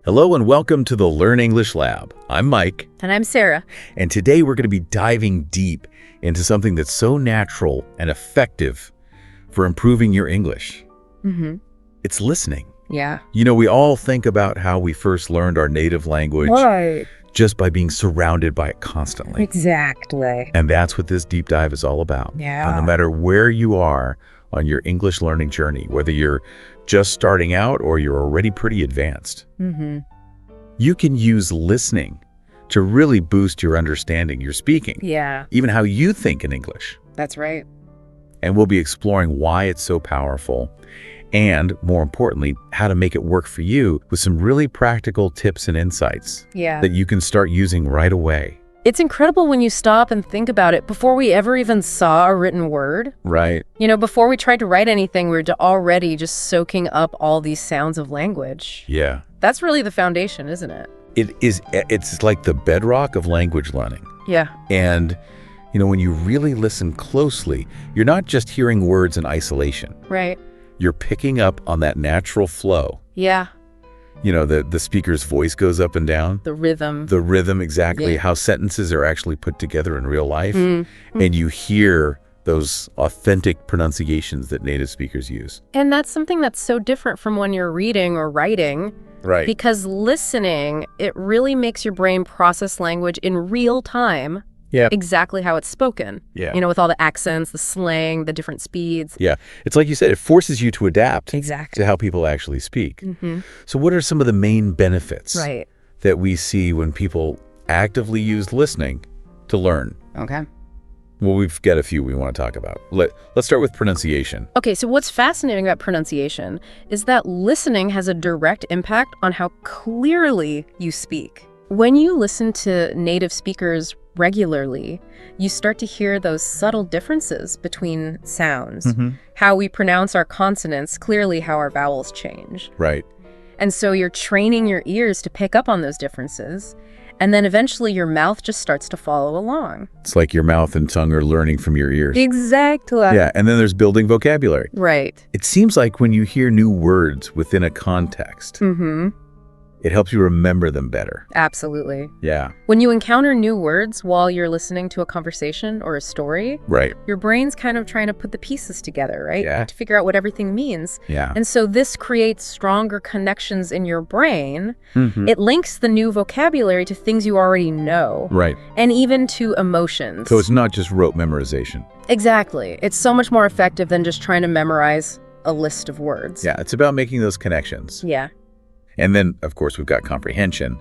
Hello and welcome to the Learn English Lab. I'm Mike. And I'm Sarah. And today we're going to be diving deep into something that's so natural and effective for improving your English. It's listening. Yeah. You know, we all think about how we first learned our native language just by being surrounded by it constantly. Exactly. And that's what this deep dive is all about. Yeah. No matter where you are on your English learning journey, whether you're just starting out or you're already pretty advanced, you can use listening to really boost your understanding, your speaking, even how you think in English. That's right. And we'll be exploring why it's so powerful and, more importantly, how to make it work for you with some really practical tips and insights that you can start using right away. It's incredible when you stop and think about it. Before we ever even saw a written word, Right. you know, before we tried to write anything, we were already just soaking up all these sounds of language. Yeah. That's really the foundation, isn't it? It's like the bedrock of language learning. Yeah. And, you know, when you really listen closely, you're not just hearing words in isolation. Right. You're picking up on that natural flow. Yeah. You know, the speaker's voice goes up and down. The rhythm. The rhythm, exactly. How sentences are actually put together in real life. And you hear those authentic pronunciations that native speakers use. And that's something that's so different from when you're reading or writing. Right. Because listening, it really makes your brain process language in real time. Yeah. Exactly how it's spoken. Yeah. You know, with all the accents, the slang, the different speeds. Yeah. It's like you said, it forces you to adapt Exactly. to how people actually speak. So what are some of the main benefits that we see when people actively use listening to learn? Okay. Well, we've got a few we want to talk about. Let's start with pronunciation. Okay, so what's fascinating about pronunciation is that listening has a direct impact on how clearly you speak. When you listen to native speakers regularly, you start to hear those subtle differences between sounds, how we pronounce our consonants, clearly how our vowels change. Right. And so you're training your ears to pick up on those differences, and then eventually your mouth just starts to follow along. It's like your mouth and tongue are learning from your ears. Exactly. Yeah, and then there's building vocabulary. Right. It seems like when you hear new words within a context, it helps you remember them better. Absolutely. Yeah. When you encounter new words while you're listening to a conversation or a story, Right. your brain's kind of trying to put the pieces together, right? Yeah. To figure out what everything means. Yeah. And so this creates stronger connections in your brain. It links the new vocabulary to things you already know. Right. And even to emotions. So it's not just rote memorization. Exactly. It's so much more effective than just trying to memorize a list of words. Yeah, it's about making those connections. Yeah. And then, of course, we've got comprehension.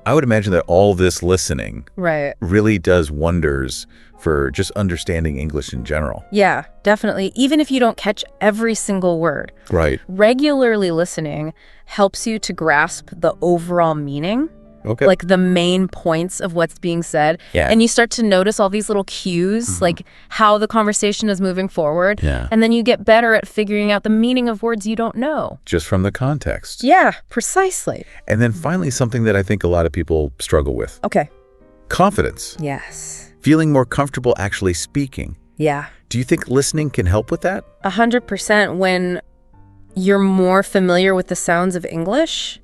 I would imagine that all this listening really does wonders for just understanding English in general. Yeah, definitely. Even if you don't catch every single word. Right. Regularly listening helps you to grasp the overall meaning. Okay. Like the main points of what's being said. Yeah. And you start to notice all these little cues, like how the conversation is moving forward. Yeah. And then you get better at figuring out the meaning of words you don't know. Just from the context. Yeah, precisely. And then finally, something that I think a lot of people struggle with. Okay. Confidence. Yes. Feeling more comfortable actually speaking. Yeah. Do you think listening can help with that? 100%. When you're more familiar with the sounds of English,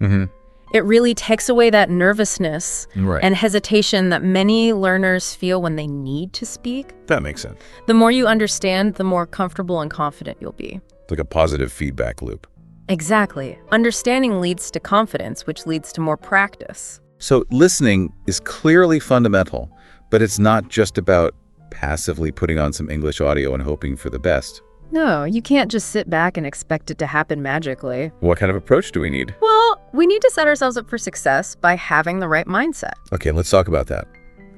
it really takes away that nervousness and hesitation that many learners feel when they need to speak. That makes sense. The more you understand, the more comfortable and confident you'll be. It's like a positive feedback loop. Exactly. Understanding leads to confidence, which leads to more practice. So listening is clearly fundamental, but it's not just about passively putting on some English audio and hoping for the best. No, you can't just sit back and expect it to happen magically. What kind of approach do we need? Well, we need to set ourselves up for success by having the right mindset. Okay, let's talk about that.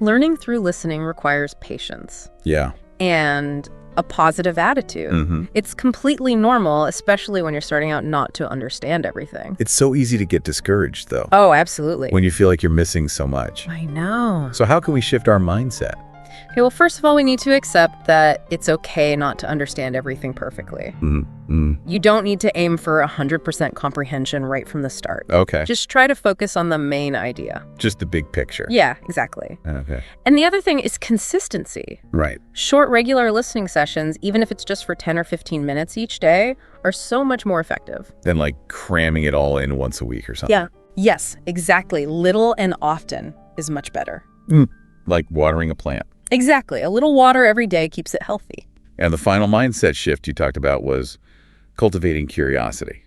Learning through listening requires patience. Yeah. And a positive attitude. It's completely normal, especially when you're starting out, not to understand everything. It's so easy to get discouraged, though. Oh, absolutely. When you feel like you're missing so much. I know. So how can we shift our mindset? Okay, well, first of all, we need to accept that it's okay not to understand everything perfectly. You don't need to aim for 100% comprehension right from the start. Okay. Just try to focus on the main idea. Just the big picture. Yeah, exactly. Okay. And the other thing is consistency. Right. Short, regular listening sessions, even if it's just for 10 or 15 minutes each day, are so much more effective. Than like cramming it all in once a week or something. Yeah. Yes, exactly. Little and often is much better. Like watering a plant. Exactly. A little water every day keeps it healthy. And the final mindset shift you talked about was cultivating curiosity.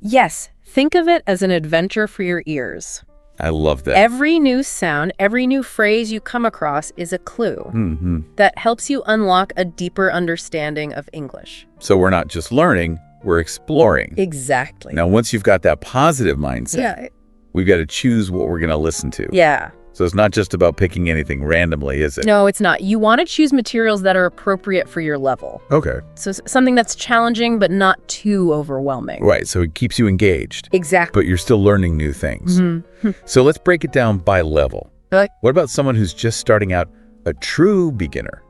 Yes, think of it as an adventure for your ears. I love that. Every new sound, every new phrase you come across is a clue that helps you unlock a deeper understanding of English. So we're not just learning, we're exploring. Exactly. Now, once you've got that positive mindset, Yeah. we've got to choose what we're going to listen to. Yeah. So it's not just about picking anything randomly, is it? No, it's not. You want to choose materials that are appropriate for your level. Okay. So something that's challenging but not too overwhelming. Right, so it keeps you engaged, Exactly. but you're still learning new things. So let's break it down by level. Like- What about someone who's just starting out, a true beginner?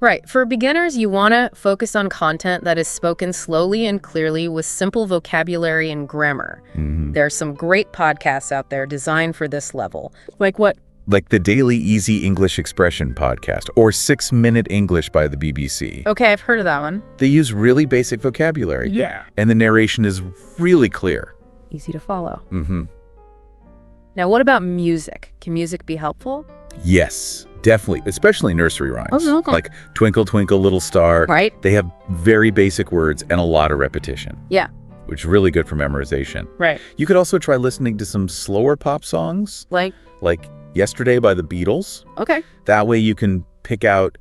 Right. For beginners, you want to focus on content that is spoken slowly and clearly with simple vocabulary and grammar. There are some great podcasts out there designed for this level. Like what? Like the Daily Easy English Expression podcast or 6-Minute English by the BBC. Okay, I've heard of that one. They use really basic vocabulary. Yeah. And the narration is really clear. Easy to follow. Now, what about music? Can music be helpful? Yes, definitely, especially nursery rhymes. Oh, okay. Like Twinkle, Twinkle, Little Star. Right. They have very basic words and a lot of repetition. Yeah. Which is really good for memorization. Right. You could also try listening to some slower pop songs, Like, Yesterday by the Beatles. okay. That way you can pick out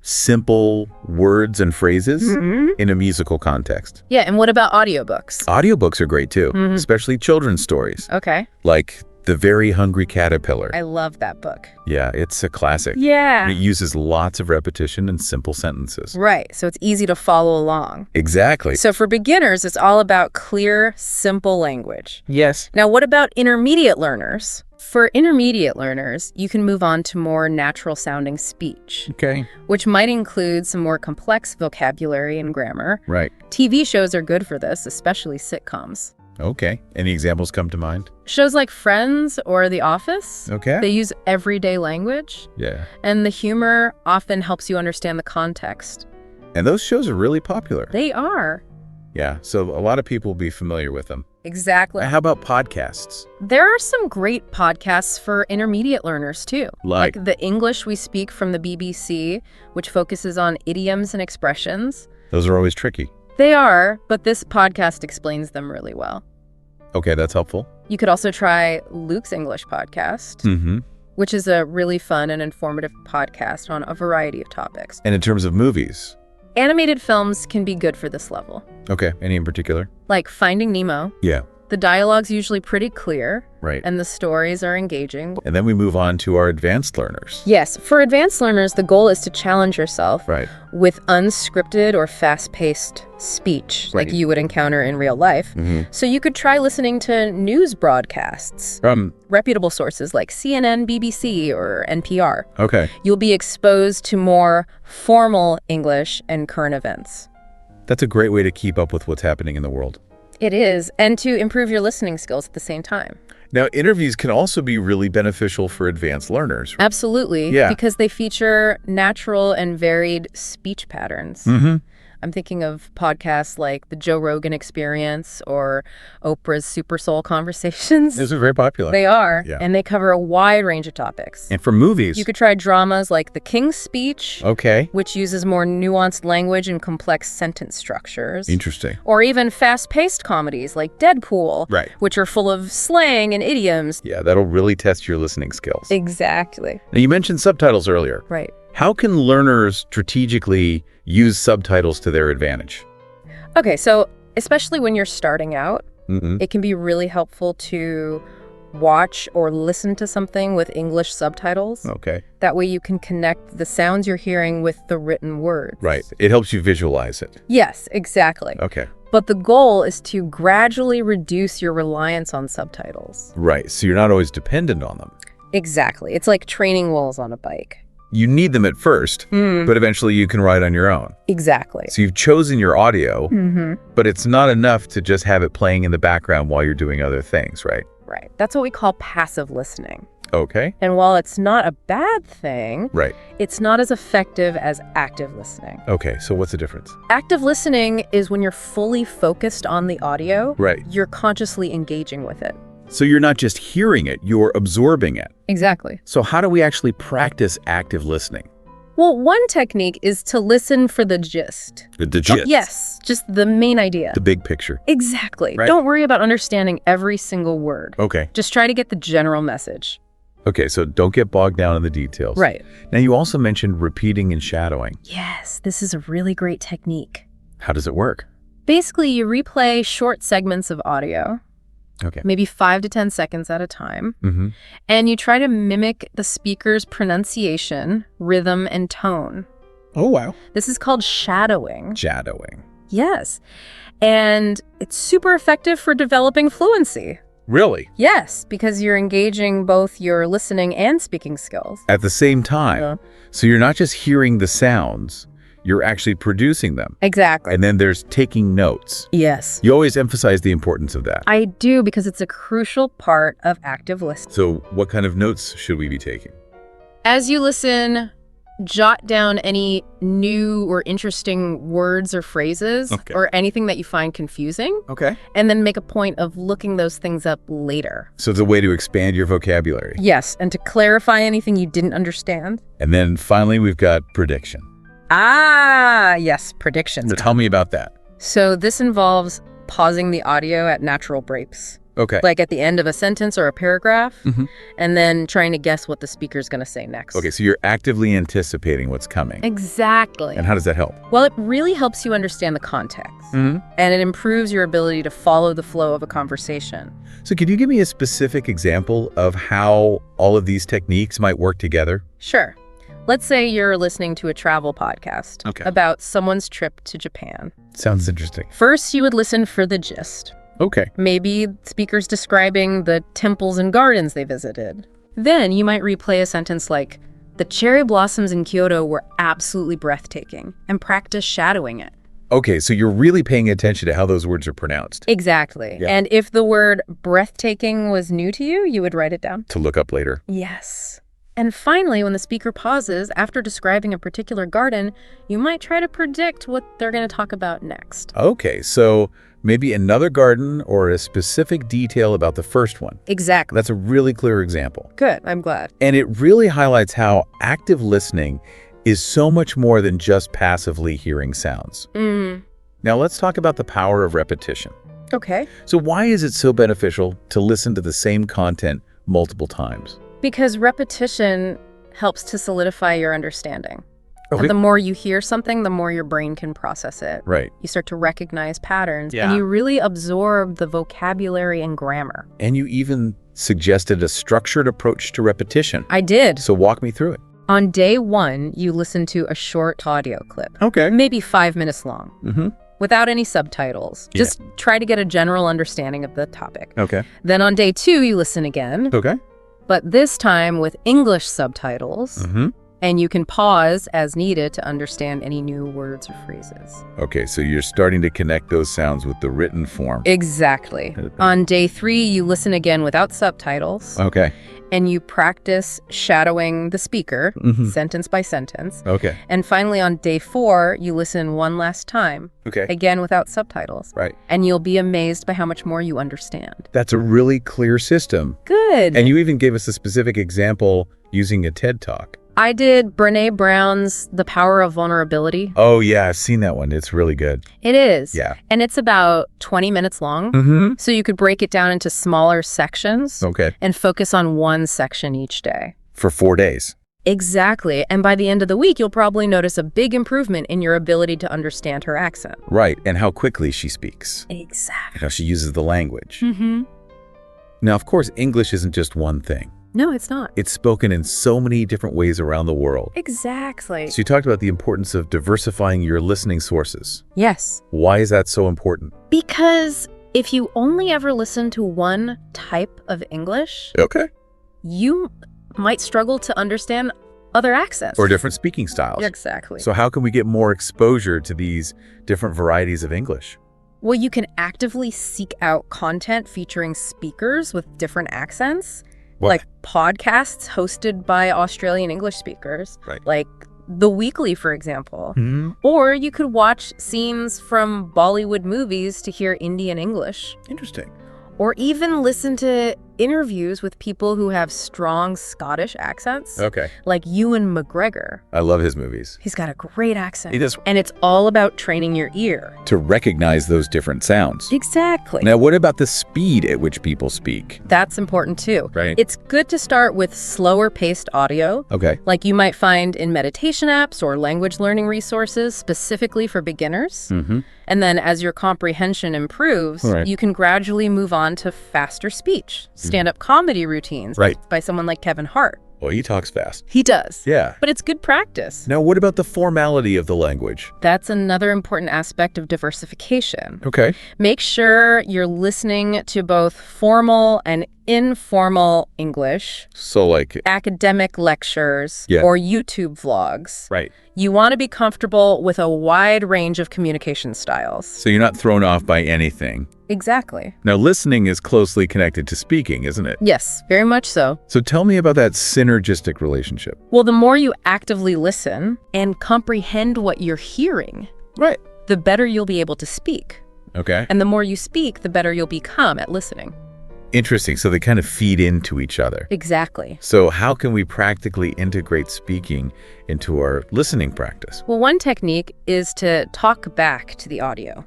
simple words and phrases in a musical context. Yeah, and what about audiobooks? Audiobooks are great too, especially children's stories, Okay. like The Very Hungry Caterpillar. I love that book. Yeah, it's a classic. Yeah. It uses lots of repetition and simple sentences. Right, so it's easy to follow along. Exactly. So for beginners, it's all about clear, simple language. Yes. Now, what about intermediate learners? For intermediate learners, you can move on to more natural-sounding speech, Okay. which might include some more complex vocabulary and grammar. Right. TV shows are good for this, especially sitcoms. Okay. Any examples come to mind? Shows like Friends or The Office, Okay. they use everyday language, Yeah. and the humor often helps you understand the context. And those shows are really popular. They are. Yeah. So a lot of people will be familiar with them. Exactly. How about podcasts? There are some great podcasts for intermediate learners, too. Like? The English We Speak from the BBC, which focuses on idioms and expressions. Those are always tricky. They are, but this podcast explains them really well. Okay, that's helpful. You could also try Luke's English podcast, which is a really fun and informative podcast on a variety of topics. And in terms of movies? Animated films can be good for this level. Okay, any in particular? Like Finding Nemo. Yeah. The dialogue's usually pretty clear, Right. and the stories are engaging. And then we move on to our advanced learners. Yes, for advanced learners, the goal is to challenge yourself Right. with unscripted or fast-paced speech like Right. you would encounter in real life. So you could try listening to news broadcasts, reputable sources like CNN, BBC, or NPR. Okay. You'll be exposed to more formal English and current events. That's a great way to keep up with what's happening in the world. It is, and to improve your listening skills at the same time. Now, interviews can also be really beneficial for advanced learners. Absolutely, Yeah. because they feature natural and varied speech patterns. I'm thinking of podcasts like The Joe Rogan Experience or Oprah's Super Soul Conversations. Those are very popular. They are, Yeah. and they cover a wide range of topics. And for movies. You could try dramas like The King's Speech, Okay. which uses more nuanced language and complex sentence structures. Interesting. Or even fast-paced comedies like Deadpool, Right. which are full of slang and idioms. Yeah, that'll really test your listening skills. Exactly. Now, you mentioned subtitles earlier. Right. How can learners strategically use subtitles to their advantage? Okay, so especially when you're starting out, Mm-hmm. it can be really helpful to watch or listen to something with English subtitles. Okay. That way you can connect the sounds you're hearing with the written words. Right. It helps you visualize it. Yes, exactly. Okay. But the goal is to gradually reduce your reliance on subtitles. Right. So you're not always dependent on them. Exactly. It's like training wheels on a bike. You need them at first, but eventually you can ride on your own. Exactly. So you've chosen your audio, but it's not enough to just have it playing in the background while you're doing other things, right? Right. That's what we call passive listening. Okay. And while it's not a bad thing, Right. it's not as effective as active listening. Okay. So what's the difference? Active listening is when you're fully focused on the audio. Right. You're consciously engaging with it. So you're not just hearing it, you're absorbing it. Exactly. So how do we actually practice active listening? Well, one technique is to listen for the gist. The gist. Yes, just the main idea. The big picture. Exactly. Right. Don't worry about understanding every single word. Okay. Just try to get the general message. Okay, so don't get bogged down in the details. Right. Now, you also mentioned repeating and shadowing. Yes, this is a really great technique. How does it work? Basically, you replay short segments of audio, Okay. maybe 5 to 10 seconds at a time, Mm-hmm. and you try to mimic the speaker's pronunciation, rhythm, and tone. Oh, wow. This is called shadowing. Shadowing. Yes. And it's super effective for developing fluency. Really? Yes, because you're engaging both your listening and speaking skills. At the same time. Yeah. So you're not just hearing the sounds, you're actually producing them. Exactly. And then there's taking notes. Yes. You always emphasize the importance of that. I do, because it's a crucial part of active listening. So what kind of notes should we be taking? As you listen, jot down any new or interesting words or phrases, Okay. or anything that you find confusing, Okay. and then make a point of looking those things up later. So it's a way to expand your vocabulary. Yes, and to clarify anything you didn't understand. And then finally, we've got prediction. Ah, yes, predictions. So tell me about that. So this involves pausing the audio at natural breaks, Okay. like at the end of a sentence or a paragraph, Mhm. and then trying to guess what the speaker's going to say next. Okay, so you're actively anticipating what's coming. Exactly. And how does that help? Well, it really helps you understand the context, Mm-hmm. and it improves your ability to follow the flow of a conversation. So could you give me a specific example of how all of these techniques might work together? Sure. Let's say you're listening to a travel podcast Okay. about someone's trip to Japan. Sounds interesting. First, you would listen for the gist. Okay. Maybe speakers describing the temples and gardens they visited. Then you might replay a sentence like, "The cherry blossoms in Kyoto were absolutely breathtaking," and practice shadowing it. Okay, so you're really paying attention to how those words are pronounced. Exactly. Yeah. And if the word breathtaking was new to you, you would write it down. To look up later. Yes. And finally, when the speaker pauses after describing a particular garden, you might try to predict what they're going to talk about next. Okay, so maybe another garden or a specific detail about the first one. Exactly. That's a really clear example. Good. I'm glad. And it really highlights how active listening is so much more than just passively hearing sounds. Now let's talk about the power of repetition. Okay. So why is it so beneficial to listen to the same content multiple times? Because repetition helps to solidify your understanding. Okay. And the more you hear something, the more your brain can process it. Right. You start to recognize patterns, Yeah. and you really absorb the vocabulary and grammar. And you even suggested a structured approach to repetition. I did. So walk me through it. On day 1, you listen to a short audio clip, Okay. maybe 5 minutes long, Mm-hmm. without any subtitles. Yeah. Just try to get a general understanding of the topic. Okay. Then on day 2, you listen again, Okay. but this time with English subtitles, Mm-hmm. and you can pause as needed to understand any new words or phrases. Okay, so you're starting to connect those sounds with the written form. Exactly. On day 3, you listen again without subtitles, Okay. and you practice shadowing the speaker, Mhm. sentence by sentence. Okay. And finally, on day 4, you listen one last time, Okay. again without subtitles. Right. And you'll be amazed by how much more you understand. That's a really clear system. Good. And you even gave us a specific example using a TED Talk. I did Brené Brown's The Power of Vulnerability. Oh, yeah, I've seen that one. It's really good. It is. Yeah. And it's about 20 minutes long. Mm-hmm. So you could break it down into smaller sections Okay. and focus on one section each day. For 4 days. Exactly. And by the end of the week, you'll probably notice a big improvement in your ability to understand her accent. Right, and how quickly she speaks. Exactly. How she uses the language. Mm-hmm. Now, of course, English isn't just one thing. No, it's not. It's spoken in so many different ways around the world. Exactly. So you talked about the importance of diversifying your listening sources. Yes. Why is that so important? Because if you only ever listen to one type of English, Okay. you might struggle to understand other accents. Or different speaking styles. Exactly. So how can we get more exposure to these different varieties of English? Well, you can actively seek out content featuring speakers with different accents, like podcasts hosted by Australian English speakers, Right. like The Weekly, for example. Hmm. Or you could watch scenes from Bollywood movies to hear Indian English. Interesting. Or even listen to interviews with people who have strong Scottish accents. Okay. Like Ewan McGregor. I love his movies. He's got a great accent. He does. And it's all about training your ear. To recognize those different sounds. Exactly. Now, what about the speed at which people speak? That's important too. Right. It's good to start with slower paced audio. Okay. Like you might find in meditation apps or language learning resources specifically for beginners. Mm-hmm. And then as your comprehension improves, Right. you can gradually move on to faster speech, stand-up comedy routines Right. by someone like Kevin Hart. Well, he talks fast. He does. Yeah. But it's good practice. Now, what about the formality of the language? That's another important aspect of diversification. Okay. Make sure you're listening to both formal and informal English, So, like, academic lectures, Yeah. or YouTube vlogs. right. You want to be comfortable with a wide range of communication styles. So you're not thrown off by anything. Exactly. Now, listening is closely connected to speaking, isn't it? Yes, very much so. So tell me about that synergistic relationship. Well, the more you actively listen and comprehend what you're hearing, Right. the better you'll be able to speak. Okay. And the more you speak, the better you'll become at listening. Interesting. So they kind of feed into each other. Exactly. So how can we practically integrate speaking into our listening practice? Well, one technique is to talk back to the audio.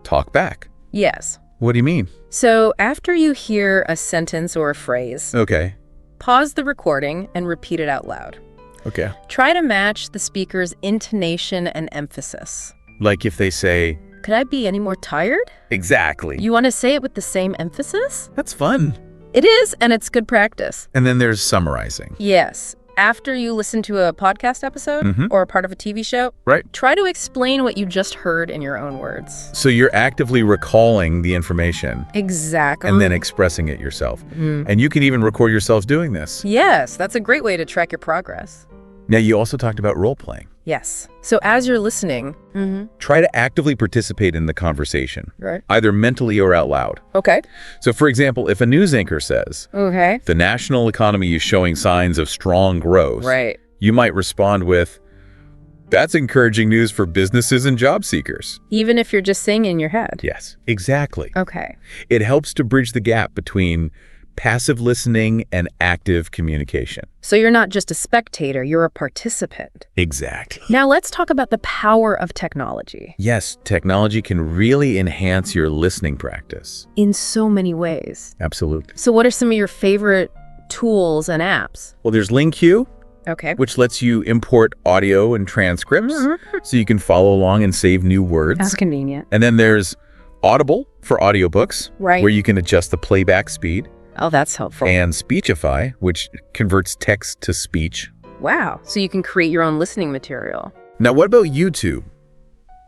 Talk back. Yes. What do you mean? So after you hear a sentence or a phrase, Okay. pause the recording and repeat it out loud. Okay. Try to match the speaker's intonation and emphasis. Like if they say, Could I be any more tired? exactly. You want to say it with the same emphasis? That's fun. It is, and it's good practice. And then there's summarizing. Yes. After you listen to a podcast episode Mhm. or a part of a TV show, Right. try to explain what you just heard in your own words. So you're actively recalling the information Exactly. and then expressing it yourself. And you can even record yourself doing this. Yes, that's a great way to track your progress. Now, you also talked about role playing. Yes. So as you're listening, Try to actively participate in the conversation, right? either mentally or out loud. Okay. So, for example, if a news anchor says, Okay. the national economy is showing signs of strong growth, Right. you might respond with, that's encouraging news for businesses and job seekers. Even if you're just saying in your head. Yes, exactly. Okay. It helps to bridge the gap between passive listening and active communication. So you're not just a spectator, you're a participant. Exactly. Now let's talk about the power of technology. Yes, technology can really enhance your listening practice. In so many ways. Absolutely. So what are some of your favorite tools and apps? Well, there's LingQ, Okay. which lets you import audio and transcripts so you can follow along and save new words. That's convenient. And then there's Audible for audiobooks, Right. where you can adjust the playback speed, Oh, that's helpful. and Speechify, which converts text to speech. Wow. So you can create your own listening material. Now, what about YouTube?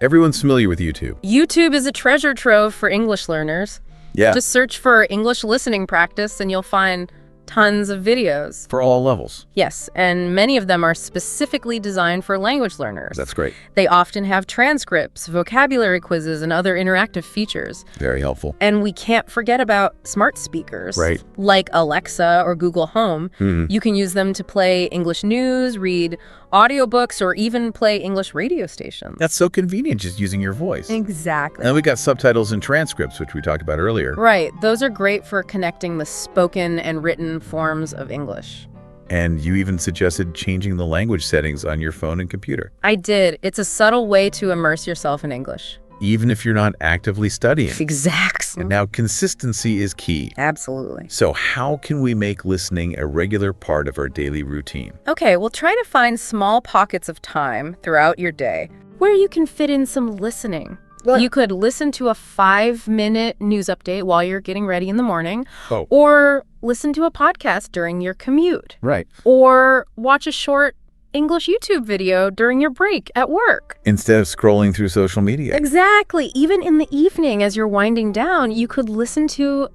Everyone's familiar with YouTube. YouTube is a treasure trove for English learners. Yeah. Just search for English listening practice and you'll find tons of videos. For all levels. Yes, and many of them are specifically designed for language learners. That's great. They often have transcripts, vocabulary quizzes, and other interactive features. Very helpful. And we can't forget about smart speakers. Right. Like Alexa or Google Home. You can use them to play English news, read audiobooks, or even play English radio stations. That's so convenient, just using your voice. Exactly. And we got subtitles and transcripts, which we talked about earlier. Right. Those are great for connecting the spoken and written forms of English. And you even suggested changing the language settings on your phone and computer, I did. It's a subtle way to immerse yourself in English. even if you're not actively studying. Exactly. And now consistency is key. Absolutely. So how can we make listening a regular part of our daily routine? Okay, well, try to find small pockets of time throughout your day where you can fit in some listening. You could listen to a 5-minute news update while you're getting ready in the morning, Oh. or listen to a podcast during your commute, Right. or watch a short English YouTube video during your break at work. Instead of scrolling through social media. Exactly. Even in the evening as you're winding down, you could listen to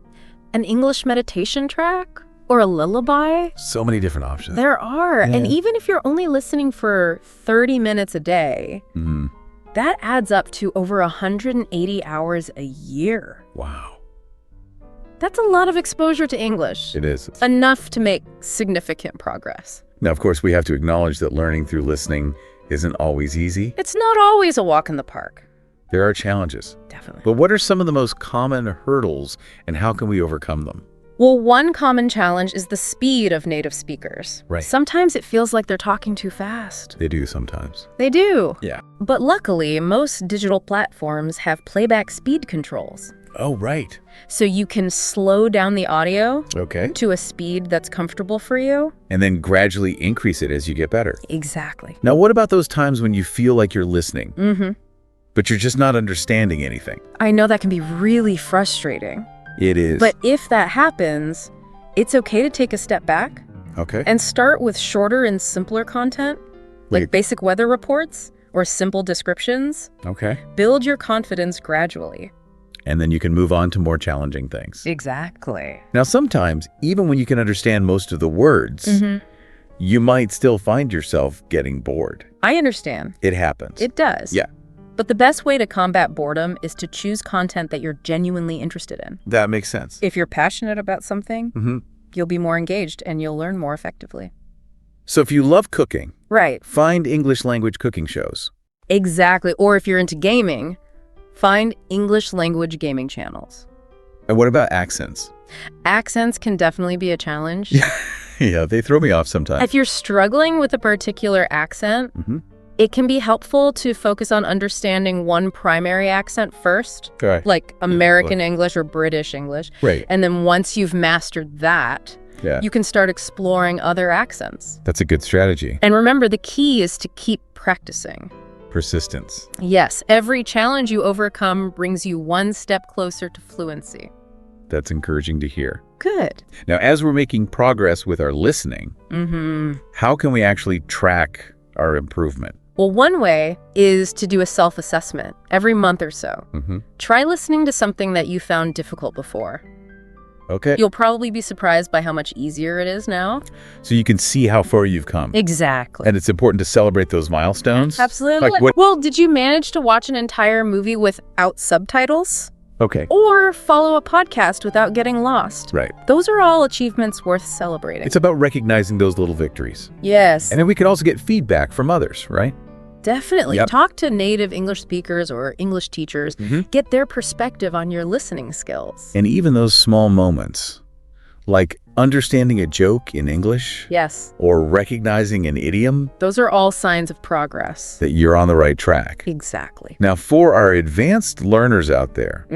an English meditation track or a lullaby. So many different options. There are. Yeah. And even if you're only listening for 30 minutes a day, Mhm. that adds up to over 180 hours a year. Wow. That's a lot of exposure to English. It is. Enough to make significant progress. Now, of course, we have to acknowledge that learning through listening isn't always easy. It's not always a walk in the park. There are challenges. Definitely. But what are some of the most common hurdles, and how can we overcome them? Well, one common challenge is the speed of native speakers. Right. Sometimes it feels like they're talking too fast. They do sometimes. They do. Yeah. But luckily, most digital platforms have playback speed controls. Oh, right. So you can slow down the audio Okay. to a speed that's comfortable for you. And then gradually increase it as you get better. Exactly. Now, what about those times when you feel like you're listening, Mm-hmm. but you're just not understanding anything? I know that can be really frustrating. It is. But if that happens, it's okay to take a step back Okay. and start with shorter and simpler content, like Wait. basic weather reports or simple descriptions. Okay. Build your confidence gradually. And then you can move on to more challenging things. Exactly. Now, sometimes, even when you can understand most of the words, you might still find yourself getting bored. I understand. It happens. It does. Yeah. But the best way to combat boredom is to choose content that you're genuinely interested in. That makes sense. If you're passionate about something, Mm-hmm. you'll be more engaged and you'll learn more effectively. So if you love cooking, Right. find English language cooking shows. Exactly. Or if you're into gaming, find English language gaming channels. And what about accents? Accents can definitely be a challenge. Yeah, they throw me off sometimes. If you're struggling with a particular accent, it can be helpful to focus on understanding one primary accent first, Right. like American English or British English. Right. And then once you've mastered that, Yeah. you can start exploring other accents. That's a good strategy. And remember, the key is to keep practicing. Persistence. Yes, every challenge you overcome brings you one step closer to fluency. That's encouraging to hear. Good. Now, as we're making progress with our listening, how can we actually track our improvement? Well, one way is to do a self-assessment every month or so. Try listening to something that you found difficult before. Okay. You'll probably be surprised by how much easier it is now. So you can see how far you've come. Exactly. And it's important to celebrate those milestones. Absolutely. Like what? Well, did you manage to watch an entire movie without subtitles? Okay. Or follow a podcast without getting lost? Right. Those are all achievements worth celebrating. It's about recognizing those little victories. Yes. And then we can also get feedback from others, right? Definitely. Yep. Talk to native English speakers or English teachers. Get their perspective on your listening skills. And even those small moments, like understanding a joke in English Yes. or recognizing an idiom, Those are all signs of progress. that you're on the right track. Exactly. Now, for our advanced learners out there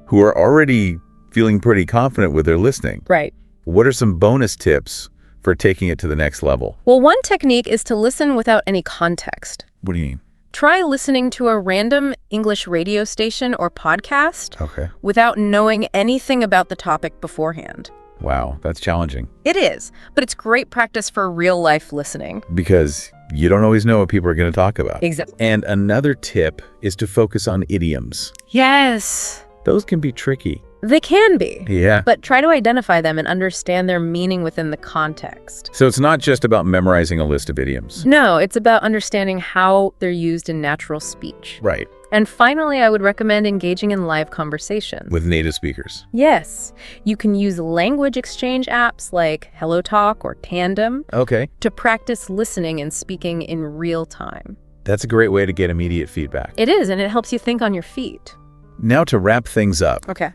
who are already feeling pretty confident with their listening, Right. what are some bonus tips for taking it to the next level? Well, one technique is to listen without any context. What do you mean? Try listening to a random English radio station or podcast Okay. without knowing anything about the topic beforehand. Wow, that's challenging It is, but it's great practice for real-life listening. because you don't always know what people are going to talk about. Exactly. And another tip is to focus on idioms. Yes, Those can be tricky. they can be. Yeah. But try to identify them and understand their meaning within the context. So it's not just about memorizing a list of idioms. No, it's about understanding how they're used in natural speech. Right. And finally, I would recommend engaging in live conversations. With native speakers. Yes, you can use language exchange apps like HelloTalk or Tandem Okay. to practice listening and speaking in real time. That's a great way to get immediate feedback. It is, and it helps you think on your feet. Now to wrap things up, Okay.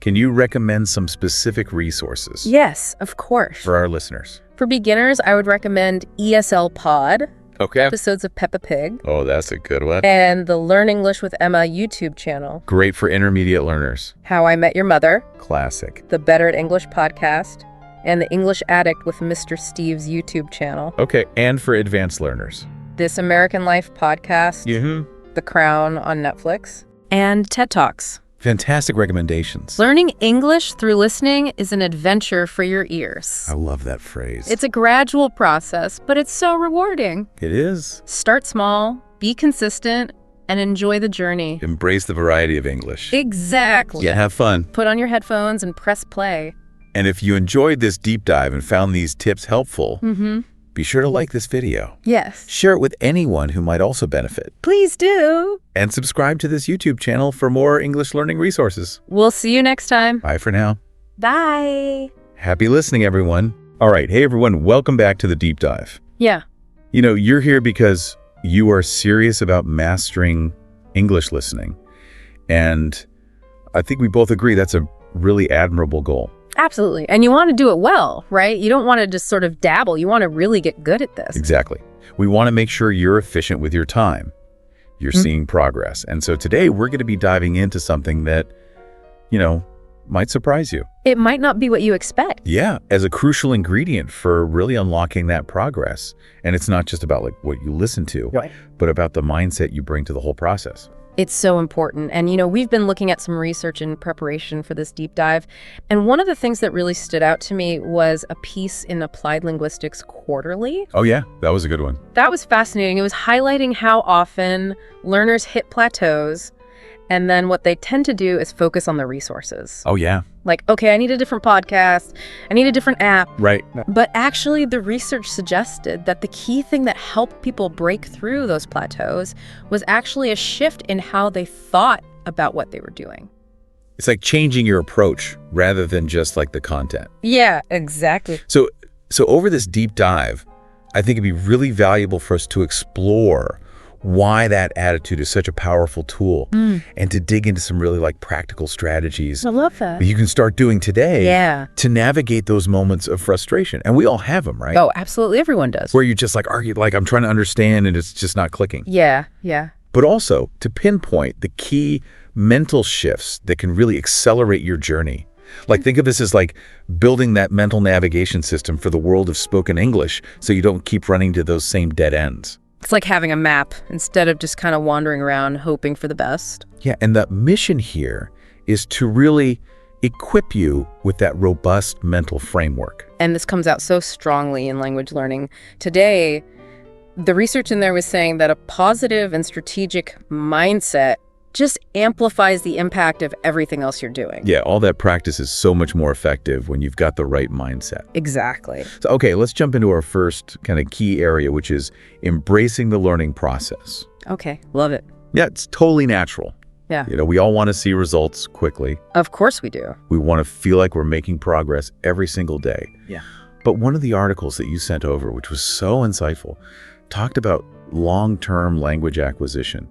can you recommend some specific resources Yes, of course. for our listeners? For beginners, I would recommend ESL Pod, Okay. episodes of Peppa Pig, Oh, that's a good one. and the Learn English with Emma YouTube channel, Great for intermediate learners. How I Met Your Mother, Classic. the Better at English podcast, and the English Addict with Mr. Steve's YouTube channel, Okay, and for advanced learners. This American Life podcast, The Crown on Netflix, and TED Talks. Fantastic recommendations. Learning English through listening is an adventure for your ears. I love that phrase. It's a gradual process, but it's so rewarding. It is. Start small, be consistent, and enjoy the journey. Embrace the variety of English. Exactly. Yeah, have fun. Put on your headphones and press play. And if you enjoyed this deep dive and found these tips helpful, be sure to like this video. Yes. Share it with anyone who might also benefit. Please do. And subscribe to this YouTube channel for more English learning resources. We'll see you next time. Bye for now. Bye. Happy listening, everyone. All right. Hey, everyone. Welcome back to the deep dive. Yeah. You know, you're here because you are serious about mastering English listening. And I think we both agree that's a really admirable goal. Absolutely. And you want to do it well, right? You don't want to just sort of dabble. You want to really get good at this. Exactly. We want to make sure you're efficient with your time. You're seeing progress. And so today we're going to be diving into something that, might surprise you. It might not be what you expect. Yeah, as a crucial ingredient for really unlocking that progress. And it's not just about what you listen to, Right. but about the mindset you bring to the whole process. It's so important. And, we've been looking at some research in preparation for this deep dive. And one of the things that really stood out to me was a piece in Applied Linguistics Quarterly. Oh yeah, that was a good one. That was fascinating. It was highlighting how often learners hit plateaus, and then what they tend to do is focus on the resources. Oh yeah. Like, okay, I need a different podcast. I need a different app. Right. But actually, the research suggested that the key thing that helped people break through those plateaus was actually a shift in how they thought about what they were doing. It's like changing your approach rather than just the content. Yeah, exactly. So over this deep dive, I think it'd be really valuable for us to explore why that attitude is such a powerful tool and to dig into some really practical strategies I love that. that you can start doing today Yeah. to navigate those moments of frustration. And we all have them, right? Oh, absolutely. Everyone does. Where you just argue, I'm trying to understand and it's just not clicking. Yeah, yeah. But also to pinpoint the key mental shifts that can really accelerate your journey. Think of this as building that mental navigation system for the world of spoken English so you don't keep running to those same dead ends. It's like having a map instead of just kind of wandering around hoping for the best. Yeah, and the mission here is to really equip you with that robust mental framework. And this comes out so strongly in language learning. Today, the research in there was saying that a positive and strategic mindset just amplifies the impact of everything else you're doing. Yeah, all that practice is so much more effective when you've got the right mindset. Exactly. So, okay, let's jump into our first kind of key area, which is embracing the learning process. Okay, love it. Yeah, it's totally natural. Yeah. We all want to see results quickly. Of course we do. We want to feel like we're making progress every single day. Yeah. But one of the articles that you sent over, which was so insightful, talked about long-term language acquisition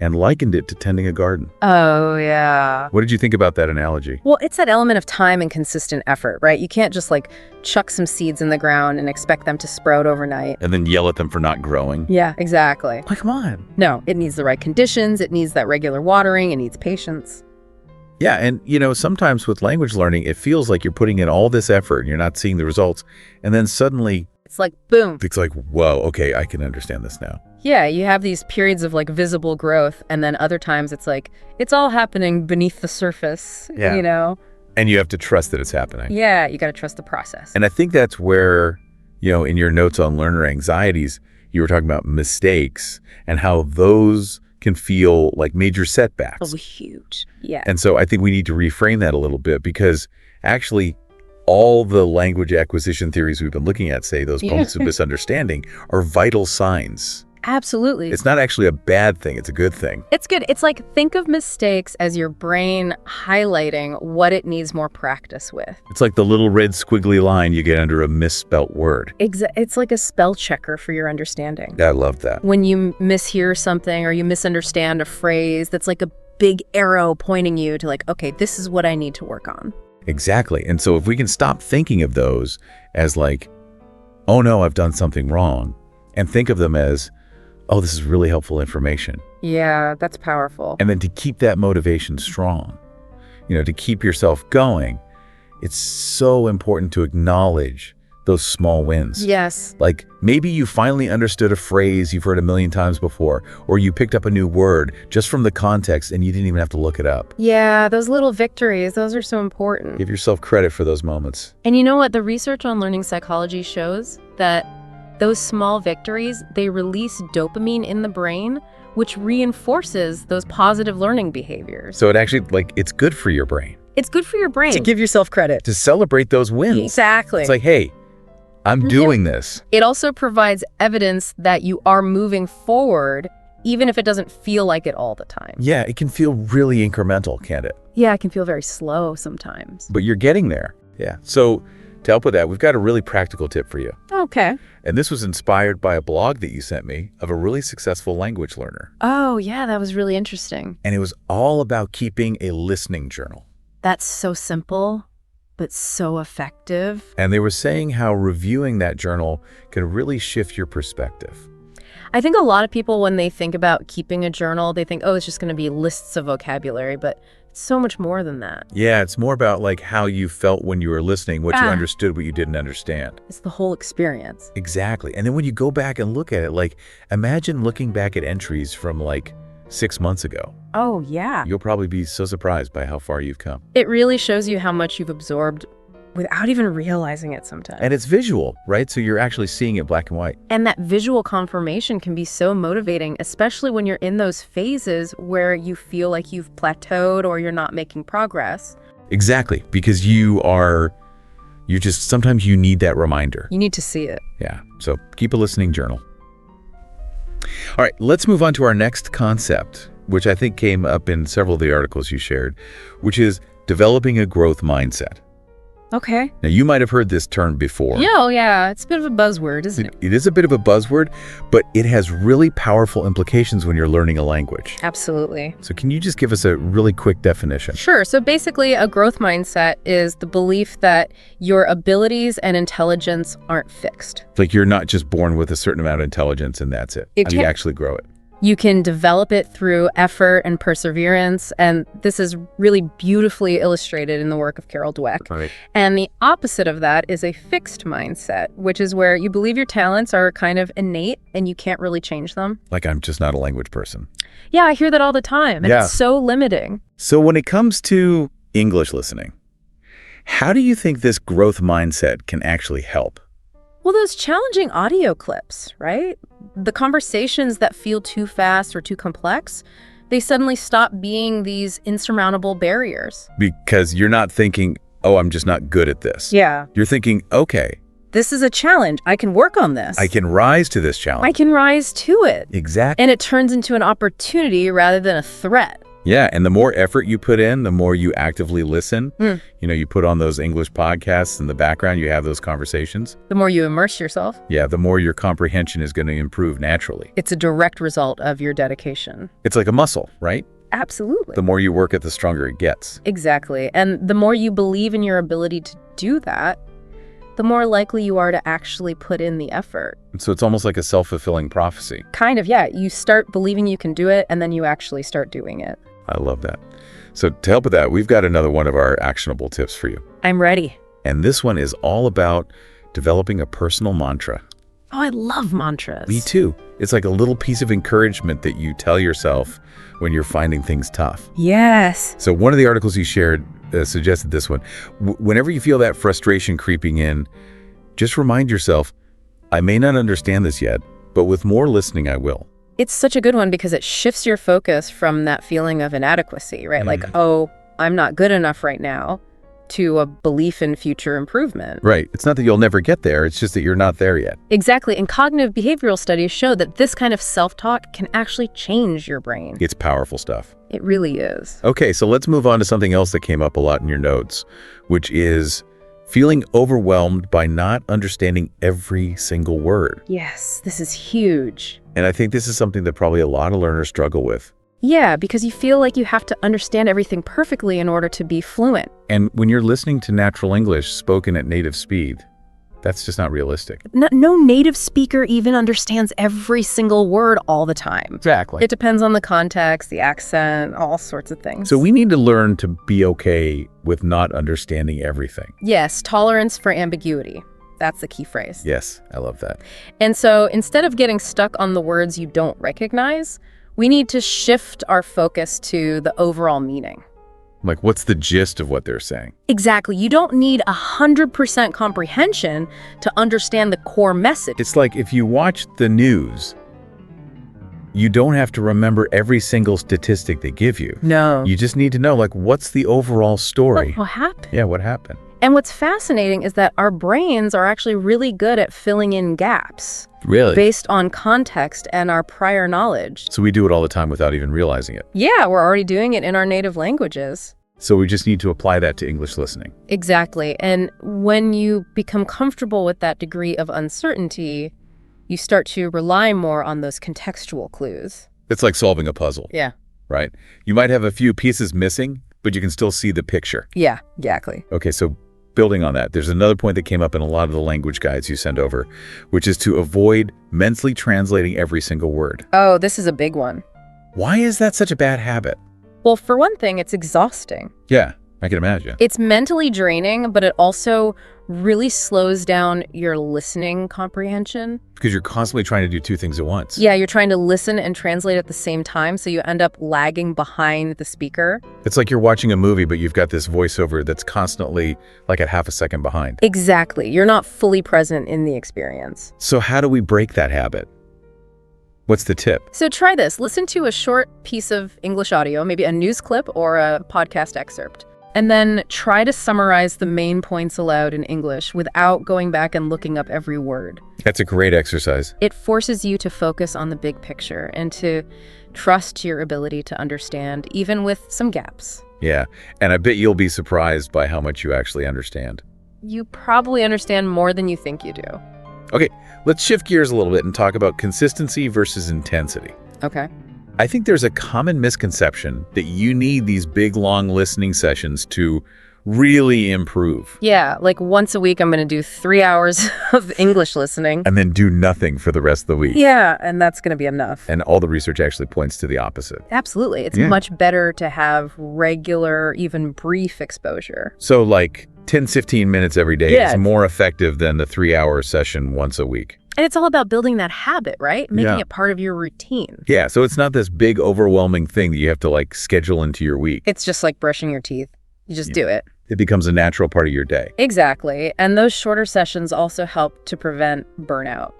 and likened it to tending a garden. Oh, yeah. What did you think about that analogy? Well, it's that element of time and consistent effort, right? You can't just chuck some seeds in the ground and expect them to sprout overnight. And then yell at them for not growing. Yeah, exactly. Come on. No, it needs the right conditions. It needs that regular watering. It needs patience. Yeah, and sometimes with language learning, it feels like you're putting in all this effort and you're not seeing the results. And then suddenly, It's like, boom. it's like, whoa, okay, I can understand this now. Yeah, you have these periods of visible growth, and then other times it's it's all happening beneath the surface, Yeah. And you have to trust that it's happening. Yeah, you got to trust the process. And I think that's where, in your notes on learner anxieties, you were talking about mistakes and how those can feel like major setbacks. Oh, huge. Yeah. And so I think we need to reframe that a little bit because actually all the language acquisition theories we've been looking at say those moments of misunderstanding are vital signs. Absolutely. It's not actually a bad thing. It's a good thing. It's good. It's think of mistakes as your brain highlighting what it needs more practice with. It's like the little red squiggly line you get under a misspelt word. It's like a spell checker for your understanding. I love that. When you mishear something or you misunderstand a phrase, that's like a big arrow pointing you to okay, this is what I need to work on. Exactly. And so if we can stop thinking of those as oh no, I've done something wrong, and think of them as, oh, this is really helpful information. Yeah, that's powerful. And then to keep that motivation strong, to keep yourself going, it's so important to acknowledge those small wins. Yes. Maybe you finally understood a phrase you've heard a million times before, or you picked up a new word just from the context and you didn't even have to look it up. Yeah, those little victories, those are so important. Give yourself credit for those moments. And you know what? The research on learning psychology shows that those small victories, they release dopamine in the brain, which reinforces those positive learning behaviors. So it actually, it's good for your brain. It's good for your brain. To give yourself credit. To celebrate those wins. Exactly. It's hey, I'm doing this. It also provides evidence that you are moving forward, even if it doesn't feel like it all the time. Yeah, it can feel really incremental, can't it? Yeah, it can feel very slow sometimes. But you're getting there. Yeah. So to help with that, we've got a really practical tip for you. Okay. And this was inspired by a blog that you sent me of a really successful language learner. Oh, yeah, that was really interesting. And it was all about keeping a listening journal. That's so simple, but so effective. And they were saying how reviewing that journal can really shift your perspective. I think a lot of people, when they think about keeping a journal, they think, oh, it's just going to be lists of vocabulary, but it's so much more than that. Yeah, it's more about like how you felt when you were listening, what you understood, what you didn't understand. It's the whole experience. Exactly. And then when you go back and look at it, like imagine looking back at entries from like 6 months ago. Oh, yeah. You'll probably be so surprised by how far you've come. It really shows you how much you've absorbed without even realizing it sometimes. And it's visual, right? So you're actually seeing it black and white. And that visual confirmation can be so motivating, especially when you're in those phases where you feel like you've plateaued or you're not making progress. Exactly, because sometimes you need that reminder. You need to see it. Yeah, so keep a listening journal. All right, let's move on to our next concept, which I think came up in several of the articles you shared, which is developing a growth mindset. Okay. Now, you might have heard this term before. Yeah. It's a bit of a buzzword, isn't it? It is a bit of a buzzword, but it has really powerful implications when you're learning a language. Absolutely. So can you just give us a really quick definition? Sure. So basically, a growth mindset is the belief that your abilities and intelligence aren't fixed. Like you're not just born with a certain amount of intelligence and that's it. You actually grow it. You can develop it through effort and perseverance, and this is really beautifully illustrated in the work of Carol Dweck. Right. And the opposite of that is a fixed mindset, which is where you believe your talents are kind of innate and you can't really change them. Like I'm just not a language person. Yeah, I hear that all the time, and Yeah. it's so limiting. So when it comes to English listening, how do you think this growth mindset can actually help? Well, those challenging audio clips, right? The conversations that feel too fast or too complex, they suddenly stop being these insurmountable barriers. Because you're not thinking, oh, I'm just not good at this. Yeah. You're thinking, okay, This is a challenge. I can work on this. I can rise to this challenge. I can rise to it. Exactly. And it turns into an opportunity rather than a threat. Yeah, and the more effort you put in, the more you actively listen. You know, you put on those English podcasts in the background, you have those conversations. The more you immerse yourself. Yeah, the more your comprehension is going to improve naturally. It's a direct result of your dedication. It's like a muscle, right? Absolutely. The more you work it, the stronger it gets. Exactly. And the more you believe in your ability to do that, the more likely you are to actually put in the effort. And so it's almost like a self-fulfilling prophecy. Kind of, yeah. You start believing you can do it, and then you actually start doing it. I love that. So to help with that, we've got another one of our actionable tips for you. I'm ready. And this one is all about developing a personal mantra. Oh, I love mantras. Me too. It's like a little piece of encouragement that you tell yourself when you're finding things tough. Yes. So one of the articles you shared suggested this one. Whenever you feel that frustration creeping in, just remind yourself, I may not understand this yet, but with more listening, I will. It's such a good one because it shifts your focus from that feeling of inadequacy, right? Like, oh, I'm not good enough right now, to a belief in future improvement. Right. It's not that you'll never get there. It's just that you're not there yet. Exactly. And cognitive behavioral studies show that this kind of self-talk can actually change your brain. It's powerful stuff. It really is. Okay, so let's move on to something else that came up a lot in your notes, which is feeling overwhelmed by not understanding every single word. Yes, this is huge. And I think this is something that probably a lot of learners struggle with. Yeah, because you feel like you have to understand everything perfectly in order to be fluent. And when you're listening to natural English spoken at native speed, that's just not realistic. No native speaker even understands every single word all the time. Exactly. It depends on the context, the accent, all sorts of things. So we need to learn to be okay with not understanding everything. Yes, tolerance for ambiguity. That's the key phrase. Yes, I love that. And so instead of getting stuck on the words you don't recognize, we need to shift our focus to the overall meaning. Like, what's the gist of what they're saying? Exactly. You don't need 100% comprehension to understand the core message. It's like if you watch the news, you don't have to remember every single statistic they give you. No. You just need to know, like, what's the overall story? What happened? Yeah, what happened? And what's fascinating is that our brains are actually really good at filling in gaps. Really? Based on context and our prior knowledge. So we do it all the time without even realizing it. Yeah, we're already doing it in our native languages. So we just need to apply that to English listening. Exactly. And when you become comfortable with that degree of uncertainty, you start to rely more on those contextual clues. It's like solving a puzzle. Yeah. Right? You might have a few pieces missing, but you can still see the picture. Yeah, exactly. Okay, so building on that, there's another point that came up in a lot of the language guides you send over, which is to avoid mentally translating every single word. Oh, this is a big one. Why is that such a bad habit? Well, for one thing, it's exhausting. Yeah, I can imagine. It's mentally draining, but it also really slows down your listening comprehension. Because you're constantly trying to do two things at once. Yeah, you're trying to listen and translate at the same time, so you end up lagging behind the speaker. It's like you're watching a movie, but you've got this voiceover that's constantly like at half a second behind. Exactly. You're not fully present in the experience. So how do we break that habit? What's the tip? So try this. Listen to a short piece of English audio, maybe a news clip or a podcast excerpt, and then try to summarize the main points aloud in English without going back and looking up every word. That's a great exercise. It forces you to focus on the big picture and to trust your ability to understand, even with some gaps. Yeah, and I bet you'll be surprised by how much you actually understand. You probably understand more than you think you do. Okay, let's shift gears a little bit and talk about consistency versus intensity. Okay. I think there's a common misconception that you need these big, long listening sessions to really improve. Yeah, like once a week I'm going to do 3 hours of English listening. And then do nothing for the rest of the week. Yeah, and that's going to be enough. And all the research actually points to the opposite. Absolutely. It's much better to have regular, even brief exposure. So like 10, 15 minutes every day Yeah. is more effective than the 3-hour session once a week. And it's all about building that habit, right? Making Yeah. it part of your routine. Yeah, so it's not this big, overwhelming thing that you have to like schedule into your week. It's just like brushing your teeth. You just do it. It becomes a natural part of your day, Exactly. And those shorter sessions also help to prevent burnout.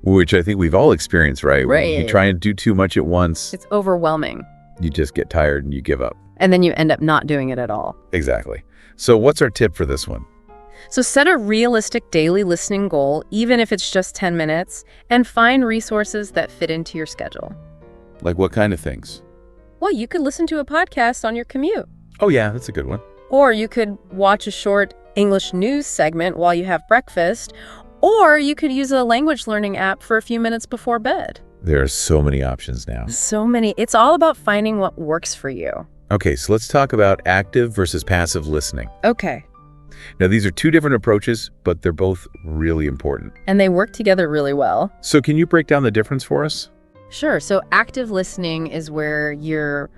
which I think we've all experienced, right? When you Right. try and do too much at once, It's overwhelming. you just get tired and you give up. And then you end up not doing it at all. Exactly. So what's our tip for this one? So set a realistic daily listening goal, even if it's just 10 minutes, and find resources that fit into your schedule. Like what kind of things? Well, you could listen to a podcast on your commute. Oh yeah, that's a good one. Or you could watch a short English news segment while you have breakfast. Or you could use a language learning app for a few minutes before bed. There are so many options now. So many. It's all about finding what works for you. Okay, so let's talk about active versus passive listening. Okay. Now, these are two different approaches, but they're both really important. And they work together really well. So can you break down the difference for us? Sure. So active listening is where you're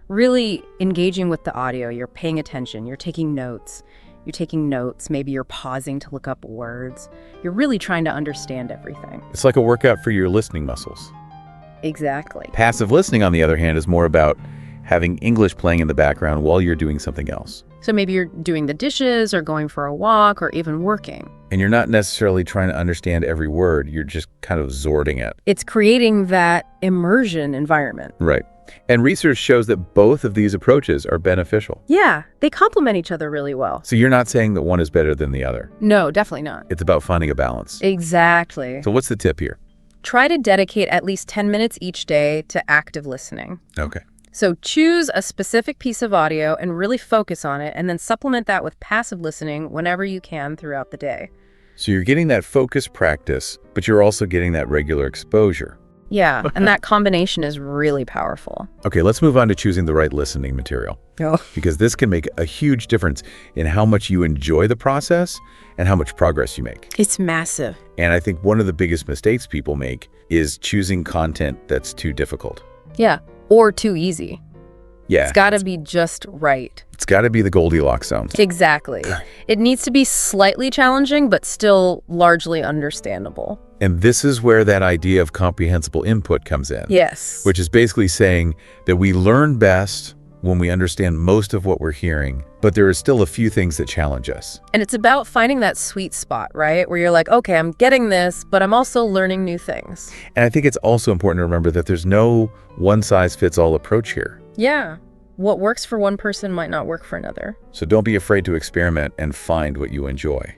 really engaging with the audio. You're paying attention. You're taking notes. Maybe you're pausing to look up words. You're really trying to understand everything. It's like a workout for your listening muscles. Exactly. Passive listening, on the other hand, is more about having English playing in the background while you're doing something else. So maybe you're doing the dishes or going for a walk or even working. And you're not necessarily trying to understand every word. You're just kind of absorbing it. It's creating that immersion environment. Right. And research shows that both of these approaches are beneficial. Yeah, they complement each other really well. So you're not saying that one is better than the other. No, definitely not. It's about finding a balance. Exactly. So what's the tip here? Try to dedicate at least 10 minutes each day to active listening. Okay. So choose a specific piece of audio and really focus on it, and then supplement that with passive listening whenever you can throughout the day. So you're getting that focused practice, but you're also getting that regular exposure. Yeah, and that combination is really powerful. Okay, let's move on to choosing the right listening material. Oh. Because this can make a huge difference in how much you enjoy the process and how much progress you make. It's massive. And I think one of the biggest mistakes people make is choosing content that's too difficult. Yeah, or too easy. Yeah. It's got to be just right. It's got to be the Goldilocks zone. Exactly. It needs to be slightly challenging, but still largely understandable. And this is where that idea of comprehensible input comes in. Yes. Which is basically saying that we learn best when we understand most of what we're hearing, but there are still a few things that challenge us. And it's about finding that sweet spot, right? Where you're like, okay, I'm getting this, but I'm also learning new things. And I think it's also important to remember that there's no one-size-fits-all approach here. Yeah. What works for one person might not work for another. So don't be afraid to experiment and find what you enjoy.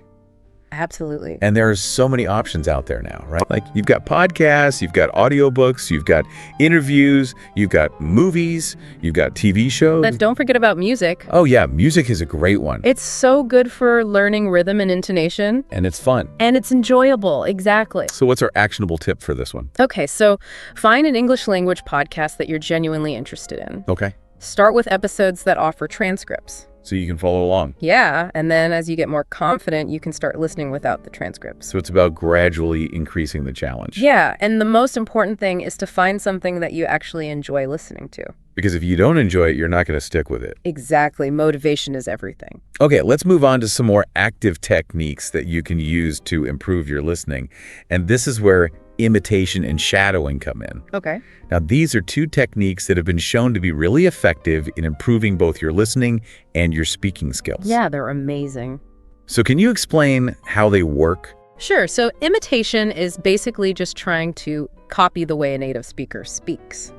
Absolutely. And there's so many options out there now, right? Like you've got podcasts, you've got audiobooks, you've got interviews, you've got movies, you've got TV shows. But don't forget about music. Oh yeah, music is a great one. It's so good for learning rhythm and intonation. And it's fun. And it's enjoyable, exactly. So what's our actionable tip for this one? Okay, so find an English language podcast that you're genuinely interested in. Okay. Start with episodes that offer transcripts. So you can follow along. Yeah, and then as you get more confident, you can start listening without the transcripts. So it's about gradually increasing the challenge. Yeah, and the most important thing is to find something that you actually enjoy listening to. Because if you don't enjoy it, you're not going to stick with it. Exactly. Motivation is everything. Okay, let's move on to some more active techniques that you can use to improve your listening. And this is where imitation and shadowing come in. Okay. Now, these are two techniques that have been shown to be really effective in improving both your listening and your speaking skills. Yeah, they're amazing. So can you explain how they work? Sure. So imitation is basically just trying to copy the way a native speaker speaks.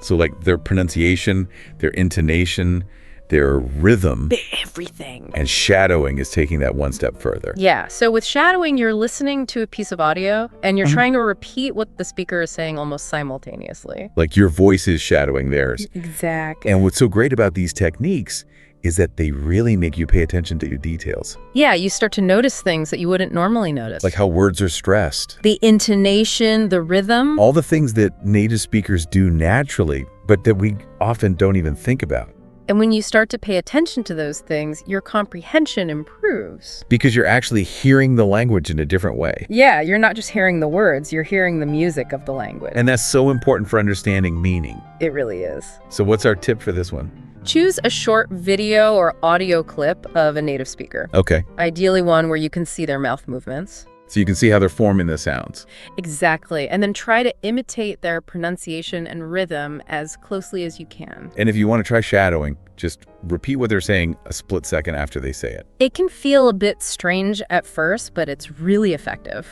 So like their pronunciation, their intonation, their rhythm. Everything. And shadowing is taking that one step further. Yeah. So with shadowing, you're listening to a piece of audio and you're trying to repeat what the speaker is saying almost simultaneously. Like your voice is shadowing theirs. Exactly. And what's so great about these techniques is that they really make you pay attention to your details. Yeah, you start to notice things that you wouldn't normally notice. Like how words are stressed. The intonation, the rhythm. All the things that native speakers do naturally, but that we often don't even think about. And when you start to pay attention to those things, your comprehension improves. Because you're actually hearing the language in a different way. Yeah, you're not just hearing the words, you're hearing the music of the language. And that's so important for understanding meaning. It really is. So what's our tip for this one? Choose a short video or audio clip of a native speaker. Okay. Ideally one where you can see their mouth movements. So you can see how they're forming the sounds. Exactly. And then try to imitate their pronunciation and rhythm as closely as you can. And if you want to try shadowing, just repeat what they're saying a split second after they say it. It can feel a bit strange at first, but it's really effective.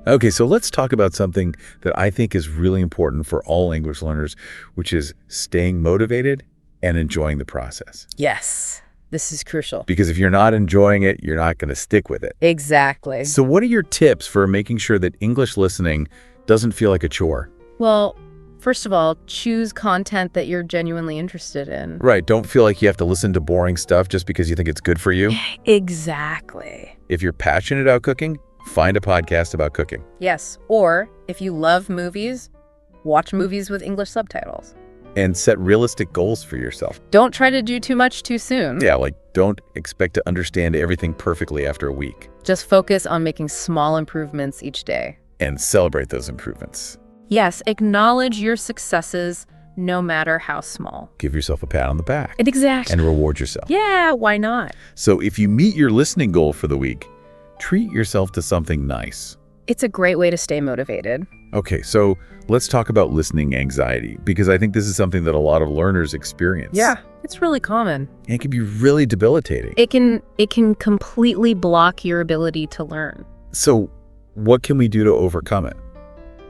Okay, so let's talk about something that I think is really important for all English learners, which is staying motivated and enjoying the process. Yes, this is crucial. Because if you're not enjoying it, you're not going to stick with it. Exactly. So what are your tips for making sure that English listening doesn't feel like a chore? Well, first of all, choose content that you're genuinely interested in. Right, don't feel like you have to listen to boring stuff just because you think it's good for you. Exactly. If you're passionate about cooking, find a podcast about cooking. Yes, or if you love movies, watch movies with English subtitles. And set realistic goals for yourself. Don't try to do too much too soon. Yeah, like don't expect to understand everything perfectly after a week. Just focus on making small improvements each day. And celebrate those improvements. Yes, acknowledge your successes no matter how small. Give yourself a pat on the back. Exactly. And reward yourself. Yeah, why not? So if you meet your listening goal for the week, treat yourself to something nice. It's a great way to stay motivated. Okay, so let's talk about listening anxiety, because I think this is something that a lot of learners experience. Yeah, it's really common. And it can be really debilitating. It can completely block your ability to learn. So what can we do to overcome it?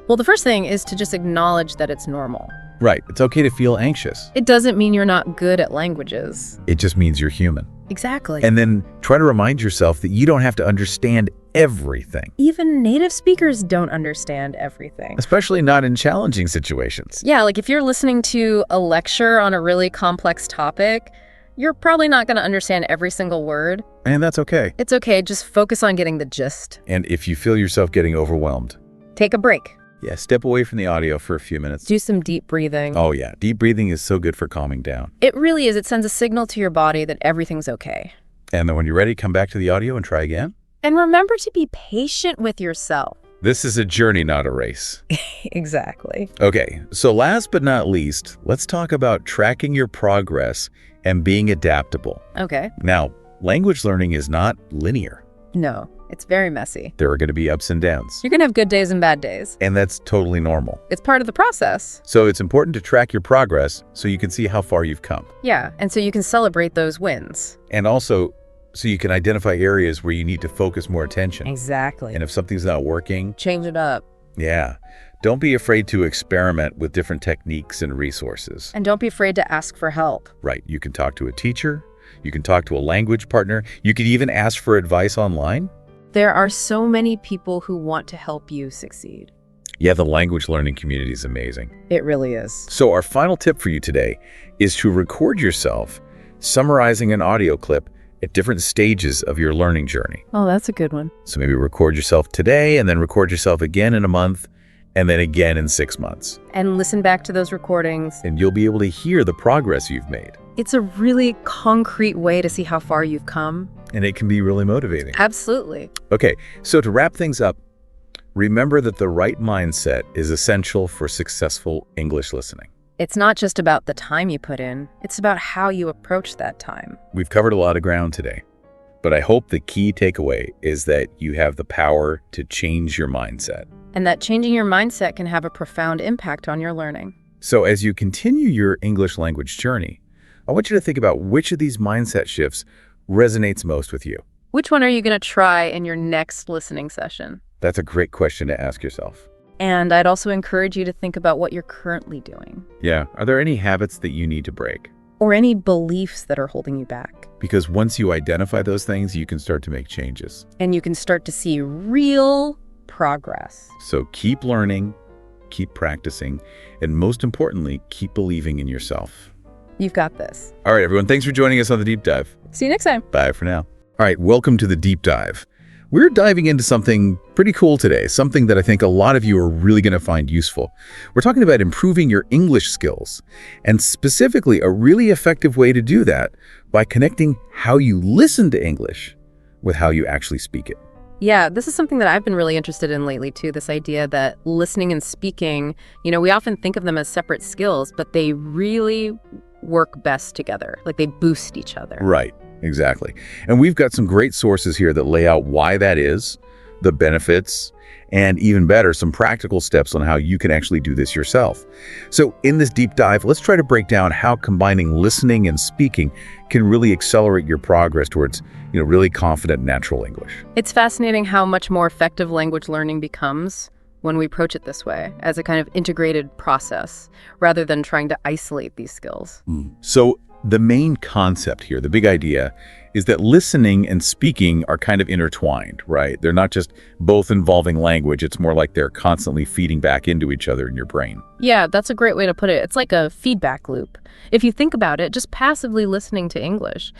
Well, the first thing is to just acknowledge that it's normal. Right, it's okay to feel anxious. It doesn't mean you're not good at languages. It just means you're human. Exactly. And then try to remind yourself that you don't have to understand everything. Even native speakers don't understand everything. Especially not in challenging situations. Yeah, like if you're listening to a lecture on a really complex topic, you're probably not going to understand every single word. And that's okay. It's okay, just focus on getting the gist. And if you feel yourself getting overwhelmed, take a break. Yeah, step away from the audio for a few minutes. Do some deep breathing. Oh yeah, deep breathing is so good for calming down. It really is. It sends a signal to your body that everything's okay. And then when you're ready, come back to the audio and try again. And remember to be patient with yourself. This is a journey, not a race. Exactly. Okay, so last but not least, let's talk about tracking your progress and being adaptable. Okay. Now, language learning is not linear. No, it's very messy. There are going to be ups and downs. You're going to have good days and bad days. And that's totally normal. It's part of the process. So it's important to track your progress so you can see how far you've come. Yeah, and so you can celebrate those wins. And also, so you can identify areas where you need to focus more attention. Exactly. And if something's not working, change it up. Yeah. Don't be afraid to experiment with different techniques and resources. And don't be afraid to ask for help. Right. You can talk to a teacher. You can talk to a language partner. You could even ask for advice online. There are so many people who want to help you succeed. Yeah, the language learning community is amazing. It really is. So our final tip for you today is to record yourself summarizing an audio clip at different stages of your learning journey. Oh, that's a good one. So maybe record yourself today and then record yourself again in a month and then again in 6 months. And listen back to those recordings. And you'll be able to hear the progress you've made. It's a really concrete way to see how far you've come. And it can be really motivating. Absolutely. Okay, so to wrap things up, remember that the right mindset is essential for successful English listening. It's not just about the time you put in, it's about how you approach that time. We've covered a lot of ground today, but I hope the key takeaway is that you have the power to change your mindset. And that changing your mindset can have a profound impact on your learning. So as you continue your English language journey, I want you to think about which of these mindset shifts resonates most with you. Which one are you going to try in your next listening session? That's a great question to ask yourself. And I'd also encourage you to think about what you're currently doing. Yeah, are there any habits that you need to break? Or any beliefs that are holding you back. Because once you identify those things, you can start to make changes. And you can start to see real progress. So keep learning, keep practicing, and most importantly, keep believing in yourself. You've got this. All right, everyone, thanks for joining us on The Deep Dive. See you next time. Bye for now. All right, welcome to The Deep Dive. We're diving into something pretty cool today, something that I think a lot of you are really going to find useful. We're talking about improving your English skills, and specifically a really effective way to do that by connecting how you listen to English with how you actually speak it. Yeah, this is something that I've been really interested in lately too, this idea that listening and speaking, we often think of them as separate skills, but they really work best together. Like they boost each other. Right, exactly. And we've got some great sources here that lay out why that is, the benefits, and even better, some practical steps on how you can actually do this yourself. So in this deep dive, let's try to break down how combining listening and speaking can really accelerate your progress towards, really confident natural English. It's fascinating how much more effective language learning becomes when we approach it this way, as a kind of integrated process, rather than trying to isolate these skills. So the main concept here, the big idea, is that listening and speaking are kind of intertwined, right? They're not just both involving language. It's more like they're constantly feeding back into each other in your brain. Yeah, that's a great way to put it. It's like a feedback loop. If you think about it, just passively listening to English,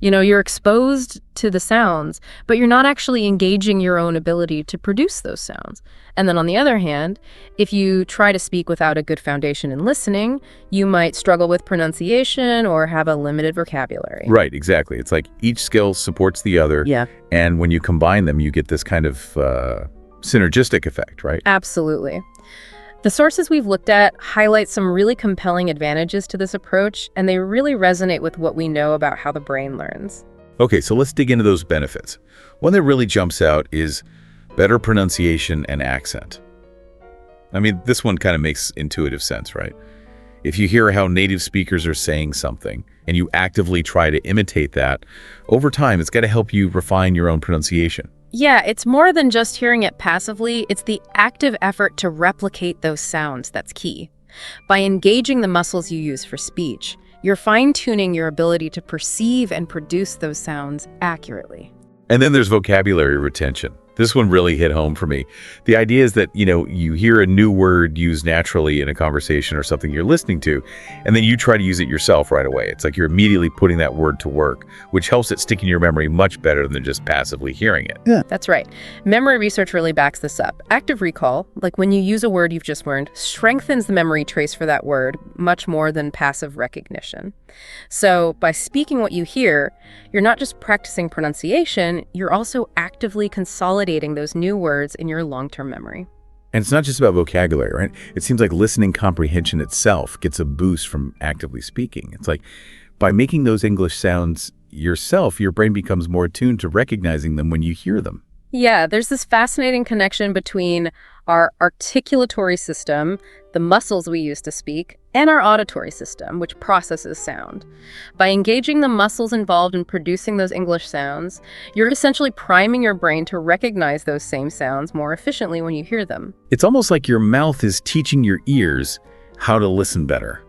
you're exposed to the sounds, but you're not actually engaging your own ability to produce those sounds. And then on the other hand, if you try to speak without a good foundation in listening, you might struggle with pronunciation or have a limited vocabulary. Right, exactly. It's like each skill supports the other. Yeah. And when you combine them, you get this kind of synergistic effect, right? Absolutely. The sources we've looked at highlight some really compelling advantages to this approach, and they really resonate with what we know about how the brain learns. Okay, so let's dig into those benefits. One that really jumps out is better pronunciation and accent. I mean, this one kind of makes intuitive sense, right? If you hear how native speakers are saying something and you actively try to imitate that, over time, it's got to help you refine your own pronunciation. Yeah, it's more than just hearing it passively. It's the active effort to replicate those sounds that's key. By engaging the muscles you use for speech, you're fine-tuning your ability to perceive and produce those sounds accurately. And then there's vocabulary retention. This one really hit home for me. The idea is that, you hear a new word used naturally in a conversation or something you're listening to, and then you try to use it yourself right away. It's like you're immediately putting that word to work, which helps it stick in your memory much better than just passively hearing it. Yeah, that's right. Memory research really backs this up. Active recall, like when you use a word you've just learned, strengthens the memory trace for that word much more than passive recognition. So by speaking what you hear, you're not just practicing pronunciation, you're also actively consolidating those new words in your long-term memory. And it's not just about vocabulary, right? It seems like listening comprehension itself gets a boost from actively speaking. It's like by making those English sounds yourself, your brain becomes more attuned to recognizing them when you hear them. Yeah, there's this fascinating connection between our articulatory system, the muscles we use to speak, and our auditory system, which processes sound. By engaging the muscles involved in producing those English sounds, you're essentially priming your brain to recognize those same sounds more efficiently when you hear them. It's almost like your mouth is teaching your ears how to listen better,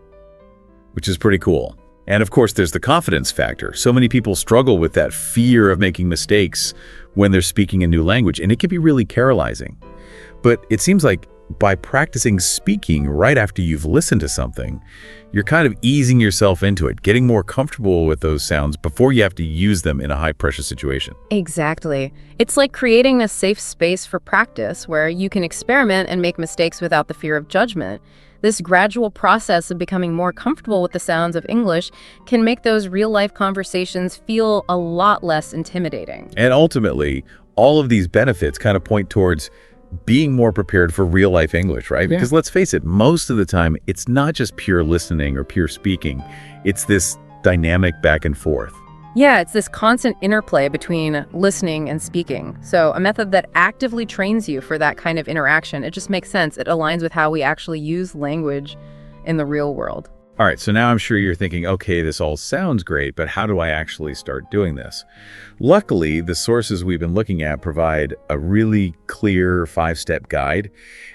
which is pretty cool. And of course, there's the confidence factor. So many people struggle with that fear of making mistakes when they're speaking a new language, and it can be really paralyzing. But it seems like by practicing speaking right after you've listened to something, you're kind of easing yourself into it, getting more comfortable with those sounds before you have to use them in a high-pressure situation. Exactly. It's like creating a safe space for practice where you can experiment and make mistakes without the fear of judgment. This gradual process of becoming more comfortable with the sounds of English can make those real-life conversations feel a lot less intimidating. And ultimately, all of these benefits kind of point towards being more prepared for real-life English, right? Yeah. Because let's face it, most of the time, it's not just pure listening or pure speaking. It's this dynamic back and forth. Yeah, it's this constant interplay between listening and speaking. So a method that actively trains you for that kind of interaction, it just makes sense. It aligns with how we actually use language in the real world. All right, so now I'm sure you're thinking, okay, this all sounds great, but how do I actually start doing this? Luckily, the sources we've been looking at provide a really clear 5-step guide.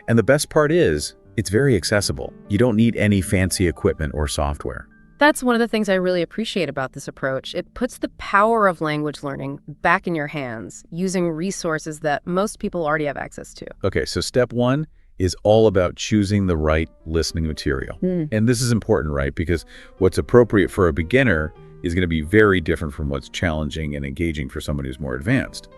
And the best part is, it's very accessible. You don't need any fancy equipment or software. That's one of the things I really appreciate about this approach. It puts the power of language learning back in your hands, using resources that most people already have access to. Okay, so step 1 is all about choosing the right listening material. And this is important, right? Because what's appropriate for a beginner is going to be very different from what's challenging and engaging for someone who's more advanced.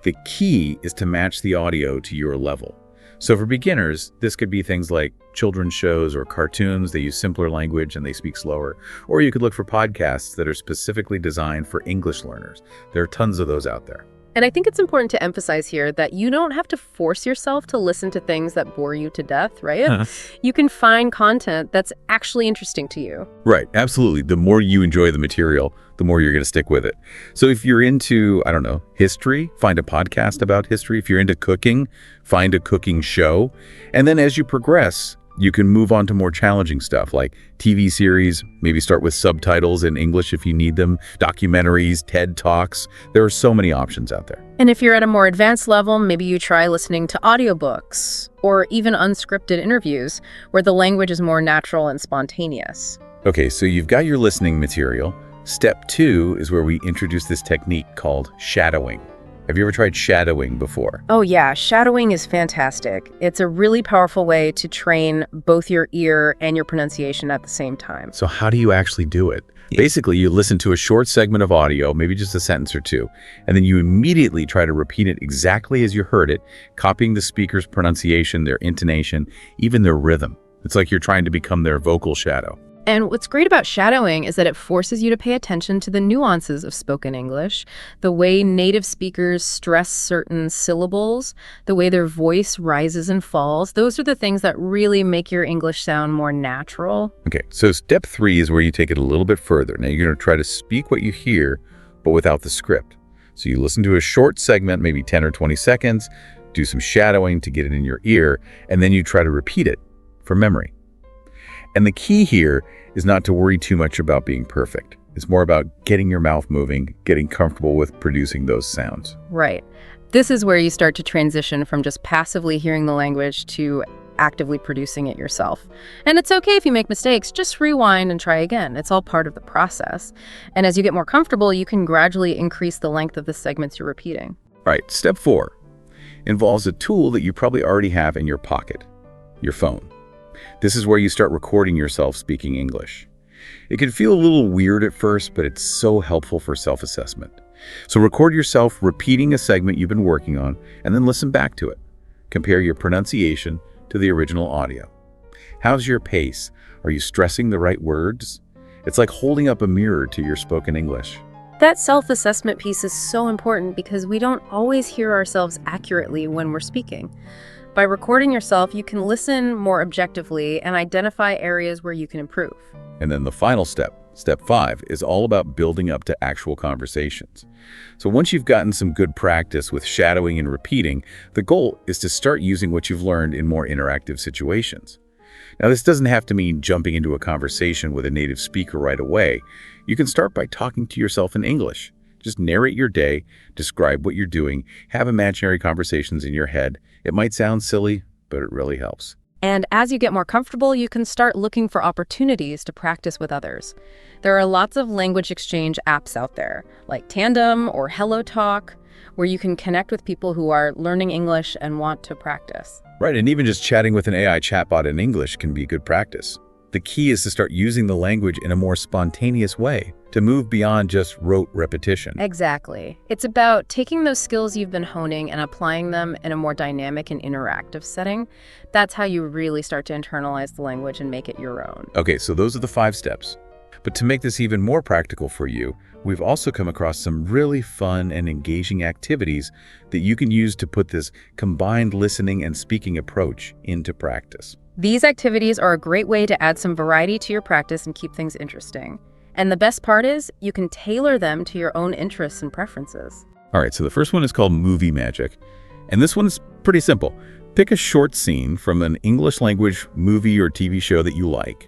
The key is to match the audio to your level. So for beginners, this could be things like children's shows or cartoons. They use simpler language and they speak slower. Or you could look for podcasts that are specifically designed for English learners. There are tons of those out there. And I think it's important to emphasize here that you don't have to force yourself to listen to things that bore you to death, right? You can find content that's actually interesting to you. Right, absolutely. The more you enjoy the material, the more you're going to stick with it. So if you're into, I don't know, history, find a podcast about history. If you're into cooking, find a cooking show. And then as you progress, you can move on to more challenging stuff like TV series, maybe start with subtitles in English if you need them, documentaries, TED Talks. There are so many options out there. And if you're at a more advanced level, maybe you try listening to audiobooks or even unscripted interviews where the language is more natural and spontaneous. Okay, so you've got your listening material. Step 2 is where we introduce this technique called shadowing. Have you ever tried shadowing before? Oh yeah, shadowing is fantastic. It's a really powerful way to train both your ear and your pronunciation at the same time. So how do you actually do it? Basically, you listen to a short segment of audio, maybe just a sentence or two, and then you immediately try to repeat it exactly as you heard it, copying the speaker's pronunciation, their intonation, even their rhythm. It's like you're trying to become their vocal shadow. And what's great about shadowing is that it forces you to pay attention to the nuances of spoken English, the way native speakers stress certain syllables, the way their voice rises and falls. Those are the things that really make your English sound more natural. Okay, so step 3 is where you take it a little bit further. Now you're going to try to speak what you hear, but without the script. So you listen to a short segment, maybe 10 or 20 seconds, do some shadowing to get it in your ear, and then you try to repeat it from memory. And the key here is not to worry too much about being perfect. It's more about getting your mouth moving, getting comfortable with producing those sounds. Right. This is where you start to transition from just passively hearing the language to actively producing it yourself. And it's okay if you make mistakes, just rewind and try again. It's all part of the process. And as you get more comfortable, you can gradually increase the length of the segments you're repeating. All right, step 4 involves a tool that you probably already have in your pocket, your phone. This is where you start recording yourself speaking English. It can feel a little weird at first, but it's so helpful for self-assessment. So record yourself repeating a segment you've been working on, and then listen back to it. Compare your pronunciation to the original audio. How's your pace? Are you stressing the right words? It's like holding up a mirror to your spoken English. That self-assessment piece is so important because we don't always hear ourselves accurately when we're speaking. By recording yourself, you can listen more objectively and identify areas where you can improve. And then the final step, step 5, is all about building up to actual conversations. So once you've gotten some good practice with shadowing and repeating, the goal is to start using what you've learned in more interactive situations. Now, this doesn't have to mean jumping into a conversation with a native speaker right away. You can start by talking to yourself in English. Just narrate your day, describe what you're doing, have imaginary conversations in your head. It might sound silly, but it really helps. And as you get more comfortable, you can start looking for opportunities to practice with others. There are lots of language exchange apps out there, like Tandem or HelloTalk, where you can connect with people who are learning English and want to practice. Right, and even just chatting with an AI chatbot in English can be good practice. The key is to start using the language in a more spontaneous way, to move beyond just rote repetition. Exactly. It's about taking those skills you've been honing and applying them in a more dynamic and interactive setting. That's how you really start to internalize the language and make it your own. Okay, so those are the 5 steps. But to make this even more practical for you, we've also come across some really fun and engaging activities that you can use to put this combined listening and speaking approach into practice. These activities are a great way to add some variety to your practice and keep things interesting. And the best part is, you can tailor them to your own interests and preferences. All right, so the first one is called Movie Magic. And this one is pretty simple. Pick a short scene from an English language movie or TV show that you like.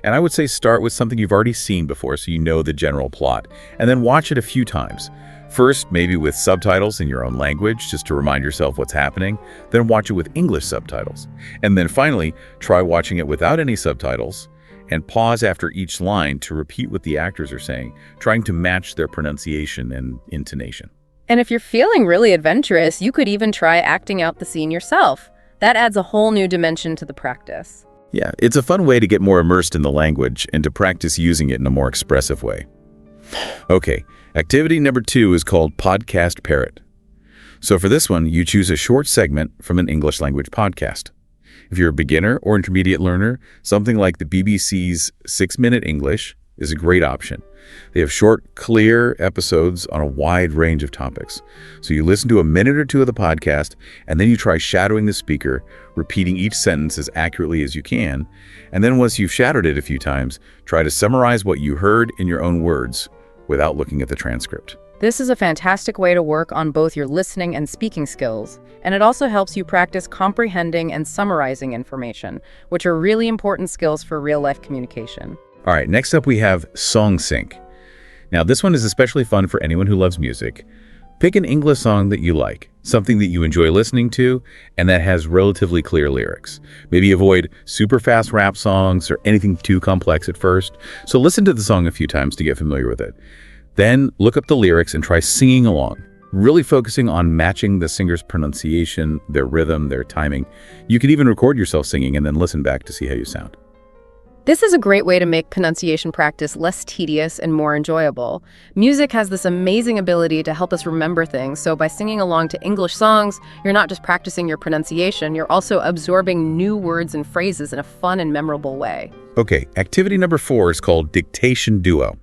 And I would say start with something you've already seen before so you know the general plot, and then watch it a few times. First, maybe with subtitles in your own language, just to remind yourself what's happening, then watch it with English subtitles. And then finally, try watching it without any subtitles, and pause after each line to repeat what the actors are saying, trying to match their pronunciation and intonation. And if you're feeling really adventurous, you could even try acting out the scene yourself. That adds a whole new dimension to the practice. Yeah, it's a fun way to get more immersed in the language and to practice using it in a more expressive way. Okay, activity number 2 is called Podcast Parrot. So for this one, you choose a short segment from an English language podcast. If you're a beginner or intermediate learner, something like the BBC's 6-Minute English is a great option. They have short, clear episodes on a wide range of topics. So you listen to a minute or two of the podcast, and then you try shadowing the speaker, repeating each sentence as accurately as you can. And then once you've shadowed it a few times, try to summarize what you heard in your own words without looking at the transcript. This is a fantastic way to work on both your listening and speaking skills, and it also helps you practice comprehending and summarizing information, which are really important skills for real-life communication. All right, next up we have Song Sync. Now this one is especially fun for anyone who loves music. Pick an English song that you like, something that you enjoy listening to, and that has relatively clear lyrics. Maybe avoid super fast rap songs or anything too complex at first. So listen to the song a few times to get familiar with it. Then look up the lyrics and try singing along, really focusing on matching the singer's pronunciation, their rhythm, their timing. You can even record yourself singing and then listen back to see how you sound. This is a great way to make pronunciation practice less tedious and more enjoyable. Music has this amazing ability to help us remember things, so by singing along to English songs, you're not just practicing your pronunciation, you're also absorbing new words and phrases in a fun and memorable way. Okay, activity number 4 is called Dictation Duo.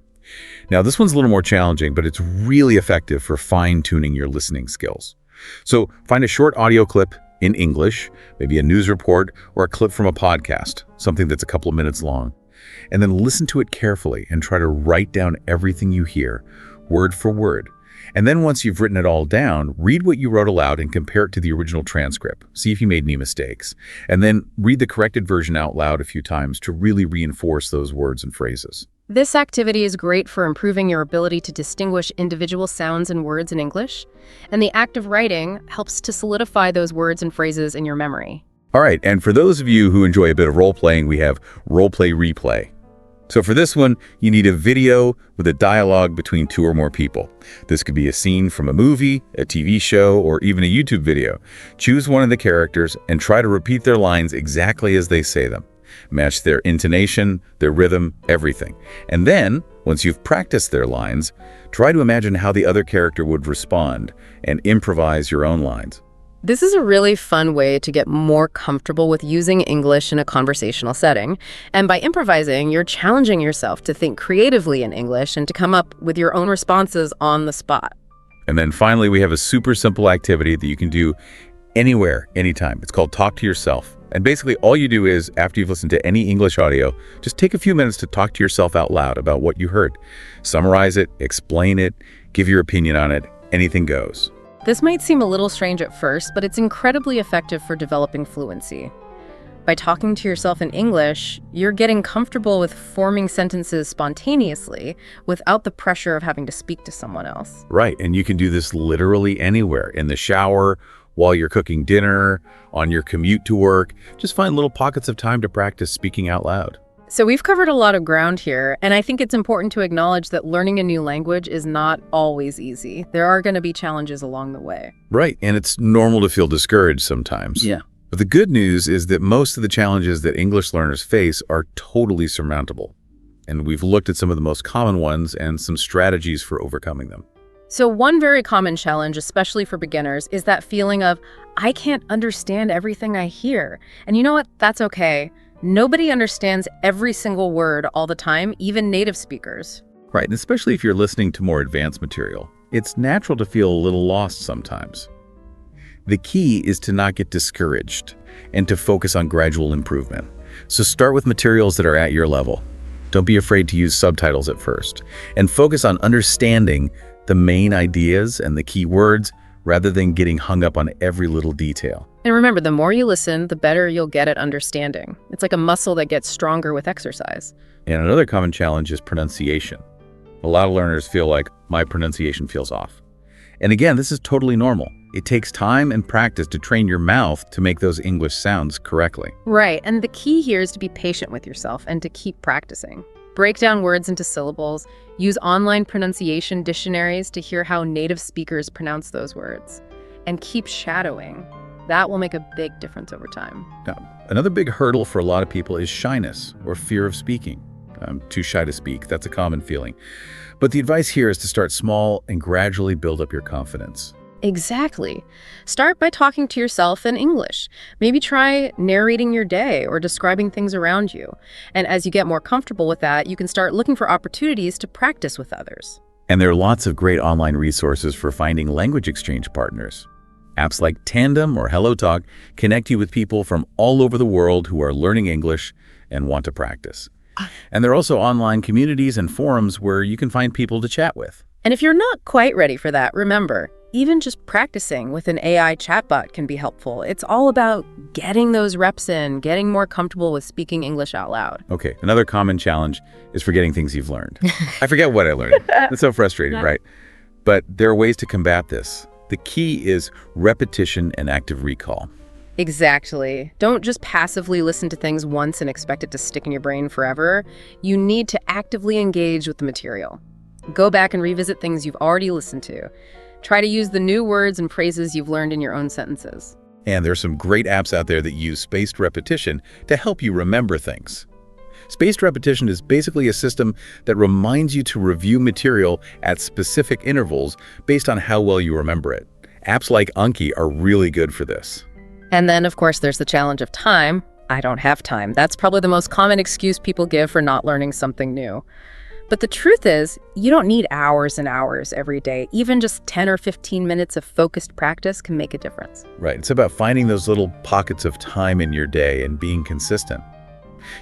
Now this one's a little more challenging, but it's really effective for fine-tuning your listening skills. So find a short audio clip in English, maybe a news report or a clip from a podcast, something that's a couple of minutes long, and then listen to it carefully and try to write down everything you hear, word for word. And then once you've written it all down, read what you wrote aloud and compare it to the original transcript. See if you made any mistakes. And then read the corrected version out loud a few times to really reinforce those words and phrases. This activity is great for improving your ability to distinguish individual sounds and words in English, and the act of writing helps to solidify those words and phrases in your memory. All right, and for those of you who enjoy a bit of role-playing, we have Role-Play Replay. So for this one, you need a video with a dialogue between 2 or more people. This could be a scene from a movie, a TV show, or even a YouTube video. Choose one of the characters and try to repeat their lines exactly as they say them. Match their intonation, their rhythm, everything. And then, once you've practiced their lines, try to imagine how the other character would respond and improvise your own lines. This is a really fun way to get more comfortable with using English in a conversational setting. And by improvising, you're challenging yourself to think creatively in English and to come up with your own responses on the spot. And then finally, we have a super simple activity that you can do anywhere, anytime. It's called Talk to Yourself. And basically all you do is, after you've listened to any English audio, just take a few minutes to talk to yourself out loud about what you heard. Summarize it, explain it, give your opinion on it, anything goes. This might seem a little strange at first, but it's incredibly effective for developing fluency. By talking to yourself in English, you're getting comfortable with forming sentences spontaneously without the pressure of having to speak to someone else. Right, and you can do this literally anywhere, in the shower, while you're cooking dinner, on your commute to work. Just find little pockets of time to practice speaking out loud. So we've covered a lot of ground here, and I think it's important to acknowledge that learning a new language is not always easy. There are going to be challenges along the way. Right, and it's normal to feel discouraged sometimes. Yeah. But the good news is that most of the challenges that English learners face are totally surmountable. And we've looked at some of the most common ones and some strategies for overcoming them. So one very common challenge, especially for beginners, is that feeling of, I can't understand everything I hear. And you know what? That's okay. Nobody understands every single word all the time, even native speakers. Right, and especially if you're listening to more advanced material, it's natural to feel a little lost sometimes. The key is to not get discouraged and to focus on gradual improvement. So start with materials that are at your level. Don't be afraid to use subtitles at first, and focus on understanding the main ideas and the key words rather than getting hung up on every little detail. And remember, the more you listen, the better you'll get at understanding. It's like a muscle that gets stronger with exercise. And another common challenge is pronunciation. A lot of learners feel like, my pronunciation feels off. And again, this is totally normal. It takes time and practice to train your mouth to make those English sounds correctly. Right, and the key here is to be patient with yourself and to keep practicing. Break down words into syllables. Use online pronunciation dictionaries to hear how native speakers pronounce those words. And keep shadowing. That will make a big difference over time. Now, another big hurdle for a lot of people is shyness or fear of speaking. I'm too shy to speak. That's a common feeling. But the advice here is to start small and gradually build up your confidence. Exactly. Start by talking to yourself in English. Maybe try narrating your day or describing things around you. And as you get more comfortable with that, you can start looking for opportunities to practice with others. And there are lots of great online resources for finding language exchange partners. Apps like Tandem or HelloTalk connect you with people from all over the world who are learning English and want to practice. And there are also online communities and forums where you can find people to chat with. And if you're not quite ready for that, remember, even just practicing with an AI chatbot can be helpful. It's all about getting those reps in, getting more comfortable with speaking English out loud. Okay, another common challenge is forgetting things you've learned. I forget what I learned. That's so frustrating, right? But there are ways to combat this. The key is repetition and active recall. Exactly. Don't just passively listen to things once and expect it to stick in your brain forever. You need to actively engage with the material. Go back and revisit things you've already listened to. Try to use the new words and phrases you've learned in your own sentences. And there's some great apps out there that use spaced repetition to help you remember things. Spaced repetition is basically a system that reminds you to review material at specific intervals based on how well you remember it. Apps like Anki are really good for this. And then, of course, there's the challenge of time. I don't have time. That's probably the most common excuse people give for not learning something new. But the truth is, you don't need hours and hours every day. Even just 10 or 15 minutes of focused practice can make a difference. Right. It's about finding those little pockets of time in your day and being consistent.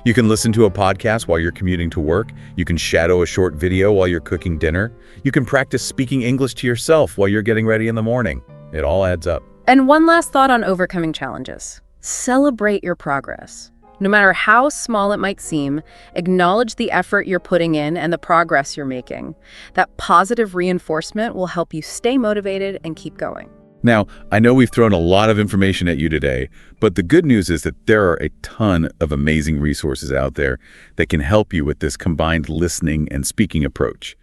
You can listen to a podcast while you're commuting to work. You can shadow a short video while you're cooking dinner. You can practice speaking English to yourself while you're getting ready in the morning. It all adds up. And one last thought on overcoming challenges. Celebrate your progress. No matter how small it might seem, acknowledge the effort you're putting in and the progress you're making. That positive reinforcement will help you stay motivated and keep going. Now, I know we've thrown a lot of information at you today, but the good news is that there are a ton of amazing resources out there that can help you with this combined listening and speaking approach.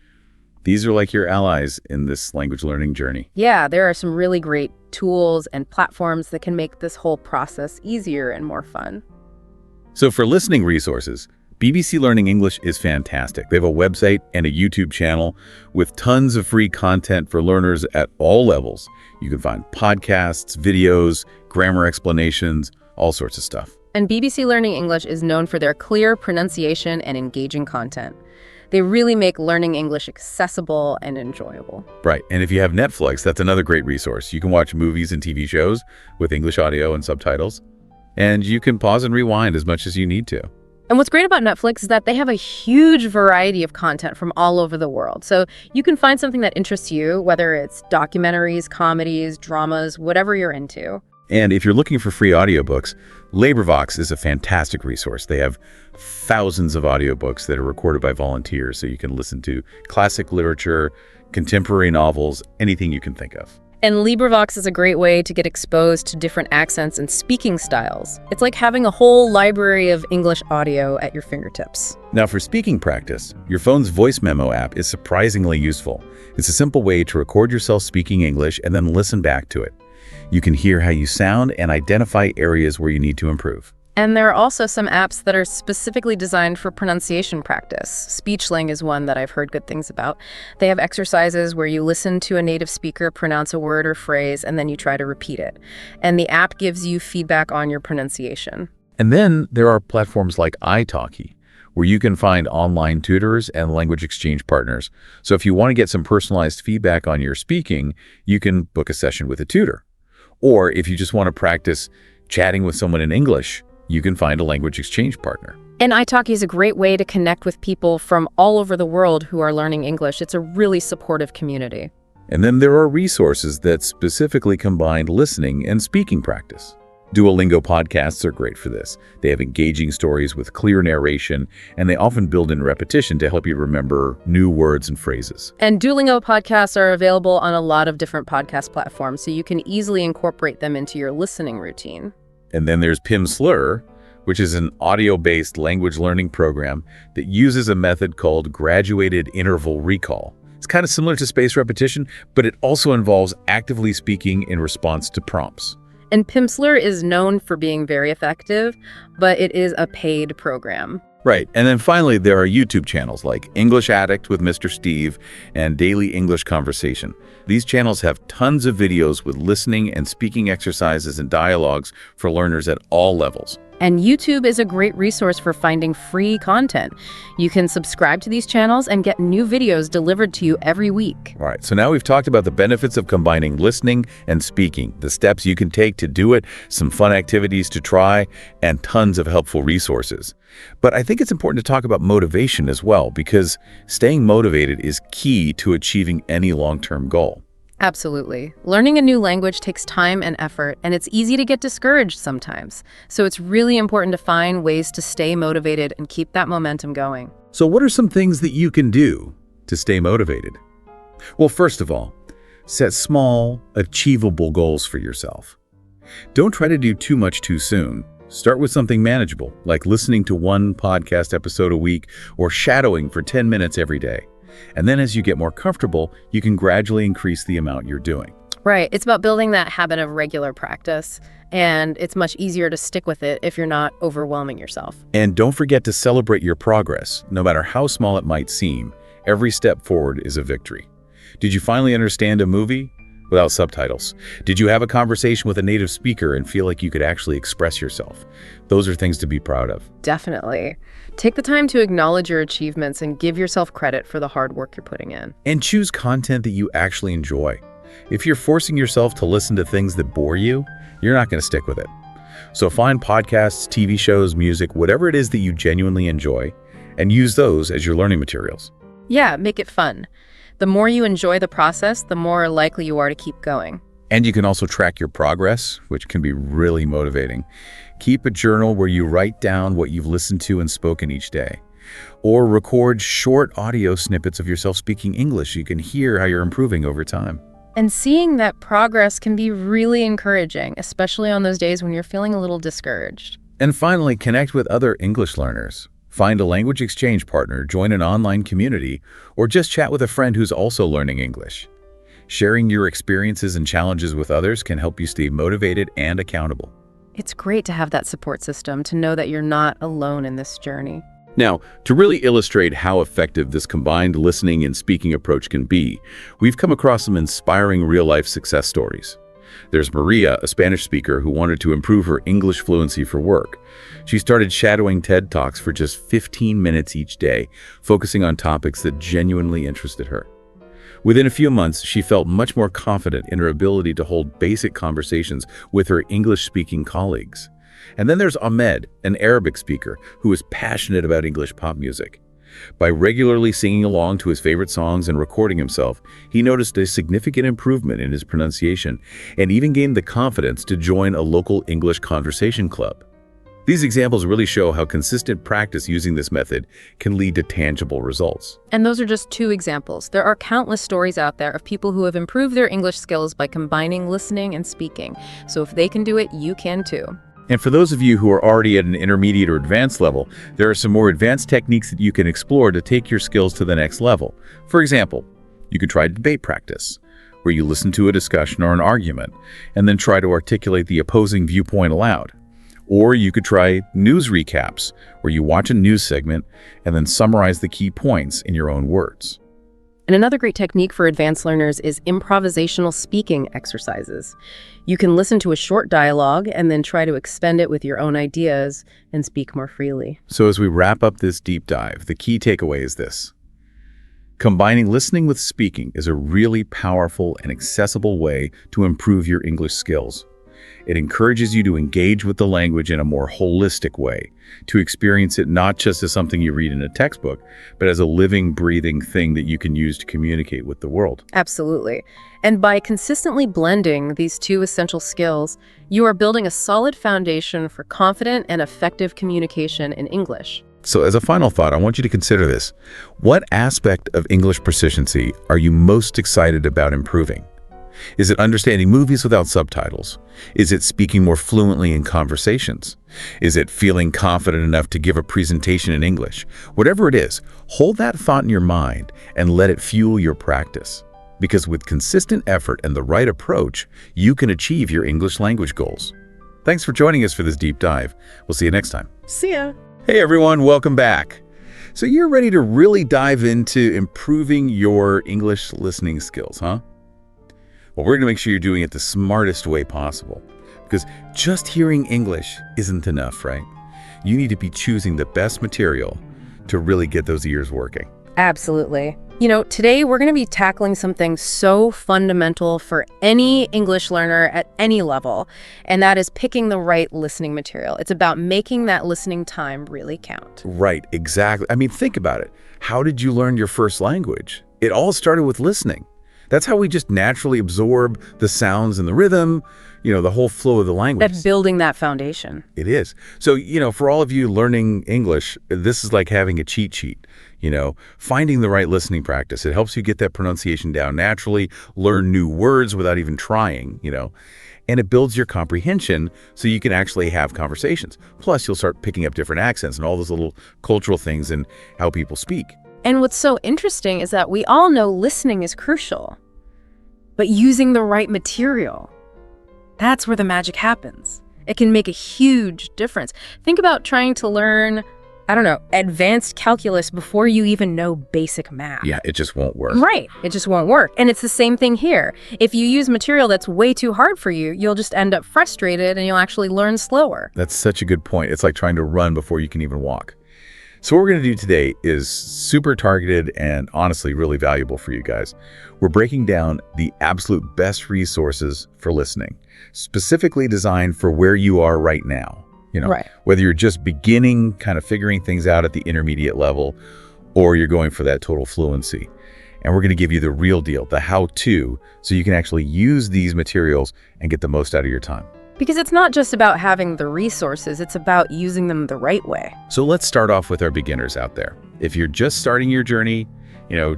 These are like your allies in this language learning journey. Yeah, there are some really great tools and platforms that can make this whole process easier and more fun. So for listening resources, BBC Learning English is fantastic. They have a website and a YouTube channel with tons of free content for learners at all levels. You can find podcasts, videos, grammar explanations, all sorts of stuff. And BBC Learning English is known for their clear pronunciation and engaging content. They really make learning English accessible and enjoyable. Right, and if you have Netflix, that's another great resource. You can watch movies and TV shows with English audio and subtitles, and you can pause and rewind as much as you need to. And what's great about Netflix is that they have a huge variety of content from all over the world. So you can find something that interests you, whether it's documentaries, comedies, dramas, whatever you're into. And if you're looking for free audiobooks, LaborVox is a fantastic resource. They have thousands of audiobooks that are recorded by volunteers, so you can listen to classic literature, contemporary novels, anything you can think of. And LibriVox is a great way to get exposed to different accents and speaking styles. It's like having a whole library of English audio at your fingertips. Now, for speaking practice, your phone's voice memo app is surprisingly useful. It's a simple way to record yourself speaking English and then listen back to it. You can hear how you sound and identify areas where you need to improve. And there are also some apps that are specifically designed for pronunciation practice. SpeechLing is one that I've heard good things about. They have exercises where you listen to a native speaker pronounce a word or phrase, and then you try to repeat it. And the app gives you feedback on your pronunciation. And then there are platforms like italki, where you can find online tutors and language exchange partners. So if you want to get some personalized feedback on your speaking, you can book a session with a tutor. Or if you just want to practice chatting with someone in English, you can find a language exchange partner. And italki is a great way to connect with people from all over the world who are learning English. It's a really supportive community. And then there are resources that specifically combine listening and speaking practice. Duolingo podcasts are great for this. They have engaging stories with clear narration, and they often build in repetition to help you remember new words and phrases. And Duolingo podcasts are available on a lot of different podcast platforms, so you can easily incorporate them into your listening routine. And then there's Pimsleur, which is an audio-based language learning program that uses a method called graduated interval recall. It's kind of similar to spaced repetition, but it also involves actively speaking in response to prompts. And Pimsleur is known for being very effective, but it is a paid program. Right. And then finally, there are YouTube channels like English Addict with Mr. Steve and Daily English Conversation. These channels have tons of videos with listening and speaking exercises and dialogues for learners at all levels. And YouTube is a great resource for finding free content. You can subscribe to these channels and get new videos delivered to you every week. All right, so now we've talked about the benefits of combining listening and speaking, the steps you can take to do it, some fun activities to try, and tons of helpful resources. But I think it's important to talk about motivation as well, because staying motivated is key to achieving any long-term goal. Absolutely. Learning a new language takes time and effort, and it's easy to get discouraged sometimes. So it's really important to find ways to stay motivated and keep that momentum going. So what are some things that you can do to stay motivated? Well, first of all, set small, achievable goals for yourself. Don't try to do too much too soon. Start with something manageable, like listening to one podcast episode a week or shadowing for 10 minutes every day. And then as you get more comfortable, you can gradually increase the amount you're doing. Right. It's about building that habit of regular practice, and it's much easier to stick with it if you're not overwhelming yourself. And don't forget to celebrate your progress. No matter how small it might seem, every step forward is a victory. Did you finally understand a movie without subtitles? Did you have a conversation with a native speaker and feel like you could actually express yourself? Those are things to be proud of. Definitely. Take the time to acknowledge your achievements and give yourself credit for the hard work you're putting in. And choose content that you actually enjoy. If you're forcing yourself to listen to things that bore you, you're not going to stick with it. So find podcasts, TV shows, music, whatever it is that you genuinely enjoy, and use those as your learning materials. Yeah, make it fun. The more you enjoy the process, the more likely you are to keep going. And you can also track your progress, which can be really motivating. Keep a journal where you write down what you've listened to and spoken each day. Or record short audio snippets of yourself speaking English so you can hear how you're improving over time. And seeing that progress can be really encouraging, especially on those days when you're feeling a little discouraged. And finally, connect with other English learners. Find a language exchange partner, join an online community, or just chat with a friend who's also learning English. Sharing your experiences and challenges with others can help you stay motivated and accountable. It's great to have that support system, to know that you're not alone in this journey. Now, to really illustrate how effective this combined listening and speaking approach can be, we've come across some inspiring real-life success stories. There's Maria, a Spanish speaker who wanted to improve her English fluency for work. She started shadowing TED Talks for just 15 minutes each day, focusing on topics that genuinely interested her. Within a few months, she felt much more confident in her ability to hold basic conversations with her English-speaking colleagues. And then there's Ahmed, an Arabic speaker who is passionate about English pop music. By regularly singing along to his favorite songs and recording himself, he noticed a significant improvement in his pronunciation and even gained the confidence to join a local English conversation club. These examples really show how consistent practice using this method can lead to tangible results. And those are just two examples. There are countless stories out there of people who have improved their English skills by combining listening and speaking. So if they can do it, you can too. And for those of you who are already at an intermediate or advanced level, there are some more advanced techniques that you can explore to take your skills to the next level. For example, you could try debate practice, where you listen to a discussion or an argument and then try to articulate the opposing viewpoint aloud. Or you could try news recaps, where you watch a news segment and then summarize the key points in your own words. And another great technique for advanced learners is improvisational speaking exercises. You can listen to a short dialogue and then try to expend it with your own ideas and speak more freely. So as we wrap up this deep dive, the key takeaway is this. Combining listening with speaking is a really powerful and accessible way to improve your English skills. It encourages you to engage with the language in a more holistic way, to experience it not just as something you read in a textbook, but as a living, breathing thing that you can use to communicate with the world. Absolutely. And by consistently blending these two essential skills, you are building a solid foundation for confident and effective communication in English. So as a final thought, I want you to consider this. What aspect of English proficiency are you most excited about improving? Is it understanding movies without subtitles? Is it speaking more fluently in conversations? Is it feeling confident enough to give a presentation in English? Whatever it is, hold that thought in your mind and let it fuel your practice. Because with consistent effort and the right approach, you can achieve your English language goals. Thanks for joining us for this deep dive. We'll see you next time. See ya. Hey everyone, welcome back. So you're ready to really dive into improving your English listening skills, huh? Well, we're going to make sure you're doing it the smartest way possible, because just hearing English isn't enough, right? You need to be choosing the best material to really get those ears working. Absolutely. You know, today we're going to be tackling something so fundamental for any English learner at any level, and that is picking the right listening material. It's about making that listening time really count. Right, exactly. I mean, think about it. How did you learn your first language? It all started with listening. That's how we just naturally absorb the sounds and the rhythm, the whole flow of the language. That's building that foundation. It is. So, for all of you learning English, this is like having a cheat sheet, finding the right listening practice. It helps you get that pronunciation down naturally, learn new words without even trying, and it builds your comprehension so you can actually have conversations. Plus, you'll start picking up different accents and all those little cultural things and how people speak. And what's so interesting is that we all know listening is crucial, but using the right material, that's where the magic happens. It can make a huge difference. Think about trying to learn, advanced calculus before you even know basic math. Yeah, it just won't work. Right, it just won't work. And it's the same thing here. If you use material that's way too hard for you, you'll just end up frustrated and you'll actually learn slower. That's such a good point. It's like trying to run before you can even walk. So what we're going to do today is super targeted and honestly really valuable for you guys. We're breaking down the absolute best resources for listening, specifically designed for where you are right now. Right. Whether you're just beginning, kind of figuring things out at the intermediate level, or you're going for that total fluency. And we're going to give you the real deal, the how-to, so you can actually use these materials and get the most out of your time. Because it's not just about having the resources, it's about using them the right way. So let's start off with our beginners out there. If you're just starting your journey,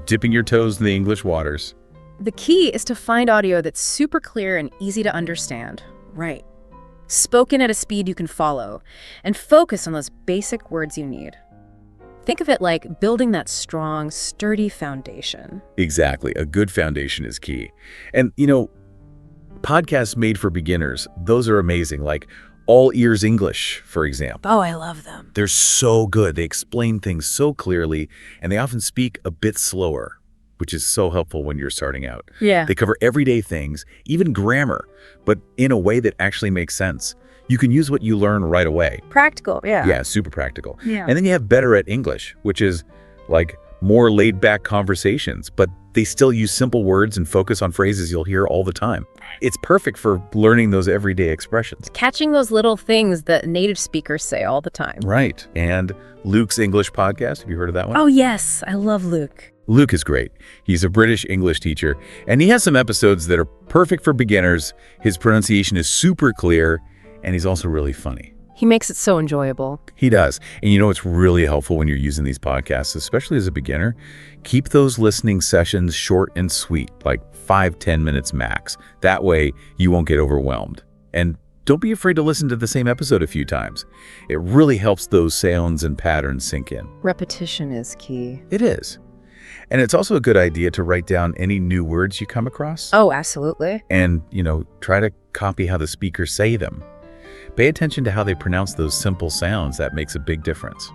dipping your toes in the English waters. The key is to find audio that's super clear and easy to understand. Right. Spoken at a speed you can follow, and focus on those basic words you need. Think of it like building that strong, sturdy foundation. Exactly. A good foundation is key. And, podcasts made for beginners, those are amazing, like All Ears English, for example. Oh, I love them. They're so good. They explain things so clearly, and they often speak a bit slower, which is so helpful when you're starting out. Yeah. They cover everyday things, even grammar, but in a way that actually makes sense. You can use what you learn right away. Practical, yeah. Yeah, super practical. Yeah. And then you have Better at English, which is like more laid-back conversations, but they still use simple words and focus on phrases you'll hear all the time. It's perfect for learning those everyday expressions. Catching those little things that native speakers say all the time. Right. And Luke's English podcast, have you heard of that one? Oh, yes. I love Luke. Luke is great. He's a British English teacher, and he has some episodes that are perfect for beginners. His pronunciation is super clear, and he's also really funny. He makes it so enjoyable. He does. And you know it's really helpful when you're using these podcasts, especially as a beginner? Keep those listening sessions short and sweet, like 5-10 minutes max. That way you won't get overwhelmed. And don't be afraid to listen to the same episode a few times. It really helps those sounds and patterns sink in. Repetition is key. It is. And it's also a good idea to write down any new words you come across. Oh, absolutely. And, try to copy how the speakers say them. Pay attention to how they pronounce those simple sounds. That makes a big difference.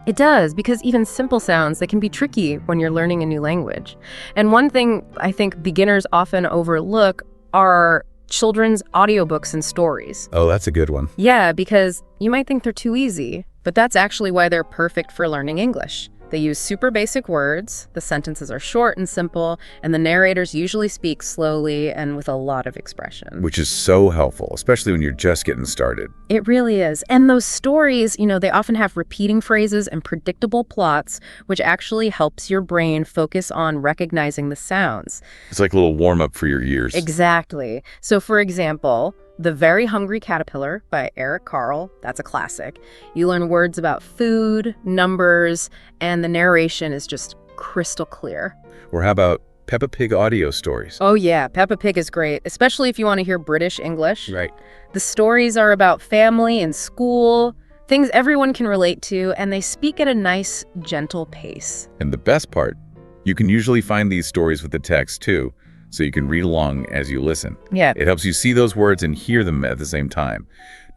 It does, because even simple sounds, they can be tricky when you're learning a new language. And one thing I think beginners often overlook are children's audiobooks and stories. Oh, that's a good one. Yeah, because you might think they're too easy, but that's actually why they're perfect for learning English. They use super basic words, the sentences are short and simple, and the narrators usually speak slowly and with a lot of expression. Which is so helpful, especially when you're just getting started. It really is. And those stories, they often have repeating phrases and predictable plots, which actually helps your brain focus on recognizing the sounds. It's like a little warm-up for your ears. Exactly. So for example, The Very Hungry Caterpillar by Eric Carle, that's a classic. You learn words about food, numbers, and the narration is just crystal clear. Or how about Peppa Pig audio stories? Oh yeah, Peppa Pig is great, especially if you want to hear British English. Right. The stories are about family and school, things everyone can relate to, and they speak at a nice, gentle pace. And the best part, you can usually find these stories with the text too, so you can read along as you listen. Yeah. It helps you see those words and hear them at the same time.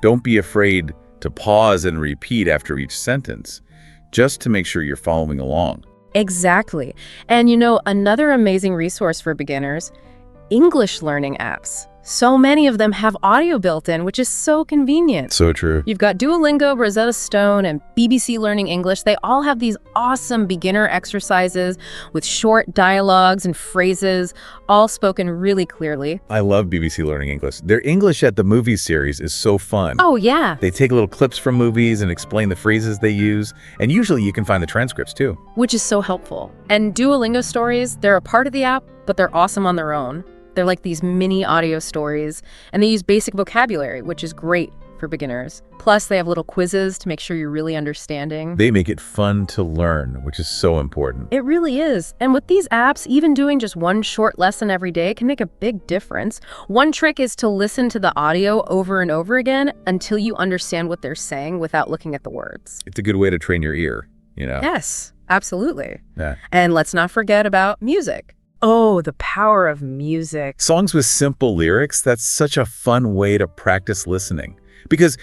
Don't be afraid to pause and repeat after each sentence, just to make sure you're following along. Exactly. And another amazing resource for beginners, English learning apps. So many of them have audio built in, which is so convenient. So true. You've got Duolingo, Rosetta Stone, and BBC Learning English. They all have these awesome beginner exercises with short dialogues and phrases, all spoken really clearly. I love BBC Learning English. Their English at the Movies series is so fun. Oh, yeah. They take little clips from movies and explain the phrases they use, and usually you can find the transcripts too. Which is so helpful. And Duolingo stories, they're a part of the app, but they're awesome on their own. They're like these mini audio stories, and they use basic vocabulary, which is great for beginners. Plus, they have little quizzes to make sure you're really understanding. They make it fun to learn, which is so important. It really is. And with these apps, even doing just one short lesson every day can make a big difference. One trick is to listen to the audio over and over again until you understand what they're saying without looking at the words. It's a good way to train your ear, Yes, absolutely. Yeah. And let's not forget about music. Oh, the power of music. Songs with simple lyrics, that's such a fun way to practice listening. Because,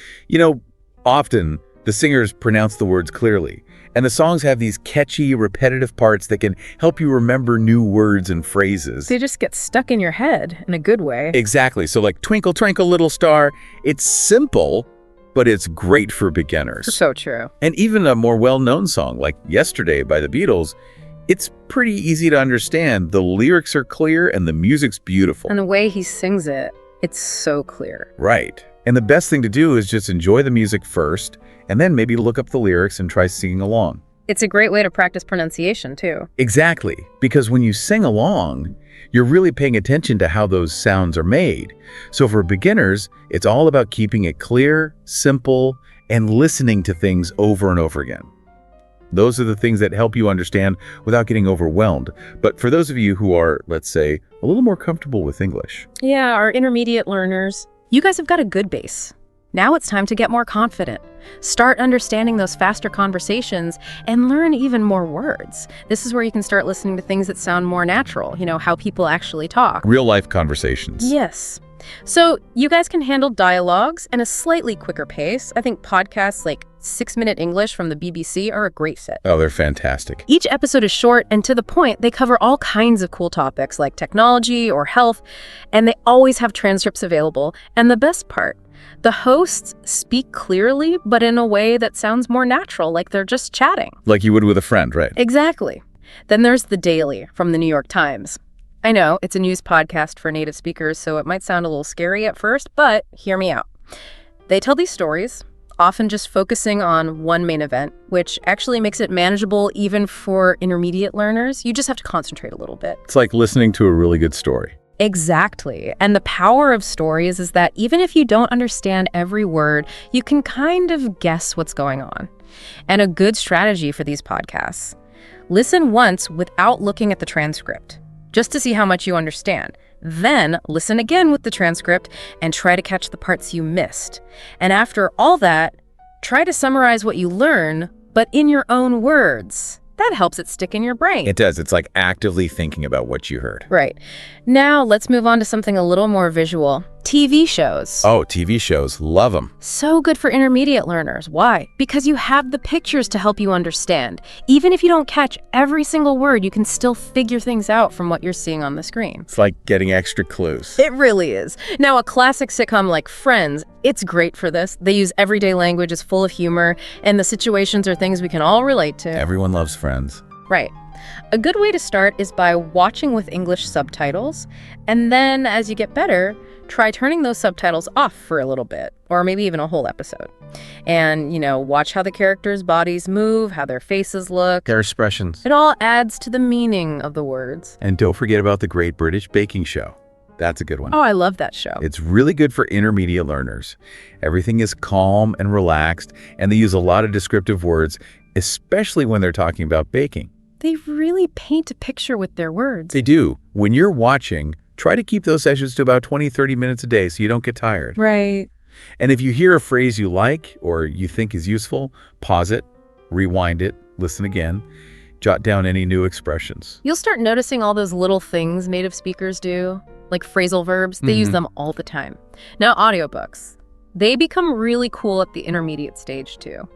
often the singers pronounce the words clearly, and the songs have these catchy, repetitive parts that can help you remember new words and phrases. They just get stuck in your head in a good way. Exactly. So like Twinkle, Twinkle, Little Star, it's simple, but it's great for beginners. So true. And even a more well-known song like Yesterday by the Beatles, it's pretty easy to understand. The lyrics are clear and the music's beautiful. And the way he sings it, it's so clear. Right. And the best thing to do is just enjoy the music first, and then maybe look up the lyrics and try singing along. It's a great way to practice pronunciation, too. Exactly. Because when you sing along, you're really paying attention to how those sounds are made. So for beginners, it's all about keeping it clear, simple, and listening to things over and over again. Those are the things that help you understand without getting overwhelmed. But for those of you who are, let's say, a little more comfortable with English. Yeah, our intermediate learners. You guys have got a good base. Now it's time to get more confident. Start understanding those faster conversations and learn even more words. This is where you can start listening to things that sound more natural, how people actually talk. Real life conversations. Yes. So you guys can handle dialogues and a slightly quicker pace. I think podcasts like 6-Minute English from the BBC are a great fit. Oh, they're fantastic. Each episode is short and to the point. They cover all kinds of cool topics like technology or health, and they always have transcripts available. And the best part, the hosts speak clearly, but in a way that sounds more natural, like they're just chatting. Like you would with a friend, right? Exactly. Then there's The Daily from the New York Times. I know, it's a news podcast for native speakers, so it might sound a little scary at first, but hear me out. They tell these stories, often just focusing on one main event, which actually makes it manageable even for intermediate learners. You just have to concentrate a little bit. It's like listening to a really good story. Exactly. And the power of stories is that even if you don't understand every word, you can kind of guess what's going on. And a good strategy for these podcasts: listen once without looking at the transcript, just to see how much you understand. Then listen again with the transcript and try to catch the parts you missed. And after all that, try to summarize what you learn, but in your own words. That helps it stick in your brain. It does. It's like actively thinking about what you heard. Right. Now let's move on to something a little more visual. TV shows. Oh, TV shows. Love them. So good for intermediate learners. Why? Because you have the pictures to help you understand. Even if you don't catch every single word, you can still figure things out from what you're seeing on the screen. It's like getting extra clues. It really is. Now, a classic sitcom like Friends, it's great for this. They use everyday language, it's full of humor, and the situations are things we can all relate to. Everyone loves Friends. Right. A good way to start is by watching with English subtitles, and then as you get better, try turning those subtitles off for a little bit, or maybe even a whole episode. And, watch how the characters' bodies move, how their faces look. Their expressions. It all adds to the meaning of the words. And don't forget about the Great British Baking Show. That's a good one. Oh, I love that show. It's really good for intermediate learners. Everything is calm and relaxed, and they use a lot of descriptive words, especially when they're talking about baking. They really paint a picture with their words. They do. When you're watching, try to keep those sessions to about 20, 30 minutes a day so you don't get tired. Right. And if you hear a phrase you like or you think is useful, pause it, rewind it, listen again, jot down any new expressions. You'll start noticing all those little things native speakers do, like phrasal verbs. They use them all the time. Now, audiobooks. They become really cool at the intermediate stage, too.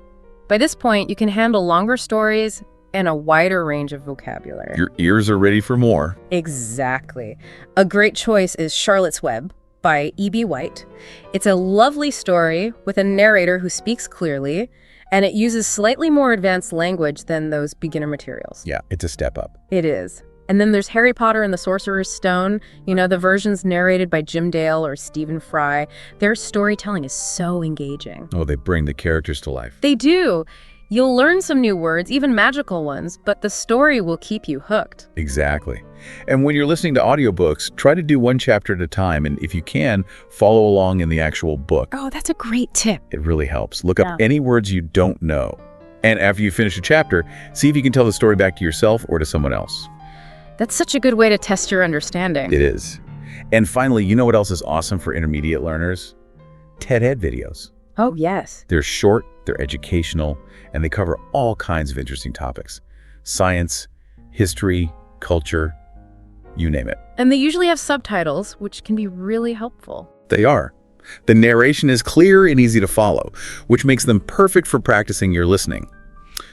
By this point, you can handle longer stories and a wider range of vocabulary. Your ears are ready for more. Exactly. A great choice is Charlotte's Web by E.B. White. It's a lovely story with a narrator who speaks clearly, and it uses slightly more advanced language than those beginner materials. Yeah, it's a step up. It is. And then there's Harry Potter and the Sorcerer's Stone, the versions narrated by Jim Dale or Stephen Fry. Their storytelling is so engaging. Oh, they bring the characters to life. They do. You'll learn some new words, even magical ones, but the story will keep you hooked. Exactly. And when you're listening to audiobooks, try to do one chapter at a time, and if you can, follow along in the actual book. Oh, that's a great tip. It really helps. Look up any words you don't know. And after you finish a chapter, see if you can tell the story back to yourself or to someone else. That's such a good way to test your understanding. It is. And finally, you know what else is awesome for intermediate learners? TED Ed videos. Oh, yes. They're short, they're educational, and they cover all kinds of interesting topics. Science, history, culture, you name it. And they usually have subtitles, which can be really helpful. They are. The narration is clear and easy to follow, which makes them perfect for practicing your listening.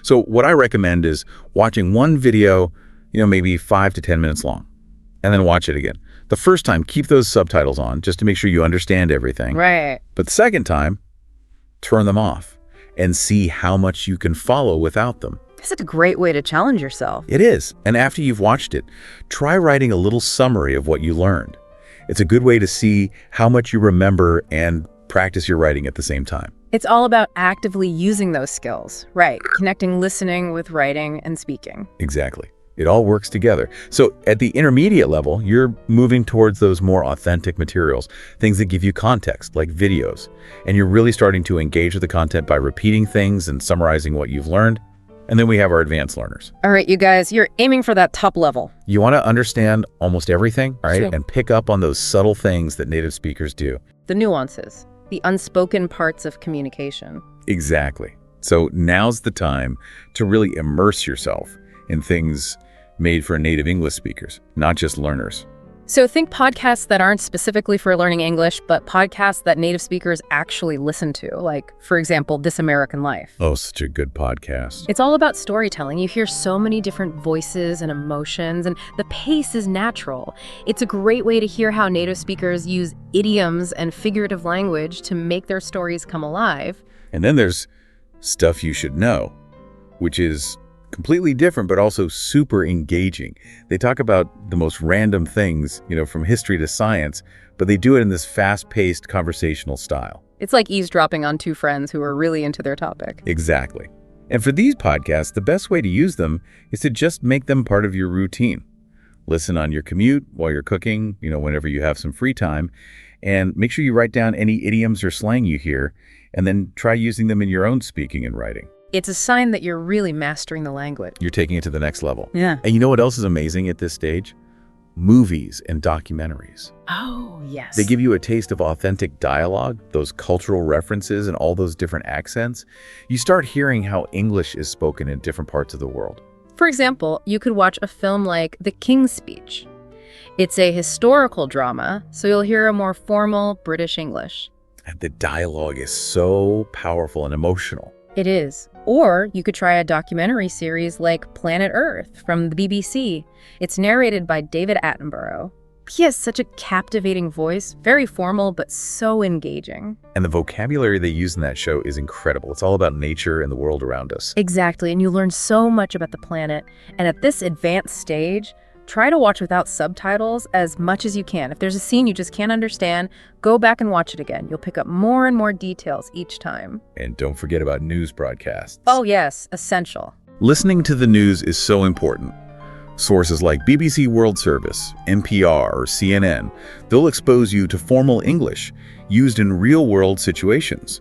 So what I recommend is watching one video, maybe 5 to 10 minutes long, and then watch it again. The first time, keep those subtitles on just to make sure you understand everything. Right. But the second time, turn them off and see how much you can follow without them. This is a great way to challenge yourself. It is. And after you've watched it, try writing a little summary of what you learned. It's a good way to see how much you remember and practice your writing at the same time. It's all about actively using those skills, right? Connecting listening with writing and speaking. Exactly. It all works together. So at the intermediate level, you're moving towards those more authentic materials, things that give you context, like videos. And you're really starting to engage with the content by repeating things and summarizing what you've learned. And then we have our advanced learners. All right, you guys, you're aiming for that top level. You want to understand almost everything, right? Sure. And pick up on those subtle things that native speakers do. The nuances, the unspoken parts of communication. Exactly. So now's the time to really immerse yourself in things made for native English speakers, not just learners. So think podcasts that aren't specifically for learning English, but podcasts that native speakers actually listen to, like, for example, This American Life. Oh, such a good podcast. It's all about storytelling. You hear so many different voices and emotions, and the pace is natural. It's a great way to hear how native speakers use idioms and figurative language to make their stories come alive. And then there's Stuff You Should Know, which is completely different, but also super engaging. They talk about the most random things, from history to science, but they do it in this fast-paced conversational style. It's like eavesdropping on two friends who are really into their topic. Exactly. And for these podcasts, the best way to use them is to just make them part of your routine. Listen on your commute, while you're cooking, whenever you have some free time. And make sure you write down any idioms or slang you hear, and then try using them in your own speaking and writing. It's a sign that you're really mastering the language. You're taking it to the next level. Yeah. And you know what else is amazing at this stage? Movies and documentaries. Oh, yes. They give you a taste of authentic dialogue, those cultural references, and all those different accents. You start hearing how English is spoken in different parts of the world. For example, you could watch a film like The King's Speech. It's a historical drama, so you'll hear a more formal British English. And the dialogue is so powerful and emotional. It is. Or you could try a documentary series like Planet Earth from the BBC. It's narrated by David Attenborough. He has such a captivating voice, very formal, but so engaging. And the vocabulary they use in that show is incredible. It's all about nature and the world around us. Exactly, and you learn so much about the planet. And at this advanced stage, try to watch without subtitles as much as you can. If there's a scene you just can't understand, go back and watch it again. You'll pick up more and more details each time. And don't forget about news broadcasts. Oh yes, essential. Listening to the news is so important. Sources like BBC World Service, NPR, or CNN, they'll expose you to formal English used in real-world situations.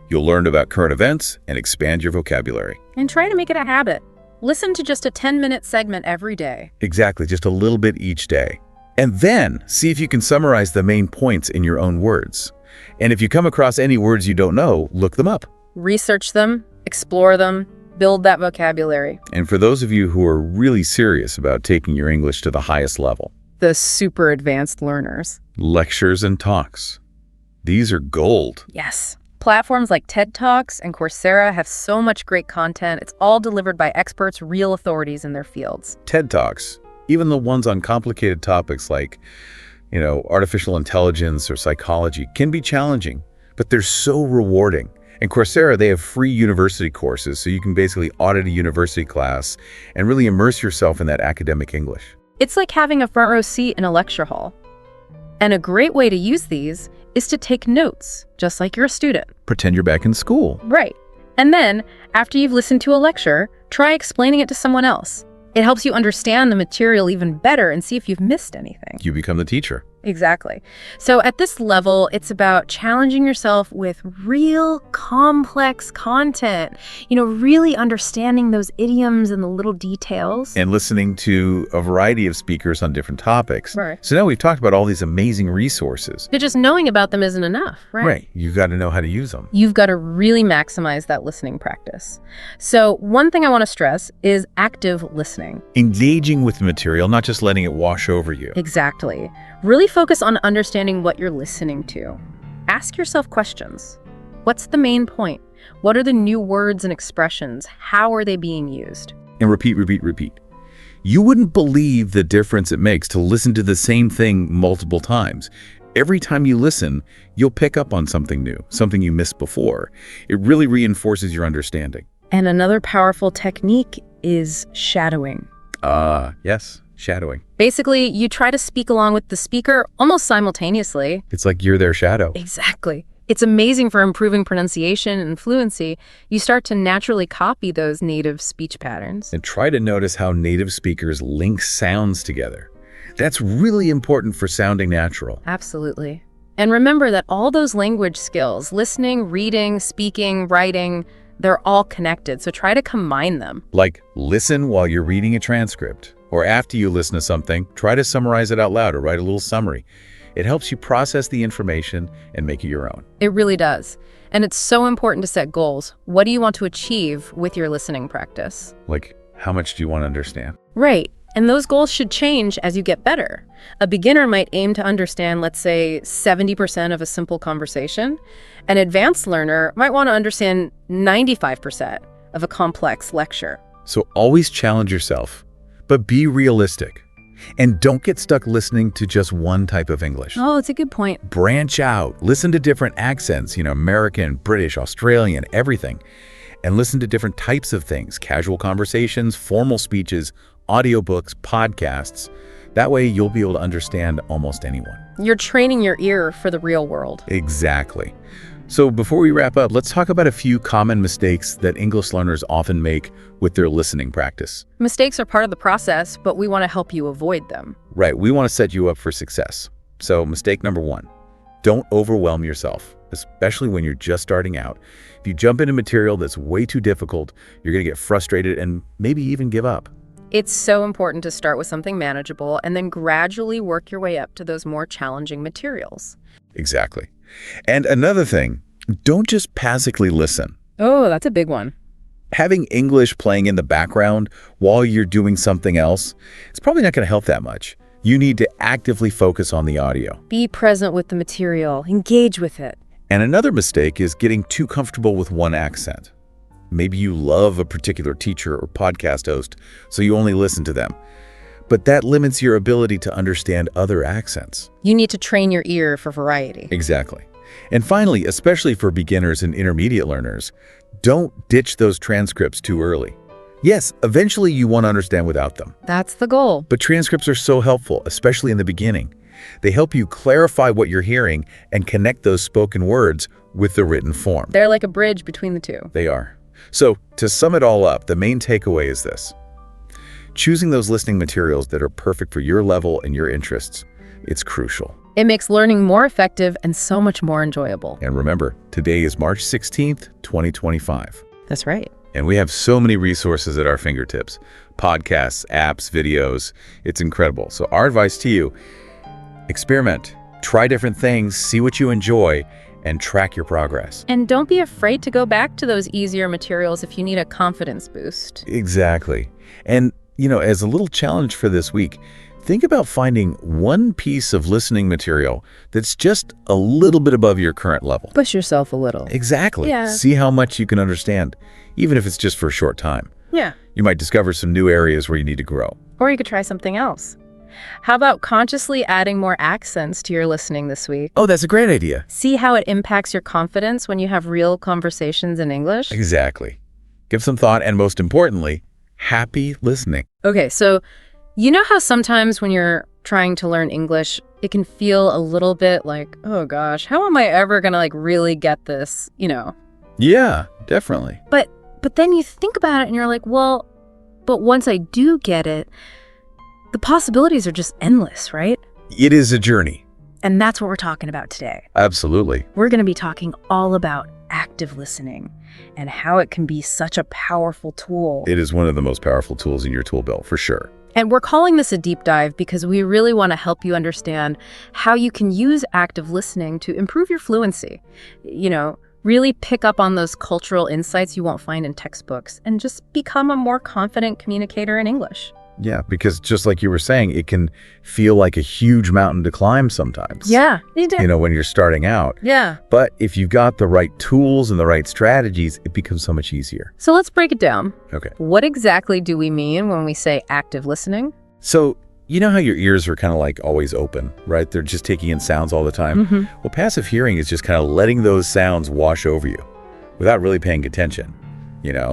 You'll learn about current events and expand your vocabulary. And try to make it a habit. Listen to just a 10-minute segment every day. Exactly, just a little bit each day. And then see if you can summarize the main points in your own words. And if you come across any words you don't know, look them up. Research them, explore them, build that vocabulary. And for those of you who are really serious about taking your English to the highest level, The super advanced learners. lectures and talks. These are gold. Yes. Platforms like TED Talks and Coursera have so much great content. It's all delivered by experts, real authorities in their fields. TED Talks, even the ones on complicated topics like, artificial intelligence or psychology, can be challenging, but they're so rewarding. And Coursera, they have free university courses, so you can basically audit a university class and really immerse yourself in that academic English. It's like having a front row seat in a lecture hall. And a great way to use these is to take notes, just like you're a student. Pretend you're back in school. Right. And then, after you've listened to a lecture, try explaining it to someone else. It helps you understand the material even better and see if you've missed anything. You become the teacher. Exactly. So at this level, it's about challenging yourself with real complex content, really understanding those idioms and the little details. And listening to a variety of speakers on different topics. Right. So now we've talked about all these amazing resources. But just knowing about them isn't enough, right? Right. You've got to know how to use them. You've got to really maximize that listening practice. So one thing I want to stress is active listening. Engaging with the material, not just letting it wash over you. Exactly. Really focus on understanding what you're listening to. Ask yourself questions. What's the main point? What are the new words and expressions? How are they being used? And repeat, repeat, repeat. You wouldn't believe the difference it makes to listen to the same thing multiple times. Every time you listen, you'll pick up on something new, something you missed before. It really reinforces your understanding. And another powerful technique is shadowing. Yes, shadowing. Basically, you try to speak along with the speaker almost simultaneously. It's like you're their shadow. Exactly. It's amazing for improving pronunciation and fluency. You start to naturally copy those native speech patterns. And try to notice how native speakers link sounds together. That's really important for sounding natural. Absolutely. And remember that all those language skills, listening, reading, speaking, writing, they're all connected, so try to combine them. Like listen while you're reading a transcript, or after you listen to something, try to summarize it out loud or write a little summary. It helps you process the information and make it your own. It really does. And it's so important to set goals. What do you want to achieve with your listening practice? Like, how much do you want to understand? Right. And those goals should change as you get better. A beginner might aim to understand, let's say, 70% of a simple conversation. An advanced learner might want to understand 95% of a complex lecture. So always challenge yourself, but be realistic. And don't get stuck listening to just one type of English. Oh, it's a good point. Branch out. Listen to different accents, American, British, Australian, everything. And listen to different types of things, casual conversations, formal speeches, audiobooks, podcasts. That way you'll be able to understand almost anyone. You're training your ear for the real world. Exactly. So before we wrap up, let's talk about a few common mistakes that English learners often make with their listening practice. Mistakes are part of the process, but we want to help you avoid them. Right, we want to set you up for success. So mistake number 1, don't overwhelm yourself, especially when you're just starting out. If you jump into material that's way too difficult, you're going to get frustrated and maybe even give up. It's so important to start with something manageable and then gradually work your way up to those more challenging materials. Exactly. And another thing, don't just passively listen. Oh, that's a big one. Having English playing in the background while you're doing something else, it's probably not going to help that much. You need to actively focus on the audio. Be present with the material. Engage with it. And another mistake is getting too comfortable with one accent. Maybe you love a particular teacher or podcast host, so you only listen to them. But that limits your ability to understand other accents. You need to train your ear for variety. Exactly. And finally, especially for beginners and intermediate learners, don't ditch those transcripts too early. Yes, eventually you want to understand without them. That's the goal. But transcripts are so helpful, especially in the beginning. They help you clarify what you're hearing and connect those spoken words with the written form. They're like a bridge between the two. They are. So, to sum it all up, the main takeaway is this. Choosing those listening materials that are perfect for your level and your interests, it's crucial. It makes learning more effective and so much more enjoyable. And remember, today is March 16th, 2025. That's right. And we have so many resources at our fingertips. Podcasts, apps, videos. It's incredible. So our advice to you, experiment, try different things, see what you enjoy, and track your progress. And don't be afraid to go back to those easier materials if you need a confidence boost. Exactly. And, as a little challenge for this week, think about finding one piece of listening material that's just a little bit above your current level. Push yourself a little. Exactly. Yeah. See how much you can understand, even if it's just for a short time. Yeah. You might discover some new areas where you need to grow. Or you could try something else. How about consciously adding more accents to your listening this week? Oh, that's a great idea. See how it impacts your confidence when you have real conversations in English? Exactly. Give some thought, and most importantly, happy listening. Okay, so you know how sometimes when you're trying to learn English, it can feel a little bit like, oh gosh, how am I ever gonna really get this, Yeah, definitely. But then you think about it and you're like, well, but once I do get it, the possibilities are just endless, right? It is a journey. And that's what we're talking about today. Absolutely. We're going to be talking all about active listening and how it can be such a powerful tool. It is one of the most powerful tools in your tool belt, for sure. And we're calling this a deep dive because we really want to help you understand how you can use active listening to improve your fluency. Really pick up on those cultural insights you won't find in textbooks and just become a more confident communicator in English. Yeah, because just like you were saying, it can feel like a huge mountain to climb sometimes. Yeah, it did. When you're starting out. Yeah. But if you've got the right tools and the right strategies, it becomes so much easier. So let's break it down. Okay. What exactly do we mean when we say active listening? So, you know how your ears are kind of like always open, right? They're just taking in sounds all the time. Mm-hmm. Well, passive hearing is just kind of letting those sounds wash over you without really paying attention,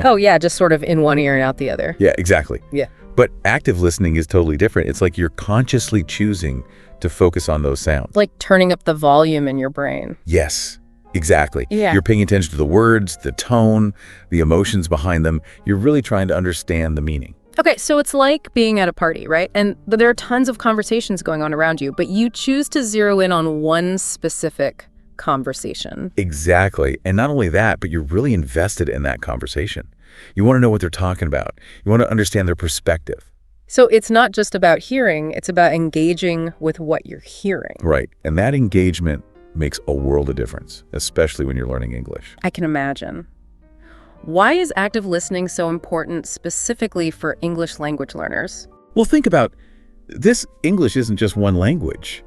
Oh, yeah, just sort of in one ear and out the other. Yeah, exactly. Yeah. But active listening is totally different. It's like you're consciously choosing to focus on those sounds. Like turning up the volume in your brain. Yes, exactly. Yeah. You're paying attention to the words, the tone, the emotions behind them. You're really trying to understand the meaning. Okay, so it's like being at a party, right? And there are tons of conversations going on around you, but you choose to zero in on one specific conversation. Exactly. And not only that, but you're really invested in that conversation. You want to know what they're talking about. You want to understand their perspective. So it's not just about hearing, it's about engaging with what you're hearing. Right. And that engagement makes a world of difference, especially when you're learning English. I can imagine. Why is active listening so important specifically for English language learners? Well, think about this. English isn't just one language,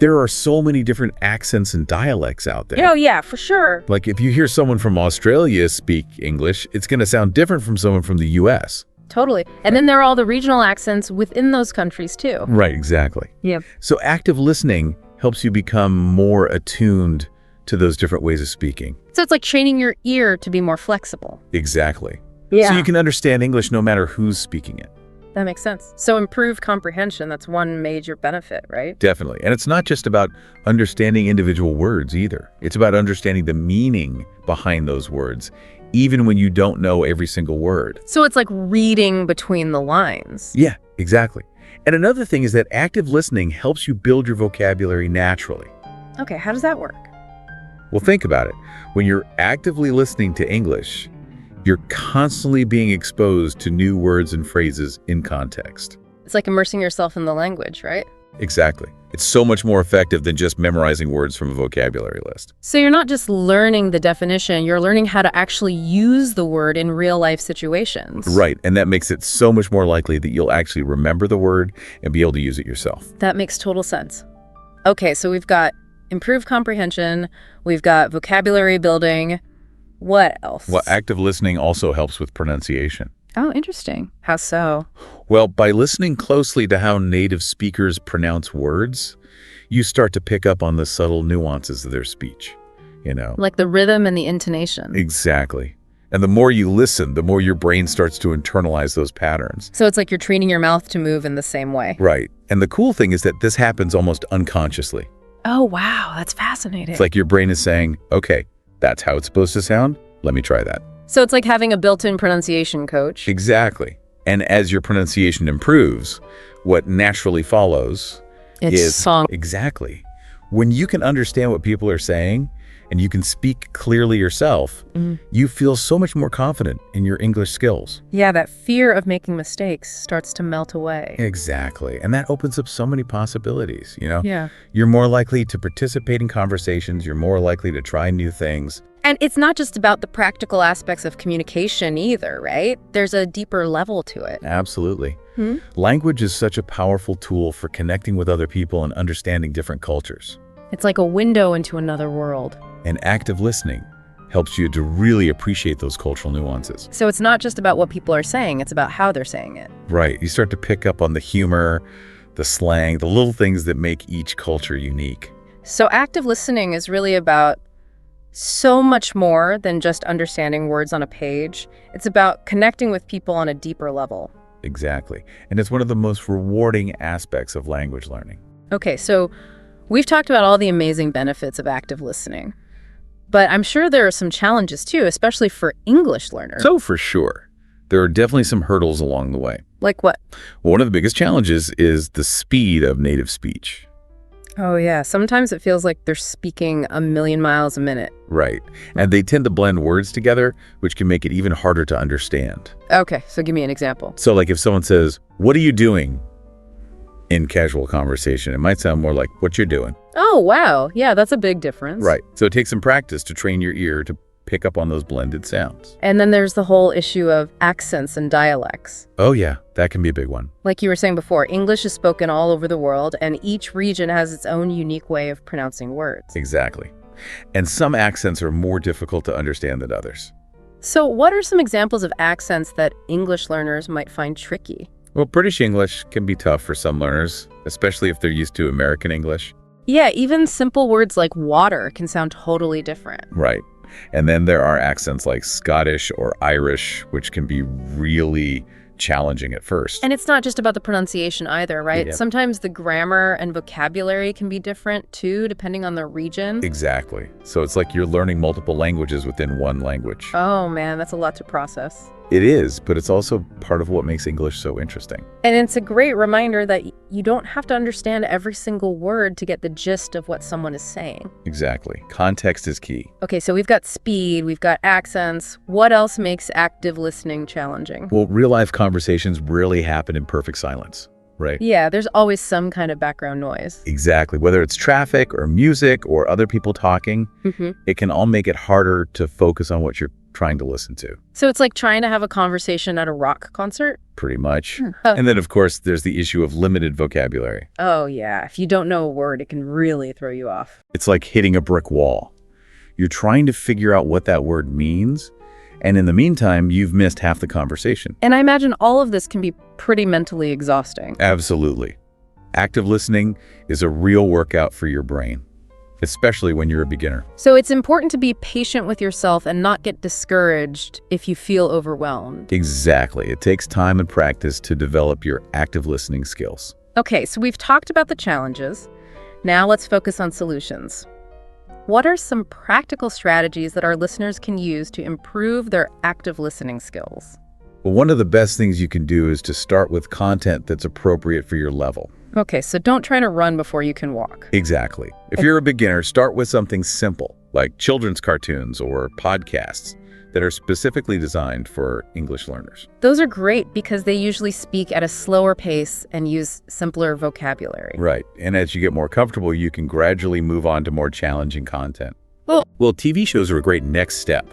There are so many different accents and dialects out there. Oh, yeah, for sure. Like if you hear someone from Australia speak English, it's going to sound different from someone from the U.S. Totally. And then there are all the regional accents within those countries, too. Right, exactly. Yep. So active listening helps you become more attuned to those different ways of speaking. So it's like training your ear to be more flexible. Exactly. Yeah. So you can understand English no matter who's speaking it. That makes sense. So improved comprehension, that's one major benefit, right? Definitely. And it's not just about understanding individual words either. It's about understanding the meaning behind those words, even when you don't know every single word. So it's like reading between the lines. Yeah, exactly. And another thing is that active listening helps you build your vocabulary naturally. Okay, how does that work? Well, think about it. When you're actively listening to English, you're constantly being exposed to new words and phrases in context. It's like immersing yourself in the language, right? Exactly. It's so much more effective than just memorizing words from a vocabulary list. So you're not just learning the definition, you're learning how to actually use the word in real-life situations. Right, and that makes it so much more likely that you'll actually remember the word and be able to use it yourself. That makes total sense. Okay, so we've got improved comprehension, we've got vocabulary building. What else? Well, active listening also helps with pronunciation. Oh, interesting. How so? Well, by listening closely to how native speakers pronounce words, you start to pick up on the subtle nuances of their speech, Like the rhythm and the intonation. Exactly. And the more you listen, the more your brain starts to internalize those patterns. So it's like you're training your mouth to move in the same way. Right. And the cool thing is that this happens almost unconsciously. Oh, wow. That's fascinating. It's like your brain is saying, okay, that's how it's supposed to sound. Let me try that. So it's like having a built-in pronunciation coach. Exactly. And as your pronunciation improves, what naturally follows is song. Exactly. When you can understand what people are saying and you can speak clearly yourself, you feel so much more confident in your English skills. Yeah, that fear of making mistakes starts to melt away. Exactly. And that opens up so many possibilities, Yeah. You're more likely to participate in conversations. You're more likely to try new things. And it's not just about the practical aspects of communication either, right? There's a deeper level to it. Absolutely. Language is such a powerful tool for connecting with other people and understanding different cultures. It's like a window into another world. And active listening helps you to really appreciate those cultural nuances. So it's not just about what people are saying, it's about how they're saying it. Right. You start to pick up on the humor, the slang, the little things that make each culture unique. So active listening is really about so much more than just understanding words on a page. It's about connecting with people on a deeper level. Exactly. And it's one of the most rewarding aspects of language learning. Okay, so we've talked about all the amazing benefits of active listening, but I'm sure there are some challenges too, especially for English learners. So for sure, there are definitely some hurdles along the way. Like what? Well, one of the biggest challenges is the speed of native speech. Oh yeah, sometimes it feels like they're speaking a million miles a minute. Right. And they tend to blend words together, which can make it even harder to understand. Okay, so give me an example. So like if someone says, "What are you doing?" in casual conversation, it might sound more like, "What you're doing." Oh, wow. Yeah, that's a big difference. Right. So it takes some practice to train your ear to pick up on those blended sounds. And then there's the whole issue of accents and dialects. Oh yeah, that can be a big one. Like you were saying before, English is spoken all over the world, and each region has its own unique way of pronouncing words. Exactly. And some accents are more difficult to understand than others. So what are some examples of accents that English learners might find tricky? Well, British English can be tough for some learners, especially if they're used to American English. Yeah, even simple words like water can sound totally different. Right. And then there are accents like Scottish or Irish, which can be really challenging at first. And it's not just about the pronunciation either, right? Yeah. Sometimes the grammar and vocabulary can be different too, depending on the region. Exactly. So it's like you're learning multiple languages within one language. Oh man, that's a lot to process. It is, but it's also part of what makes English so interesting. And it's a great reminder that you don't have to understand every single word to get the gist of what someone is saying. Exactly. Context is key. Okay, so we've got speed, we've got accents. What else makes active listening challenging? Well, real-life conversations rarely happen in perfect silence, right? Yeah, there's always some kind of background noise. Exactly. Whether it's traffic or music or other people talking, it can all make it harder to focus on what you're trying to listen to. So it's like trying to have a conversation at a rock concert? Pretty much. And then, of course, there's the issue of limited vocabulary. Oh, yeah. If you don't know a word, it can really throw you off. It's like hitting a brick wall. You're trying to figure out what that word means, and in the meantime, you've missed half the conversation. And I imagine all of this can be pretty mentally exhausting. Absolutely. Active listening is a real workout for your brain. especially when you're a beginner. So it's important to be patient with yourself and not get discouraged if you feel overwhelmed. Exactly. It takes time and practice to develop your active listening skills. Okay, so we've talked about the challenges. Now let's focus on solutions. What are some practical strategies that our listeners can use to improve their active listening skills? Well, one of the best things you can do is to start with content that's appropriate for your level. Okay, so don't try to run before you can walk. Exactly. If you're a beginner, start with something simple, like children's cartoons or podcasts that are specifically designed for English learners. Those are great because they usually speak at a slower pace and use simpler vocabulary. Right. And as you get more comfortable, you can gradually move on to more challenging content. Well, TV shows are a great next step.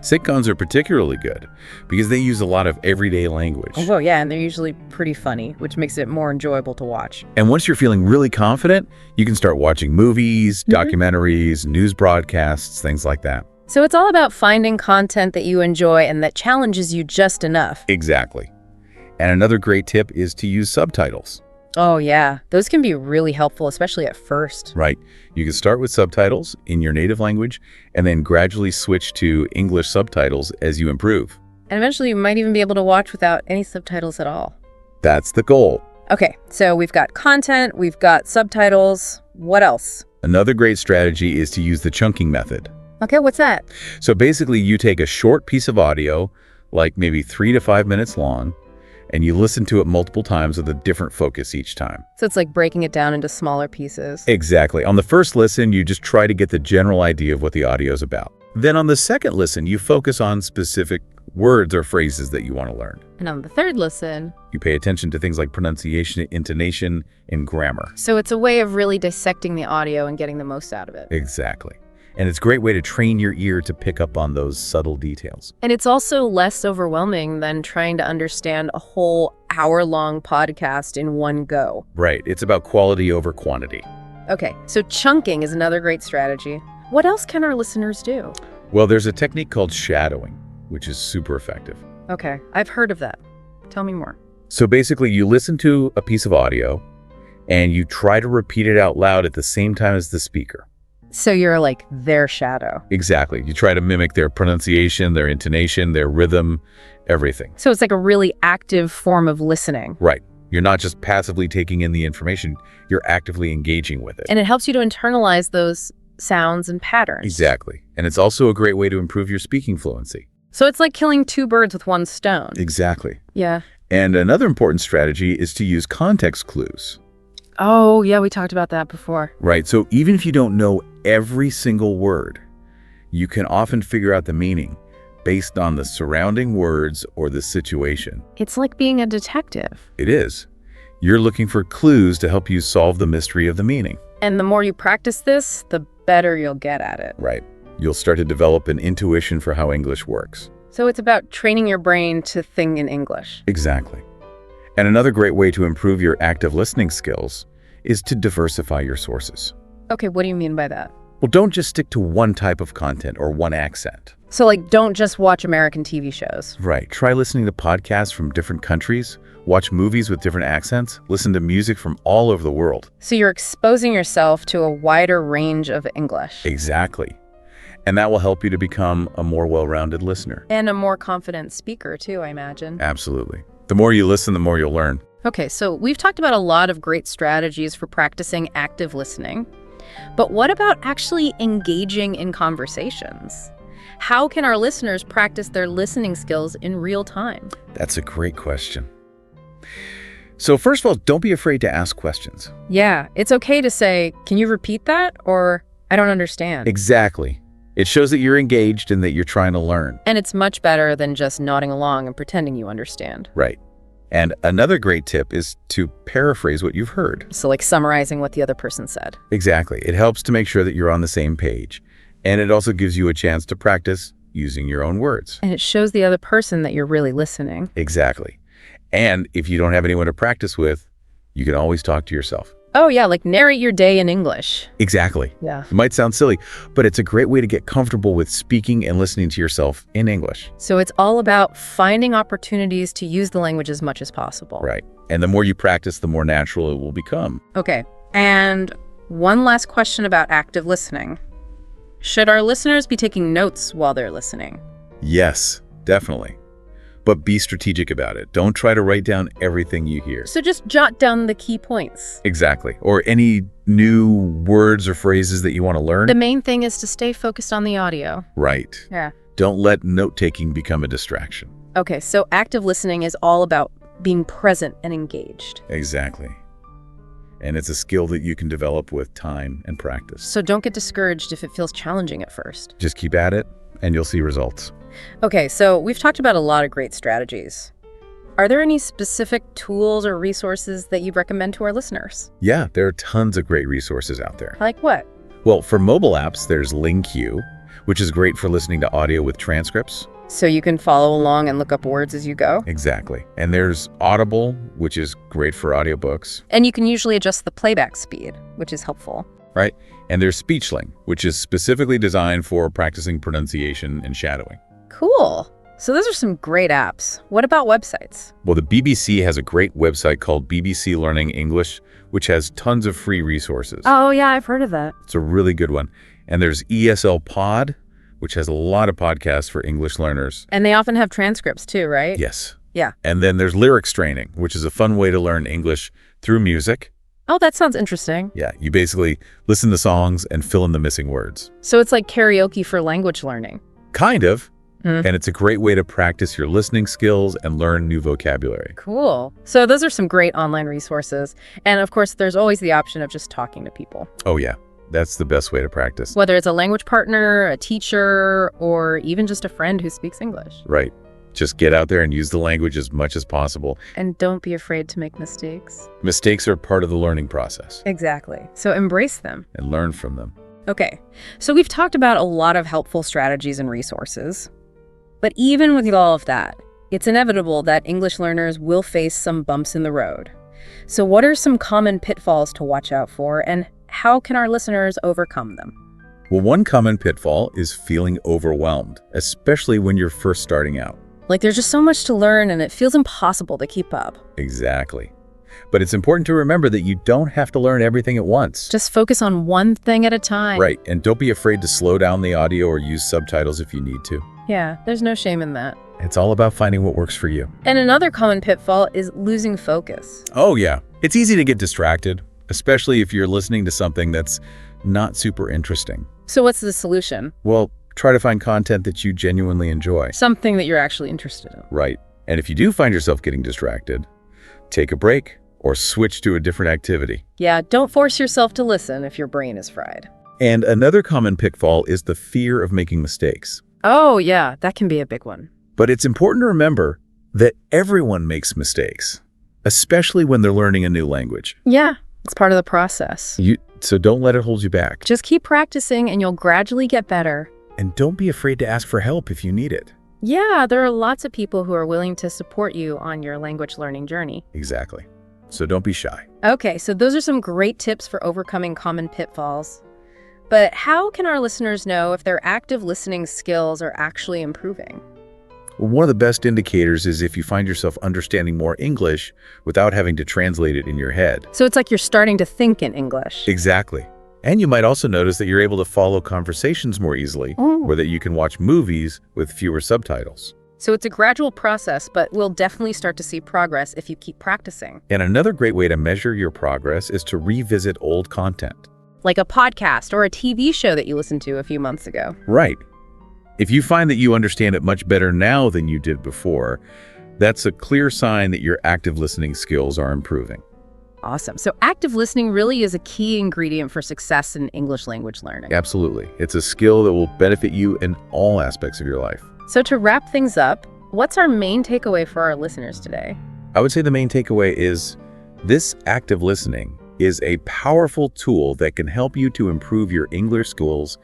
Sitcoms are particularly good because they use a lot of everyday language. well, yeah, and they're usually pretty funny, which makes it more enjoyable to watch. And once you're feeling really confident, you can start watching movies, documentaries, news broadcasts, things like that. So it's all about finding content that you enjoy and that challenges you just enough. Exactly. And another great tip is to use subtitles. Oh, yeah. Those can be really helpful, especially at first. Right. You can start with subtitles in your native language and then gradually switch to English subtitles as you improve. And eventually you might even be able to watch without any subtitles at all. That's the goal. Okay, so we've got content, we've got subtitles. What else? Another great strategy is to use the chunking method. Okay, what's that? So basically, you take a short piece of audio, like maybe 3 to 5 minutes long, and you listen to it multiple times with a different focus each time. So it's like breaking it down into smaller pieces. Exactly. On the first listen, you just try to get the general idea of what the audio is about. Then on the second listen, you focus on specific words or phrases that you want to learn. And on the third listen, you pay attention to things like pronunciation, intonation, and grammar. So it's a way of really dissecting the audio and getting the most out of it. Exactly. And it's a great way to train your ear to pick up on those subtle details. And it's also less overwhelming than trying to understand a whole hour-long podcast in one go. Right. It's about quality over quantity. Okay, so chunking is another great strategy. What else can our listeners do? Well, there's a technique called shadowing, which is super effective. Okay, I've heard of that. Tell me more. So basically, you listen to a piece of audio and you try to repeat it out loud at the same time as the speaker. So you're like their shadow. Exactly. You try to mimic their pronunciation, their intonation, their rhythm, everything. So it's like a really active form of listening. Right. You're not just passively taking in the information, you're actively engaging with it. And it helps you to internalize those sounds and patterns. Exactly. And it's also a great way to improve your speaking fluency. So it's like killing two birds with one stone. Exactly. Yeah. And another important strategy is to use context clues. Oh, yeah, we talked about that before. Right. So even if you don't know every single word, you can often figure out the meaning based on the surrounding words or the situation. It's like being a detective. It is. You're looking for clues to help you solve the mystery of the meaning. And the more you practice this, the better you'll get at it. Right. You'll start to develop an intuition for how English works. So it's about training your brain to think in English. Exactly. And another great way to improve your active listening skills is to diversify your sources. Okay, what do you mean by that? Well, don't just stick to one type of content or one accent. So like, don't just watch American TV shows. Right. Try listening to podcasts from different countries, watch movies with different accents, listen to music from all over the world. So you're exposing yourself to a wider range of English. Exactly. And that will help you to become a more well-rounded listener. And a more confident speaker too, I imagine. Absolutely. The more you listen, the more you'll learn. Okay, so we've talked about a lot of great strategies for practicing active listening. But what about actually engaging in conversations? How can our listeners practice their listening skills in real time? That's a great question. So first of all, don't be afraid to ask questions. Yeah, it's okay to say, can you repeat that? Or I don't understand. Exactly. It shows that you're engaged and that you're trying to learn. And it's much better than just nodding along and pretending you understand. Right. And another great tip is to paraphrase what you've heard. So like summarizing what the other person said. Exactly. It helps to make sure that you're on the same page. And it also gives you a chance to practice using your own words. And it shows the other person that you're really listening. Exactly. And if you don't have anyone to practice with, you can always talk to yourself. Oh yeah, like narrate your day in English. Exactly. Yeah. It might sound silly, but it's a great way to get comfortable with speaking and listening to yourself in English. So it's all about finding opportunities to use the language as much as possible. Right. And the more you practice, the more natural it will become. Okay. And One last question about active listening. Should our listeners be taking notes while they're listening? Yes, definitely. But be strategic about it. Don't try to write down everything you hear. So just jot down the key points. Exactly. Or any new words or phrases that you want to learn. The main thing is to stay focused on the audio. Right. Yeah. Don't let note-taking become a distraction. Okay, so active listening is all about being present and engaged. Exactly. And it's a skill that you can develop with time and practice. So don't get discouraged if it feels challenging at first. Just keep at it, and you'll see results. Okay, so we've talked about a lot of great strategies. Are there any specific tools or resources that you'd recommend to our listeners? Yeah, there are tons of great resources out there. Like what? Well, for mobile apps, there's LingQ, which is great for listening to audio with transcripts. So you can follow along and look up words as you go? Exactly. And there's Audible, which is great for audiobooks. And you can usually adjust the playback speed, which is helpful. Right? And there's Speechling, which is specifically designed for practicing pronunciation and shadowing. Cool. So those are some great apps. What about websites? Well, the BBC has a great website called BBC Learning English, which has tons of free resources. Oh, yeah, I've heard of that. It's a really good one. And there's ESL Pod, which has a lot of podcasts for English learners. And they often have transcripts too, right? Yes. Yeah. And then there's Lyrics Training, which is a fun way to learn English through music. Oh, that sounds interesting. Yeah, you basically listen to songs and fill in the missing words. So it's like karaoke for language learning. Kind of. And it's a great way to practice your listening skills and learn new vocabulary. Cool. So those are some great online resources. And of course, there's always the option of just talking to people. Oh, yeah. That's the best way to practice. Whether it's a language partner, a teacher, or even just a friend who speaks English. Right. Just get out there and use the language as much as possible. And don't be afraid to make mistakes. Mistakes are part of the learning process. Exactly. So embrace them. And learn from them. Okay. So we've talked about a lot of helpful strategies and resources. But even with all of that, it's inevitable that English learners will face some bumps in the road. So what are some common pitfalls to watch out for, and how can our listeners overcome them? Well, one common pitfall is feeling overwhelmed, especially when you're first starting out. Like there's just so much to learn and it feels impossible to keep up. Exactly. But it's important to remember that you don't have to learn everything at once. Just focus on one thing at a time. Right. And don't be afraid to slow down the audio or use subtitles if you need to. Yeah, there's no shame in that. It's all about finding what works for you. And another common pitfall is losing focus. Oh, yeah. It's easy to get distracted, especially if you're listening to something that's not super interesting. So what's the solution? Well, try to find content that you genuinely enjoy. Something that you're actually interested in. Right. And if you do find yourself getting distracted, take a break or switch to a different activity. Yeah, don't force yourself to listen if your brain is fried. And another common pitfall is the fear of making mistakes. Oh, yeah, that can be a big one. But it's important to remember that everyone makes mistakes, especially when they're learning a new language. Yeah, it's part of the process. So don't let it hold you back. Just keep practicing and you'll gradually get better. And don't be afraid to ask for help if you need it. Yeah, there are lots of people who are willing to support you on your language learning journey. Exactly. So don't be shy. Okay, so those are some great tips for overcoming common pitfalls. But how can our listeners know if their active listening skills are actually improving? Well, one of the best indicators is if you find yourself understanding more English without having to translate it in your head. So it's like you're starting to think in English. Exactly. And you might also notice that you're able to follow conversations more easily, or that you can watch movies with fewer subtitles. So it's a gradual process, but we'll definitely start to see progress if you keep practicing. And another great way to measure your progress is to revisit old content. Like a podcast or a TV show that you listened to a few months ago. Right. If you find that you understand it much better now than you did before, that's a clear sign that your active listening skills are improving. Awesome. So active listening really is a key ingredient for success in English language learning. Absolutely. It's a skill that will benefit you in all aspects of your life. So to wrap things up, what's our main takeaway for our listeners today? I would say the main takeaway is this active listening is a powerful tool that can help you to improve your English skills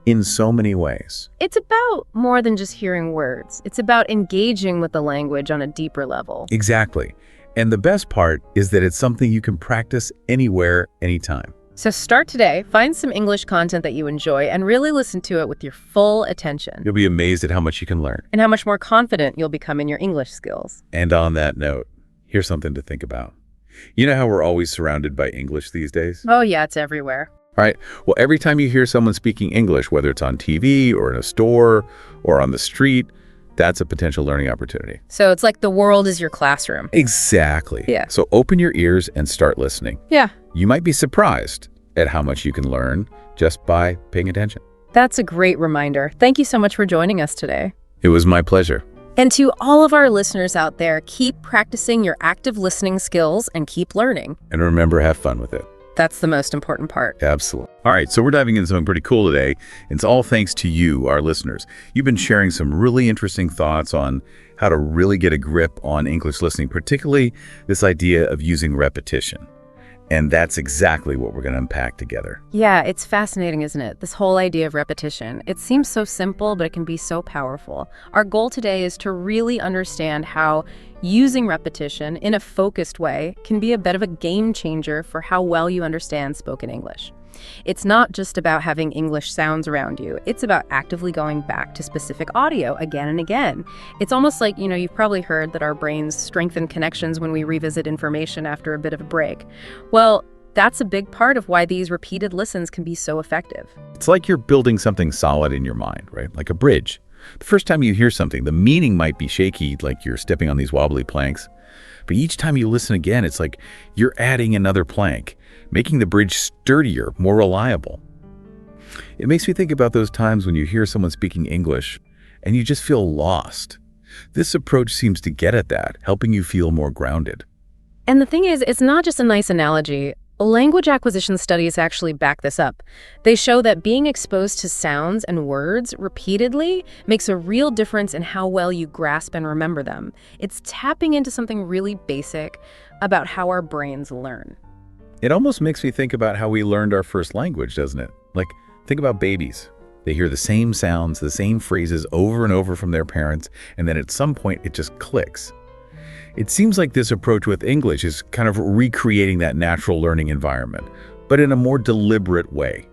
in so many ways. It's about more than just hearing words. It's about engaging with the language on a deeper level. Exactly. And the best part is that it's something you can practice anywhere, anytime. So start today, find some English content that you enjoy, and really listen to it with your full attention. You'll be amazed at how much you can learn. And how much more confident you'll become in your English skills. And on that note, here's something to think about. You know how we're always surrounded by English these days? Oh, yeah, it's everywhere. All right. Well, every time you hear someone speaking English, whether it's on TV or in a store or on the street, that's a potential learning opportunity. So it's like the world is your classroom. Exactly. Yeah. So open your ears and start listening. Yeah. You might be surprised at how much you can learn just by paying attention. That's a great reminder. Thank you so much for joining us today. It was my pleasure. And to all of our listeners out there, keep practicing your active listening skills and keep learning. And remember, have fun with it. That's the most important part. Absolutely. All right, so we're diving into something pretty cool today. It's all thanks to you, our listeners. You've been sharing some really interesting thoughts on how to really get a grip on English listening, particularly this idea of using repetition. And that's exactly what we're going to unpack together. Yeah, it's fascinating, isn't it? This whole idea of repetition. It seems so simple, but it can be so powerful. Our goal today is to really understand how using repetition in a focused way can be a bit of a game changer for how well you understand spoken English. It's not just about having English sounds around you. It's about actively going back to specific audio again and again. It's almost like, you've probably heard that our brains strengthen connections when we revisit information after a bit of a break. Well, that's a big part of why these repeated listens can be so effective. It's like you're building something solid in your mind, right? Like a bridge. The first time you hear something, the meaning might be shaky, like you're stepping on these wobbly planks. But each time you listen again, it's like you're adding another plank, making the bridge sturdier, more reliable. It makes me think about those times when you hear someone speaking English and you just feel lost. This approach seems to get at that, helping you feel more grounded. And the thing is, it's not just a nice analogy. Language acquisition studies actually back this up. They show that being exposed to sounds and words repeatedly makes a real difference in how well you grasp and remember them. It's tapping into something really basic about how our brains learn. It almost makes me think about how we learned our first language, doesn't it? Like, think about babies. They hear the same sounds, the same phrases over and over from their parents, and then at some point it just clicks. It seems like this approach with English is kind of recreating that natural learning environment, but in a more deliberate way.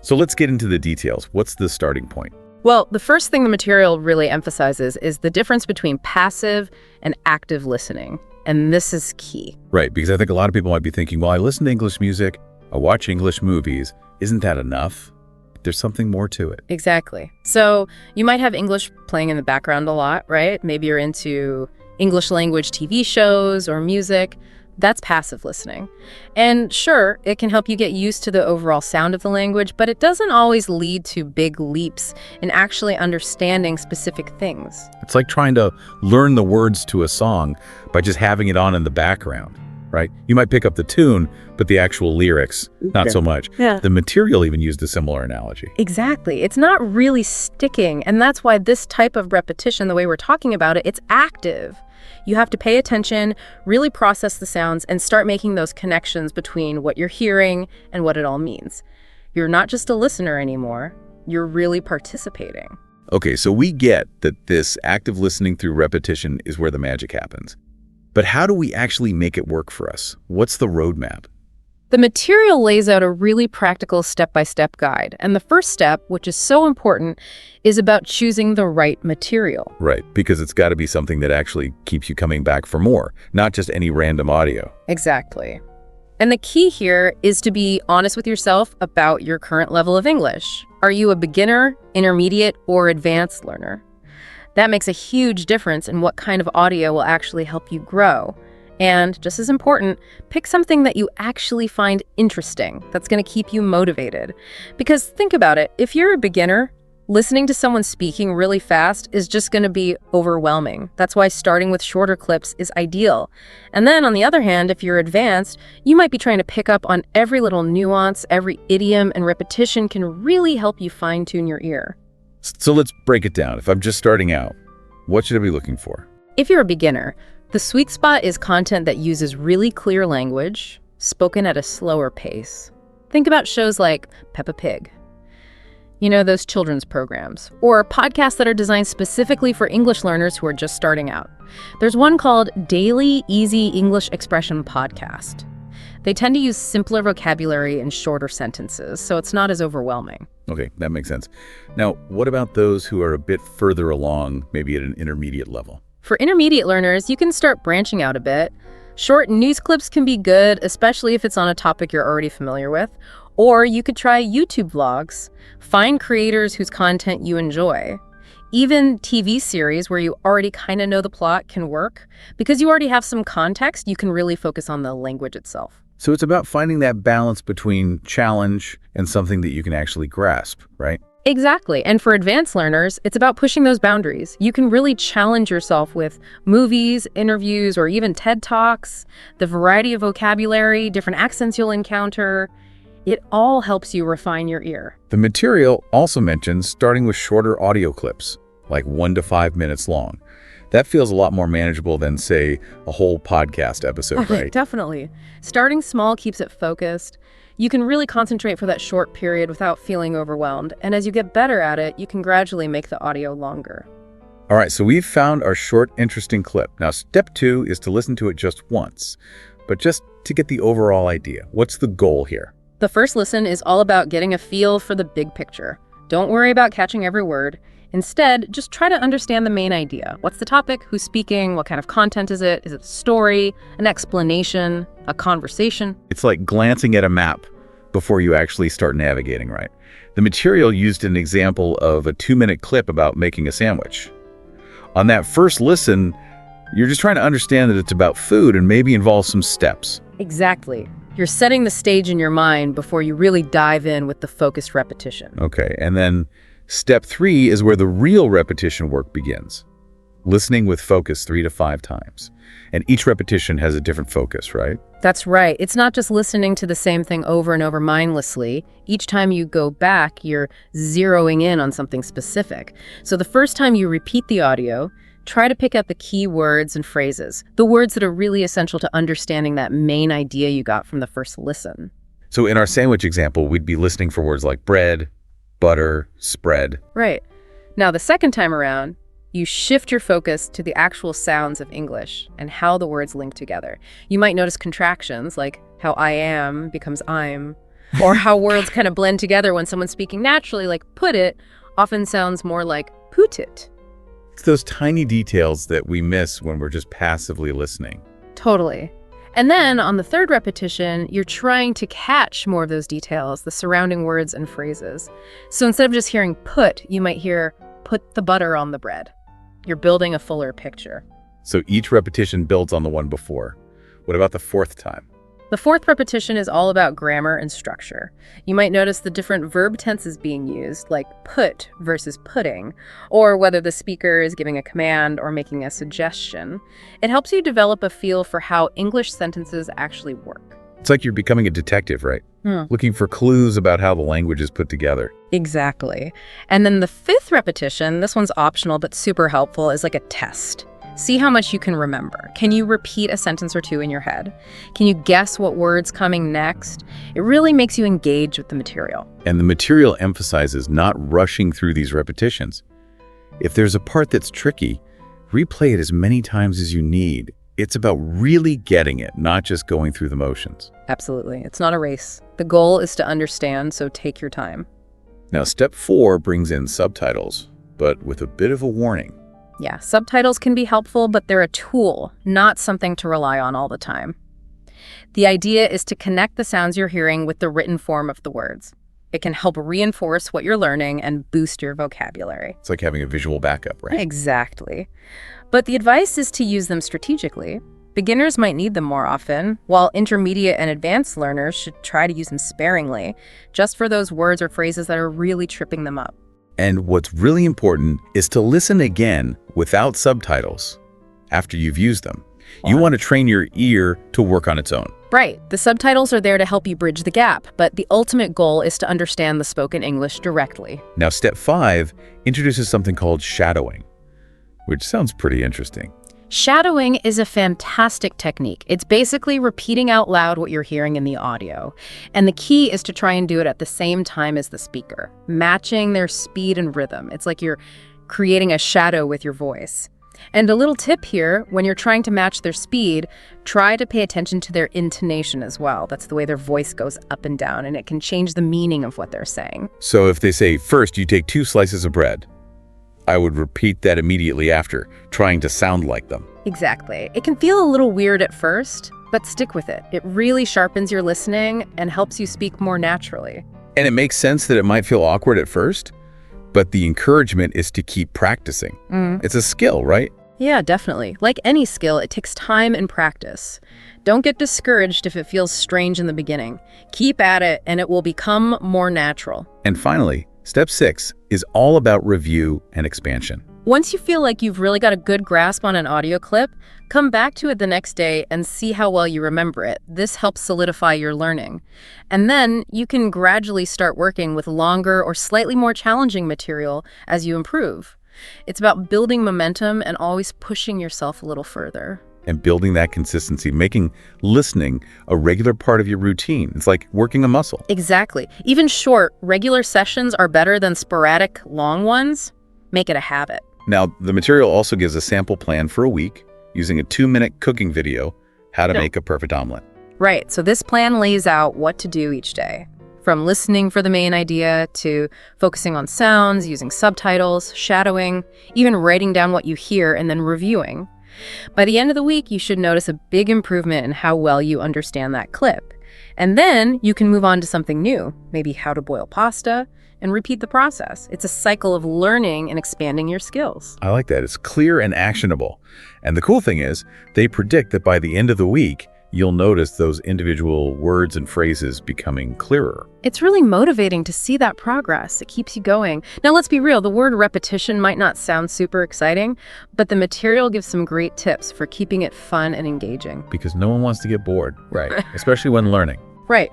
So let's get into the details. What's the starting point? Well, the first thing the material really emphasizes is the difference between passive and active listening. And this is key. Right, because I think a lot of people might be thinking, well, I listen to English music, I watch English movies. Isn't that enough? There's something more to it. Exactly. So you might have English playing in the background a lot, right? Maybe you're into English language TV shows or music. That's passive listening. And sure, it can help you get used to the overall sound of the language, but it doesn't always lead to big leaps in actually understanding specific things. It's like trying to learn the words to a song by just having it on in the background, right? You might pick up the tune, but the actual lyrics, not so much. Yeah. The material even used a similar analogy. Exactly. It's not really sticking, and that's why this type of repetition, the way we're talking about it, it's active. You have to pay attention, really process the sounds, and start making those connections between what you're hearing and what it all means. You're not just a listener anymore. You're really participating. Okay, so we get that this active listening through repetition is where the magic happens. But how do we actually make it work for us? What's the roadmap? The material lays out a really practical step-by-step guide. And the first step, which is so important, is about choosing the right material. Right, because it's got to be something that actually keeps you coming back for more, not just any random audio. Exactly. And the key here is to be honest with yourself about your current level of English. Are you a beginner, intermediate, or advanced learner? That makes a huge difference in what kind of audio will actually help you grow. And just as important, pick something that you actually find interesting, that's going to keep you motivated. Because think about it, if you're a beginner, listening to someone speaking really fast is just going to be overwhelming. That's why starting with shorter clips is ideal. And then on the other hand, if you're advanced, you might be trying to pick up on every little nuance, every idiom, and repetition can really help you fine-tune your ear. So let's break it down. If I'm just starting out, what should I be looking for? If you're a beginner, the sweet spot is content that uses really clear language, spoken at a slower pace. Think about shows like Peppa Pig. Those children's programs, or podcasts that are designed specifically for English learners who are just starting out. There's one called Daily Easy English Expression Podcast. They tend to use simpler vocabulary and shorter sentences, so it's not as overwhelming. Okay, that makes sense. Now, what about those who are a bit further along, maybe at an intermediate level? For intermediate learners, you can start branching out a bit. Short news clips can be good, especially if it's on a topic you're already familiar with. Or you could try YouTube vlogs. Find creators whose content you enjoy. Even TV series where you already kind of know the plot can work. Because you already have some context, you can really focus on the language itself. So it's about finding that balance between challenge and something that you can actually grasp, right? Exactly. And for advanced learners, it's about pushing those boundaries. You can really challenge yourself with movies, interviews, or even TED Talks, the variety of vocabulary, different accents you'll encounter. It all helps you refine your ear. The material also mentions starting with shorter audio clips, like 1 to 5 minutes long. That feels a lot more manageable than, say, a whole podcast episode, right? Definitely. Starting small keeps it focused. You can really concentrate for that short period without feeling overwhelmed. And as you get better at it, you can gradually make the audio longer. All right, so we've found our short, interesting clip. Now, step 2 is to listen to it just once, but just to get the overall idea. What's the goal here? The first listen is all about getting a feel for the big picture. Don't worry about catching every word. Instead, just try to understand the main idea. What's the topic? Who's speaking? What kind of content is it? Is it a story, an explanation, a conversation? It's like glancing at a map before you actually start navigating, right? The material used an example of a 2-minute clip about making a sandwich. On that first listen, you're just trying to understand that it's about food and maybe involves some steps. Exactly. You're setting the stage in your mind before you really dive in with the focused repetition. Okay, and then step 3 is where the real repetition work begins. Listening with focus 3 to 5 times. And each repetition has a different focus, right? That's right. It's not just listening to the same thing over and over mindlessly. Each time you go back, you're zeroing in on something specific. So the first time you repeat the audio, try to pick up the key words and phrases, the words that are really essential to understanding that main idea you got from the first listen. So in our sandwich example, we'd be listening for words like bread, butter, spread. Right. Now, the second time around, you shift your focus to the actual sounds of English and how the words link together. You might notice contractions, like how I am becomes I'm, or how words kind of blend together when someone's speaking naturally, like put it, often sounds more like put it. It's those tiny details that we miss when we're just passively listening. Totally. And then on the third repetition, you're trying to catch more of those details, the surrounding words and phrases. So instead of just hearing put, you might hear put the butter on the bread. You're building a fuller picture. So each repetition builds on the one before. What about the fourth time? The fourth repetition is all about grammar and structure. You might notice the different verb tenses being used, like put versus putting, or whether the speaker is giving a command or making a suggestion. It helps you develop a feel for how English sentences actually work. It's like you're becoming a detective, right? Looking for clues about how the language is put together. Exactly. And then the fifth repetition, this one's optional but super helpful, is like a test. See how much you can remember. Can you repeat a sentence or two in your head? Can you guess what word's coming next? It really makes you engage with the material. And the material emphasizes not rushing through these repetitions. If there's a part that's tricky, replay it as many times as you need. It's about really getting it, not just going through the motions. Absolutely. It's not a race. The goal is to understand, so take your time. Now, step 4 brings in subtitles, but with a bit of a warning. Yeah, subtitles can be helpful, but they're a tool, not something to rely on all the time. The idea is to connect the sounds you're hearing with the written form of the words. It can help reinforce what you're learning and boost your vocabulary. It's like having a visual backup, right? Exactly. But the advice is to use them strategically. Beginners might need them more often, while intermediate and advanced learners should try to use them sparingly, just for those words or phrases that are really tripping them up. And what's really important is to listen again without subtitles after you've used them. You want to train your ear to work on its own. Right. The subtitles are there to help you bridge the gap, but the ultimate goal is to understand the spoken English directly. Now, step 5 introduces something called shadowing, which sounds pretty interesting. Shadowing is a fantastic technique. It's basically repeating out loud what you're hearing in the audio. And the key is to try and do it at the same time as the speaker, matching their speed and rhythm. It's like you're creating a shadow with your voice. And a little tip here, when you're trying to match their speed, try to pay attention to their intonation as well. That's the way their voice goes up and down, and it can change the meaning of what they're saying. So if they say, first you take 2 slices of bread, I would repeat that immediately after, trying to sound like them. Exactly. It can feel a little weird at first, but stick with it. It really sharpens your listening and helps you speak more naturally. And it makes sense that it might feel awkward at first, but the encouragement is to keep practicing. It's a skill, right? Yeah, definitely. Like any skill, it takes time and practice. Don't get discouraged if it feels strange in the beginning. Keep at it, and it will become more natural. And finally, step 6 is all about review and expansion. Once you feel like you've really got a good grasp on an audio clip, come back to it the next day and see how well you remember it. This helps solidify your learning. And then you can gradually start working with longer or slightly more challenging material as you improve. It's about building momentum and always pushing yourself a little further. And building that consistency, making listening a regular part of your routine. It's like working a muscle. Exactly. Even short, regular sessions are better than sporadic, long ones. Make it a habit. Now, the material also gives a sample plan for a week using a 2-minute cooking video, how to make a perfect omelet. Right. So this plan lays out what to do each day. From listening for the main idea to focusing on sounds, using subtitles, shadowing, even writing down what you hear and then reviewing. By the end of the week, you should notice a big improvement in how well you understand that clip. And then you can move on to something new, maybe how to boil pasta, and repeat the process. It's a cycle of learning and expanding your skills. I like that. It's clear and actionable. And the cool thing is, they predict that by the end of the week, you'll notice those individual words and phrases becoming clearer. It's really motivating to see that progress. It keeps you going. Now, let's be real. The word repetition might not sound super exciting, but the material gives some great tips for keeping it fun and engaging. Because no one wants to get bored, right? Especially when learning. Right.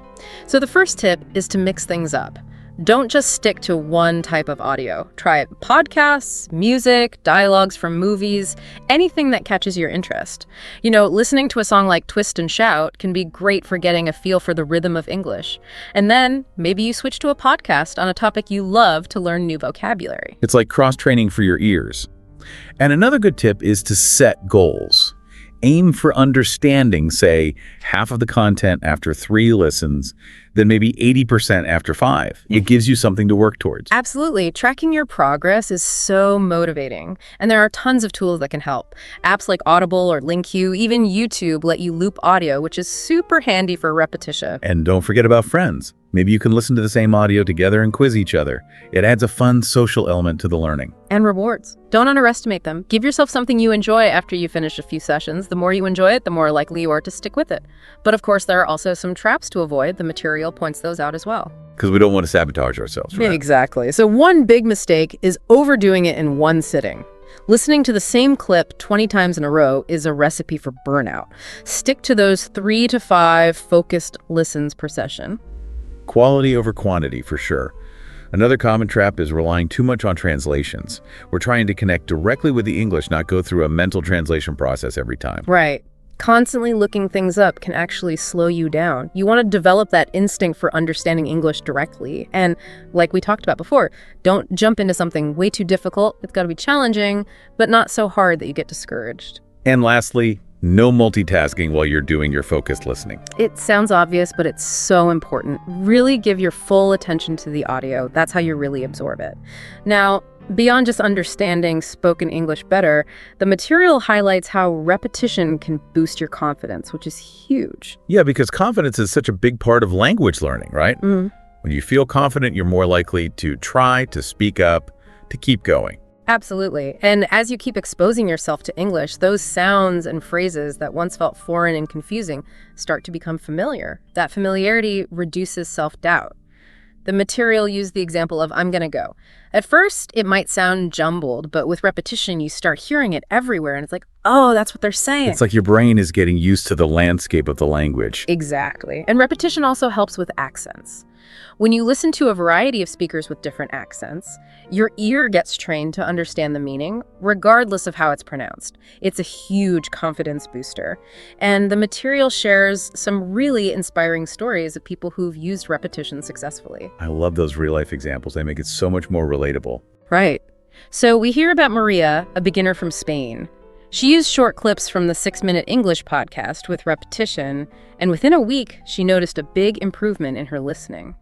So the first tip is to mix things up. Don't just stick to one type of audio. Try podcasts, music, dialogues from movies, anything that catches your interest. You know, listening to a song like Twist and Shout can be great for getting a feel for the rhythm of English. And then maybe you switch to a podcast on a topic you love to learn new vocabulary. It's like cross-training for your ears. And another good tip is to set goals. Aim for understanding, say, half of the content after 3 listens, then maybe 80% after 5. It gives you something to work towards. Absolutely. Tracking your progress is so motivating. And there are tons of tools that can help. Apps like Audible or LinkU, even YouTube let you loop audio, which is super handy for repetition. And don't forget about friends. Maybe you can listen to the same audio together and quiz each other. It adds a fun social element to the learning. And rewards. Don't underestimate them. Give yourself something you enjoy after you finish a few sessions. The more you enjoy it, the more likely you are to stick with it. But of course, there are also some traps to avoid. The material points those out as well. Because we don't want to sabotage ourselves, right? Exactly. So one big mistake is overdoing it in one sitting. Listening to the same clip 20 times in a row is a recipe for burnout. Stick to those 3 to 5 focused listens per session. Quality over quantity, for sure. Another common trap is relying too much on translations. We're trying to connect directly with the English, not go through a mental translation process every time. Right. Constantly looking things up can actually slow you down. You want to develop that instinct for understanding English directly. And like we talked about before, don't jump into something way too difficult. It's got to be challenging, but not so hard that you get discouraged. And lastly, no multitasking while you're doing your focused listening. It sounds obvious, but it's so important. Really give your full attention to the audio. That's how you really absorb it. Now, beyond just understanding spoken English better, the material highlights how repetition can boost your confidence, which is huge. Yeah, because confidence is such a big part of language learning, right? When you feel confident, you're more likely to try, to speak up, to keep going. Absolutely. And as you keep exposing yourself to English, those sounds and phrases that once felt foreign and confusing start to become familiar. That familiarity reduces self-doubt. The material used the example of I'm gonna go. At first, it might sound jumbled, but with repetition, you start hearing it everywhere, and it's like, oh, that's what they're saying. It's like your brain is getting used to the landscape of the language. Exactly. And repetition also helps with accents. When you listen to a variety of speakers with different accents, your ear gets trained to understand the meaning, regardless of how it's pronounced. It's a huge confidence booster. And the material shares some really inspiring stories of people who've used repetition successfully. I love those real-life examples. They make it so much more relatable. Right. So we hear about Maria, a beginner from Spain. She used short clips from the 6-Minute English podcast with repetition, and within a week, she noticed a big improvement in her listening.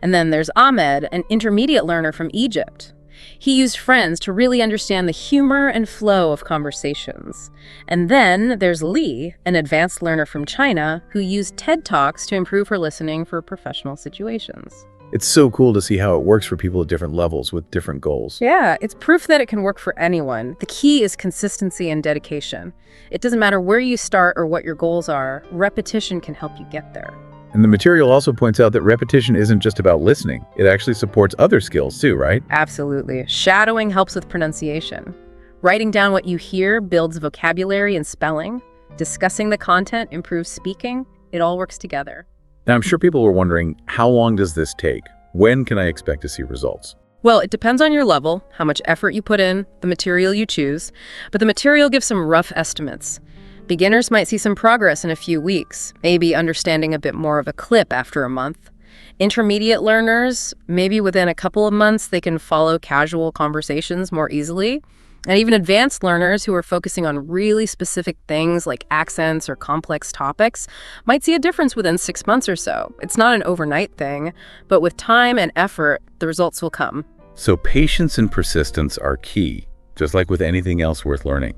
And then there's Ahmed, an intermediate learner from Egypt. He used friends to really understand the humor and flow of conversations. And then there's Lee, an advanced learner from China, who used TED Talks to improve her listening for professional situations. It's so cool to see how it works for people at different levels with different goals. Yeah, it's proof that it can work for anyone. The key is consistency and dedication. It doesn't matter where you start or what your goals are, repetition can help you get there. And the material also points out that repetition isn't just about listening. It actually supports other skills too, right? Absolutely. Shadowing helps with pronunciation. Writing down what you hear builds vocabulary and spelling. Discussing the content improves speaking. It all works together. Now, I'm sure people were wondering, how long does this take? When can I expect to see results? Well, it depends on your level, how much effort you put in, the material you choose, but the material gives some rough estimates. Beginners might see some progress in a few weeks, maybe understanding a bit more of a clip after a month. Intermediate learners, maybe within a couple of months, they can follow casual conversations more easily. And even advanced learners who are focusing on really specific things like accents or complex topics might see a difference within 6 months or so. It's not an overnight thing, but with time and effort, the results will come. So patience and persistence are key, just like with anything else worth learning.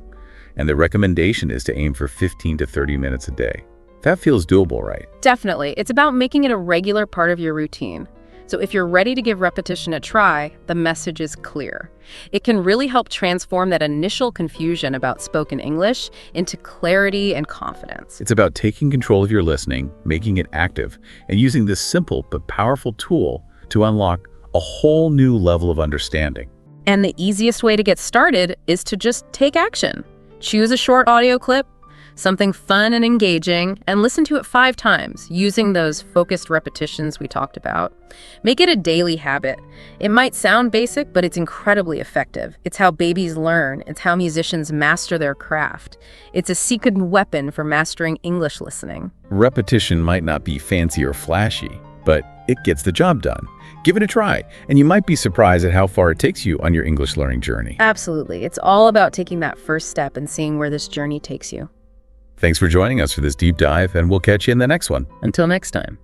And the recommendation is to aim for 15 to 30 minutes a day. That feels doable, right? Definitely. It's about making it a regular part of your routine. So if you're ready to give repetition a try, the message is clear. It can really help transform that initial confusion about spoken English into clarity and confidence. It's about taking control of your listening, making it active, and using this simple but powerful tool to unlock a whole new level of understanding. And the easiest way to get started is to just take action. Choose a short audio clip, something fun and engaging, and listen to it 5 times using those focused repetitions we talked about. Make it a daily habit. It might sound basic, but it's incredibly effective. It's how babies learn. It's how musicians master their craft. It's a secret weapon for mastering English listening. Repetition might not be fancy or flashy, but it gets the job done. Give it a try, and you might be surprised at how far it takes you on your English learning journey. Absolutely. It's all about taking that first step and seeing where this journey takes you. Thanks for joining us for this deep dive, and we'll catch you in the next one. Until next time.